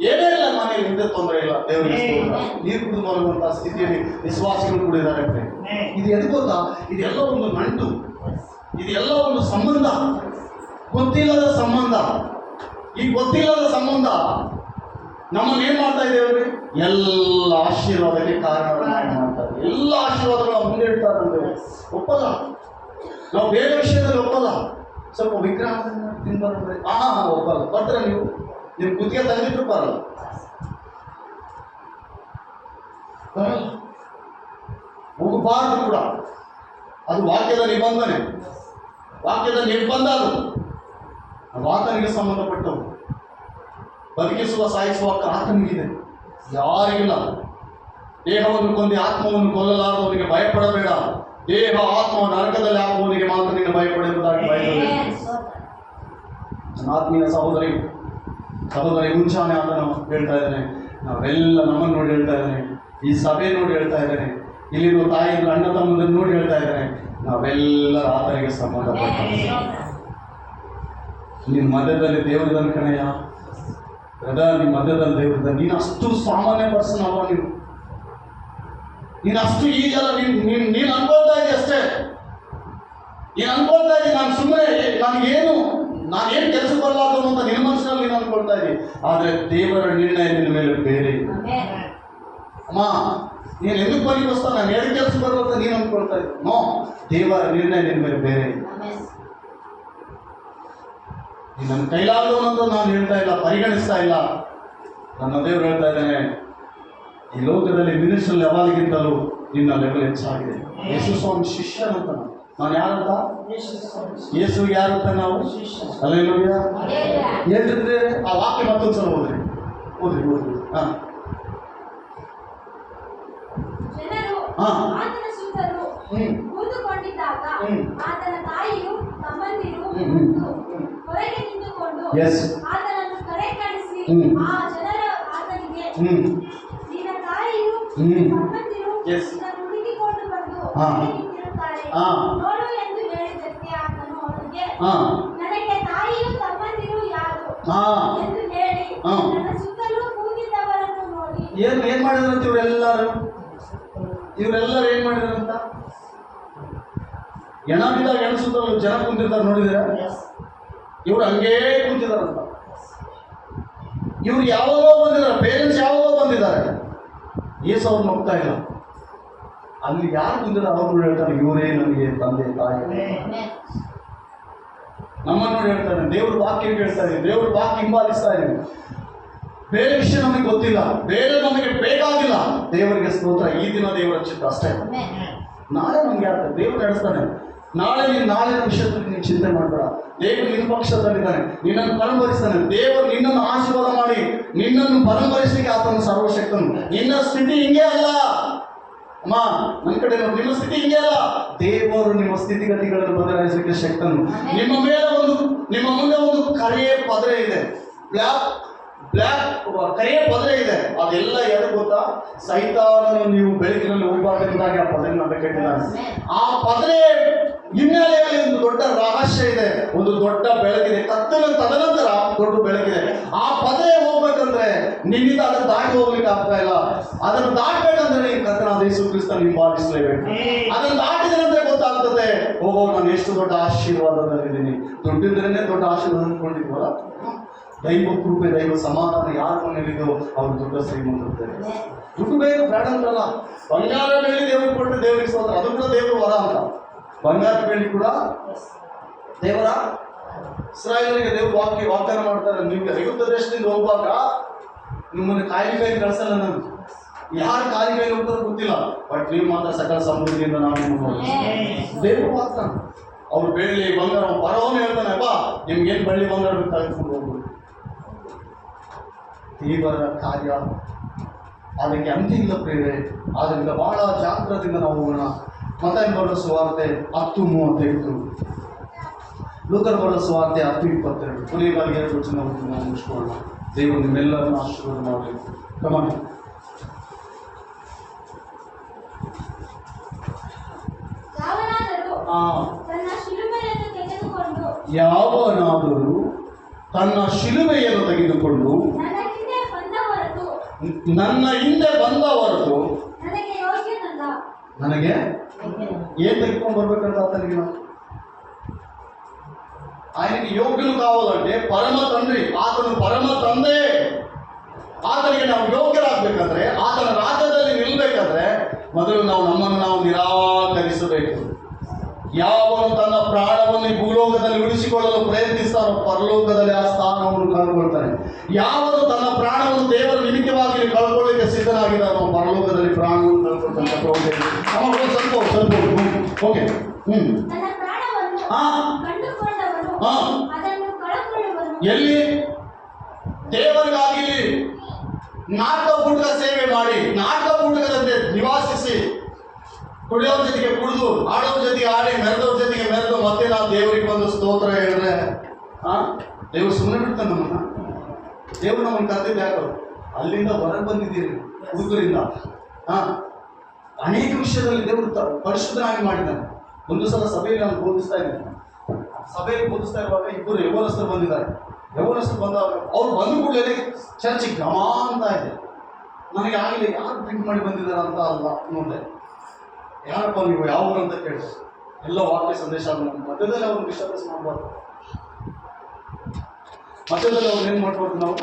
ಏನೇ ಇಲ್ಲ, ಮನೆಗೆ ಹಿಂದೆ ತೊಂದರೆ ಇಲ್ಲ, ದೇವರಿಗೆ ನೀರು ಕುಡಿದು ಮಲಗುವಂತಹ ಸ್ಥಿತಿಯಲ್ಲಿ ವಿಶ್ವಾಸಿಗಳು ಕೂಡ ಇದ್ದಾರೆ. ಇದು ಎದು ಗೊತ್ತಾ? ಇದೆಲ್ಲ ಒಂದು ನಂಟು, ಇದೆಲ್ಲ ಒಂದು ಸಂಬಂಧ, ಗೊತ್ತಿಲ್ಲದ ಸಂಬಂಧ. ಈ ಗೊತ್ತಿಲ್ಲದ ಸಂಬಂಧ ನಮ್ಮನ್ನೇನ್ ಮಾಡ್ತಾ ಇದ್ದೇವೆ? ಎಲ್ಲ ಆಶೀರ್ವಾದಕ್ಕೆ ಕಾರಣವನ್ನಾಗಿ ಮಾಡ್ತಾರೆ. ಎಲ್ಲ ಆಶೀರ್ವಾದಗಳ ಮುಂದೆ ಇಡ್ತಾರೆ. ಒಪ್ಪಲ್ಲ ನಾವು, ಬೇರೆ ವಿಷಯದಲ್ಲಿ ಒಪ್ಪಲ್ಲ. ಸ್ವಲ್ಪ ವಿಗ್ರಹ ತಿನ್ಬಾರ್ದು, ಒಪ್ಪಲ್ಲ. ಬರ್ತಾರೆ ನೀವು, ನಿಮ್ ಕುತ್ತಿಗೆ ತಂದಿದ್ರು ಬರಲ್ಲ. ಹೋಗಬಾರ್ದು ಕೂಡ. ಅದು ವಾಕ್ಯದ ನಿಬಂಧನೆ, ವಾಕ್ಯದ ನಿರ್ಬಂಧ. ಅದು ಆತನಿಗೆ ಸಂಬಂಧಪಟ್ಟವು. ಬದುಕಿಸುವ ಸಾಯಿಸುವ ಹಕ್ಕು ಆತನಿಗಿದೆ, ಯಾರಿಗಿಲ್ಲ. ದೇಹವನ್ನು ಕೊಂದು ಆತ್ಮವನ್ನು ಕೊಲ್ಲಲಾರದವನಿಗೆ ಭಯಪಡಬೇಡ. ದೇಹ ಆತ್ಮ ನರಕದಲ್ಲಿ ಹಾಕುವವನಿಗೆ ಮಾತ್ರ ನಿನ್ನ ಭಯಪಡುವುದಾಗಿ ಬಯಸಬೇಕು. ಆತ್ಮೀಯ ಸಹೋದರಿ ಮುಂಚಾನೆ ಆತನು ಹೇಳ್ತಾ ಇದ್ದಾನೆ. ನಾವೆಲ್ಲ ನಮ್ಮನ್ನು ನೋಡಿ ಹೇಳ್ತಾ ಇದ್ದಾನೆ, ಈ ಸಭೆ ನೋಡಿ ಹೇಳ್ತಾ ಇದ್ದಾನೆ, ಇಲ್ಲಿರುವ ತಾಯಿದ್ರು ಅಣ್ಣ ತಮ್ಮದನ್ನು ನೋಡಿ ಹೇಳ್ತಾ ಇದ್ದಾನೆ. ನಾವೆಲ್ಲರ ಆತನಿಗೆ ಸಂಬಂಧಪಟ್ಟ. ನಿನ್ನ ಮಧ್ಯದಲ್ಲಿ ದೇವರಿದ್ದಾನೆ ಕಣಯ್ಯ, ನಿಮ್ಮ ಮಧ್ಯದಲ್ಲಿ ದೇವರಿದ್ದಾನೆ. ನೀನು ಅಷ್ಟು ಸಾಮಾನ್ಯ ಪರ್ಸನ್ ಅಲ್ವಾ? ನೀನು ಅಷ್ಟು ಈಗಲ್ಲ. ನೀನು ಅನ್ಕೊಳ್ತಾ ಇದ್ದೀಯ ಅಷ್ಟೇ. ನೀನು ಅನ್ಕೊಳ್ತಾ ಇದ್ದೀನಿ ನಾನು ಸುಮ್ಮನೆ ನಾನೇನು ಕೆಲಸ ಬರಲಾರ್ದು ಅಂತ ನಿನ್ನ ಮನಸ್ಸಿನಲ್ಲಿ ನೀನು ಅನ್ಕೊಳ್ತಾ ಇದ್ದೀನಿ. ಆದರೆ ದೇವರ ನಿರ್ಣಯ ನಿನ್ನ ಮೇಲೆ ಬೇರೆ. ಅಮ್ಮ, ನೀನು ಎಂದಕ್ಕೆ ಬಲಿಗೋಸ್ಕರ ನಾನು ಎರಡು ಕೆಲಸ ಬರಲ್ಲ ಅಂತ ನೀನು ಅನ್ಕೊಳ್ತಾ ಇದ್ದೀನಿ. ನೋ, ದೇವರ ನಿರ್ಣಯ ನಿನ್ನ ಮೇಲೆ ಬೇರೆ. ನನ್ನ ಕೈಲಾಗದವನಂತ ನಾನು ಹೇಳ್ತಾ ಇಲ್ಲ, ಪರಿಗಣಿಸ್ತಾ ಇಲ್ಲ. ನನ್ನ ದೇವರು ಹೇಳ್ತಾ ಇದ್ದಾನೆ, ಈ ಲೋಕದಲ್ಲಿ ಮಿನಿಸ್ಟ್ರಿ ಲೆವೆಲ್ಗಿಂತಲೂ ನಿನ್ನ ಲೆವೆಲ್ ಹೆಚ್ಚಾಗಿದೆ. ಯೇಸು ಸ್ವಾಮಿ ಶಿಷ್ಯನಂತ ನಾನು ಯಾರಂತ? ಯೇಸು ಯಾರಂತ ನಾವು ಅಲ್ಲೇಲೂಯಾ ಹೇಳ್ತಿದ್ರೆ ಆ ವಾಕ್ಯ ಮತ್ತೊಂದ್ಸಲ ಓದ್ರಿ. ಜನರು ಆತನ ಸುತ್ತಲೂ ಕೂತುಕೊಂಡಿದ್ದಾಗ ಆತನ ತಾಯಿಯು ತಮ್ಮಂದಿರು ಹೊರಗೆ ನಿಂತುಕೊಂಡು ಆತನನ್ನು ಕಡೆಗಣಿಸಿ ಆ ಜನರ ಆತನಿಗೆ, ನಿನ್ನ ತಾಯಿಯು ತಮ್ಮಂದಿರು ನಿನ್ನನ್ನು ಹುಡುಕಿಕೊಂಡು ಬಂದು ನಿಂತಿರುತ್ತಾರೆ, ನೋಡು ಎಂದು ಹೇಳಿದ್ದಕ್ಕೆ ಆತನು ಅವರಿಗೆ, ನನಗೆ ತಾಯಿಯು ತಮ್ಮಂದಿರು ಯಾರು ಎಂದು ಹೇಳಿ ನನ್ನ ಸುತ್ತಲೂ ಕೂತಿದ್ದವರನ್ನು ನೋಡಿ ಏನ್ ಮಾಡಿದ್ರಂತ ಇವರೆಲ್ಲರೂ ಏನ್ ಮಾಡಿದ್ರಂತ? ಎಣ ಬಿದ್ದಾಗ ಎಣ ಸುತ್ತಲೂ ಜನ ಕುಂತಿರ್ತಾರೆ, ನೋಡಿದ್ರೆ ಇವ್ರು ಹಂಗೇ ಕುಂತಿದಾರಂತ. ಇವ್ರು ಯಾವಾಗೋ ಬಂದಿದ್ದಾರೆ, ಪೇರೆಂಟ್ಸ್ ಯಾವಾಗೋ ಬಂದಿದ್ದಾರೆ. ಏಸು ಅವ್ರನ್ನ ಹೋಗ್ತಾ ಇಲ್ಲ. ಅಲ್ಲಿ ಯಾರು ಕುಂತಿದ್ದಾರೆ ಅವ್ರು ಹೇಳ್ತಾರೆ, ಇವರೇ ನನಗೆ ತಂದೆ ತಾಯಿ. ನಮ್ಮನ್ನು ನೋಡಿ ಹೇಳ್ತಾರೆ, ದೇವ್ರ ವಾಕ್ಯ ಕೇಳ್ತಾ ಇದ್ದೀವಿ, ದೇವ್ರ ವಾಕ್ಯ ಹಿಂಬಾಲಿಸ್ತಾ ಇದ್ದೀವಿ. ಬೇರೆ ವಿಷಯ ನಮಗೆ ಗೊತ್ತಿಲ್ಲ, ಬೇರೆ ನಮಗೆ ಬೇಕಾಗಿಲ್ಲ. ದೇವರಿಗೆ ಸ್ತೋತ್ರ. ಈ ದಿನ ದೇವರ ಚಿತ್ತ ಅಷ್ಟೇ. ನಾಳೆ ನಮ್ಗೆ ಯಾಕೆ ದೇವರು ನಡೆಸ್ತಾನೆ. ನಾಳಿನ ವಿಷಯದಲ್ಲಿ ನೀನು ಚಿಂತೆ ಮಾಡಬೇಡ. ದೇವರು ನಿನ್ನ ಪಕ್ಷದಲ್ಲಿದ್ದಾನೆ, ನಿನ್ನನ್ನು ಪರಂಪರಿಸ್ತಾನೆ. ದೇವರು ನಿನ್ನನ್ನು ಆಶೀರ್ವಾದ ಮಾಡಿ ನಿನ್ನನ್ನು ಪರಂಪರಿಸಲಿಕ್ಕೆ ಆತನ ಸರ್ವಶಕ್ತನು. ನಿನ್ನ ಸ್ಥಿತಿ ಹಿಂಗೆ ಅಲ್ಲ ಅಮ್ಮ, ನನ್ನ ಕಡೆ ನೋಡಿ, ನಿಮ್ಮ ಸ್ಥಿತಿ ಹಿಂಗೆ ಅಲ್ಲ. ದೇವರು ನಿಮ್ಮ ಸ್ಥಿತಿಗತಿಗಳನ್ನು ಬದಲಾಯಿಸಲಿಕ್ಕೆ ಶಕ್ತನು. ನಿಮ್ಮ ಮುಂದೆ ಒಂದು ಕರೆಯ ಪದರೆ ಇದೆ, ಬ್ಲಾಕ್ ಬ್ಲ್ಯಾಕ್ ಕರಿಯ ಪದರೆ ಇದೆ. ಅದೆಲ್ಲ ಯಾರು ಗೊತ್ತಾ? ಸೈತಾನನು ನೀವು ಬೆಳಕಿನಲ್ಲಿ ಹೋಗಬಾರ್ದೆಂಬುದಾಗಿ ಆ ಪದರೆ ನನ್ನ ಕೇಳಿದ್ದಾನೆ. ಆ ಪದರೆ ಹಿನ್ನೆಲೆಯಲ್ಲಿ ಒಂದು ದೊಡ್ಡ ರಹಸ್ಯ ಇದೆ, ಒಂದು ದೊಡ್ಡ ಬೆಳಕಿದೆ. ಕತ್ತಲ ತದನಂತರ ದೊಡ್ಡ ಬೆಳಕಿದೆ. ಆ ಪದರೆ ಹೋಗ್ಬೇಕಂದ್ರೆ ನಿನ್ನಿಂದ ಅದನ್ನು ದಾಟಿ ಹೋಗ್ಲಿಕ್ಕೆ ಆಗ್ತಾ ಇಲ್ಲ. ಅದನ್ನು ದಾಟಬೇಕಂದ್ರೆ ನೀನು ಕರ್ತನಾದ ಯೇಸು ಕ್ರಿಸ್ತನ ಹಿಂಬಾಲಿಸಲೇಬೇಕು. ಅದನ್ನು ದಾಟಿದ ನಂತರ ಗೊತ್ತಾಗ್ತದೆ, ಓಹೋ ನಾನು ಎಷ್ಟು ದೊಡ್ಡ ಆಶೀರ್ವಾದದಲ್ಲಿದ್ದೀನಿ. ದುಡ್ಡಿದ್ರೇನೆ ದೊಡ್ಡ ಆಶೀರ್ವಾದ ಅಂದ್ಕೊಂಡಿದ್ವಲ್ಲ. ದೈವ ಕೃಪೆ, ದೈವ ಸಮಾಧಾನ ಯಾರ ಮನೆಯಲ್ಲಿದೋ ಅವ್ರು ದೊಡ್ಡ ಶ್ರೀಮಂತರು. ದುಡ್ಡು ಬೇಕು ಬೇಡ ಅಂತಲ್ಲ. ಬಂಗಾರ ಬೆಳ್ಳಿ ದೇವ್ರಿಗೆ ಕೊಟ್ಟರೆ ದೇವರಿಗೆ ಸ್ತೋತ್ರ, ಅದು ಕೂಡ ದೇವರು ವರ ಅಂತ. ಬಂಗಾರ ಬೆಳ್ಳಿ ಕೂಡ ದೇವರ. ಇಸ್ರಾಯೇಲರಿಗೆ ದೇವರು ವಾಗ್ದಾನ ಮಾಡ್ತಾರೆ, ನಿಮ್ಗೆ ಐಗುಪ್ತ ದೇಶದಿಂದ ಹೋಗುವಾಗ ನಿಮ್ಮನ್ನು ಕಾಯಿ ಕೈ ಕಳಿಸಲ್ಲ ನಾನು. ಯಾರು ಕಾಯಿ ಕೈ ಹೋಗ್ತಾರೋ ಗೊತ್ತಿಲ್ಲ, ಬಟ್ ನೀವು ಮಾತ್ರ ಸಕಲ ಸಮೃದ್ಧಿಯಿಂದ ನಾವು ನಿಮ್ಮನ್ನು ದೇವರು ಮಾತ್ರ. ಅವ್ರು ಬೆಳ್ಳಿ ಬಂಗಾರ ಪರವನೇ ಹೇಳ್ತಾನೆ, ಬಾ ನಿಮ್ಗೇನು ಬೆಳ್ಳಿ ಬಂಗಾರ ಬೇಕು ತೆಗೆದುಕೊಂಡು ಹೋಗ್ಬೋದು. ದೇವರ ಕಾರ್ಯ ಅದಕ್ಕೆ ಅಂತ್ಯ ಇಲ್ಲ ಪ್ರೇರೆ. ಆದ್ದರಿಂದ ಬಹಳ ಜಾಗ್ರತೆಯಿಂದ ನಾವು ಹೋಗೋಣ. ಮತ್ತಾಯ ಬರೋ ಸುವಾರ್ತೆ 10:35, ಲೂಕನ ಬರೋ ಸುವಾರ್ತೆ 10:22. ಕೊನೆಯದಾಗಿ 2 ವಚನ ನಾವು ಮುಗಿಸ್ಕೊಳ್ಳೋಣ. ದೇವರು ನಿಮ್ಮೆಲ್ಲರನ್ನು ಆಶೀರ್ವಾದ ಮಾಡಲಿ. ಕಮಾನ್. ಯಾವನಾದರೂ ತನ್ನ ಶಿಲುಬೆಯನ್ನು ತೆಗೆದುಕೊಂಡು ನನ್ನ ಹಿಂದೆ ಬಂದ ಹೊರತು ನನಗೆ ಏನ್ ತೆಗೆದುಕೊಂಡು ಬರ್ಬೇಕಂತ ಆತನಿಗೆ ఆయనకి యోగ్యులు కావాలంటే పరమ తండ్రి, ఆతను పరమ ತಂದೆ. ಆತನಿಗೆ ನಾವು ಯೋಗ್ಯರಾಗಬೇಕಂದ್ರೆ, ಆತನ ರಾಜ್ಯದಲ್ಲಿ ನಿಲ್ಲಬೇಕಂದ್ರೆ ಮೊದಲು ನಾವು ನಮ್ಮನ್ನು ನಾವು ನಿರಾಕರಿಸಬೇಕು. ಯಾವನು ತನ್ನ ಪ್ರಾಣವನ್ನು ಭೂಲೋಕದಲ್ಲಿ ಉಳಿಸಿಕೊಳ್ಳಲು ಪ್ರಯತ್ನಿಸ್ತಾನೋ ಪರಲೋಕದಲ್ಲಿ ಆ ಸ್ಥಾನವನ್ನು ಕಳ್ಕೊಳ್ತಾನೆ. ಯಾವನು ತನ್ನ ಪ್ರಾಣವನ್ನು ದೇವರ ನಿಮಿತ್ತವಾಗಿ ಕಳ್ಕೊಳ್ಳಿಕ್ಕೆ ಸಿದ್ಧನಾಗಿದ್ದಾನೋ ಪರಲೋಕದಲ್ಲಿ ಪ್ರಾಣವನ್ನು ಕಳ್ಕೊಳ್ತಾನೆ. ಸ್ವಲ್ಪ ಓಕೆ. ಎಲ್ಲಿ ದೇವರಿಗಾಗಿ ನಾಟಕ ಪುಟಕ ಸೇವೆ ಮಾಡಿ, ನಾಟಕ ಪುಟಕದಂತೆ ನಿವಾಸಿಸಿ, ಕುಡಿಯೋರ ಜೊತೆಗೆ ಕುಡಿದು, ಆಡೋರ ಜೊತೆಗೆ ಆಡಿ, ಮೆರೆದವ್ರ ಜೊತೆಗೆ ಮೆರೆದು ಮತ್ತೆ ನಾವು ದೇವರಿಗೆ ಬಂದು ಸ್ತೋತ್ರ ಹೇಳಿದ್ರೆ ದೇವರು ಸುಮ್ಮನೆ ಬಿಡ್ತಾನೆ ನಮ್ಮನ್ನ. ದೇವರು ನಮ್ಮನ್ನು ಕರೆದಿದ್ದು ಯಾರು? ಅಲ್ಲಿಂದ ಹೊರಗೆ ಬಂದಿದ್ದೀರಿ ಹುಡುಗರಿಂದ. ಅನೇಕ ವಿಷಯದಲ್ಲಿ ದೇವರು ಪರಿಶುದ್ಧನಾಗಿ ಮಾಡಿದ್ದಾನೆ. ಒಂದು ಸಲ ಸಭೆಯಲ್ಲಿ ನಾನು ಬೋಧಿಸ್ತಾ ಇದ್ದೇನೆ. ಸಭೆಯಲ್ಲಿ ಬೋಧಿಸ್ತಾ ಇರುವಾಗ ಇಬ್ಬರು ಯೌವನಸ್ಥರು ಬಂದಿದ್ದಾರೆ. ಯೌವನಸ್ಥರು ಬಂದಾಗ ಅವ್ರು ಬಂದ ಕೂಡಲೇ ಚರ್ಚ್ ಘಮ ಅಂತ ಇದೆ. ನನಗೆ ಆಗಲಿ ಯಾರು ಡ್ರಿಂಕ್ ಮಾಡಿ ಬಂದಿದ್ದಾರೆ ಅಂತ ಅಲ್ಲ ನೋಡಿದೆ. ಯಾರಪ್ಪ ನೀವು ಯಾವ ಊರು ಅಂತ ಕೇಳಿದ್ರು. ಎಲ್ಲ ವಾಕ್ಯ ಸಂದೇಶ ಮಧ್ಯದಲ್ಲಿ ಅವ್ರನ್ನ ಡಿಸ್ಟರ್ಬೆನ್ಸ್ ಮಾಡಬಾರ್ದು. ಮಧ್ಯದಲ್ಲಿ ಅವ್ರು ಏನು ಮಾಡ್ಬಾರ್ದು ನಾವು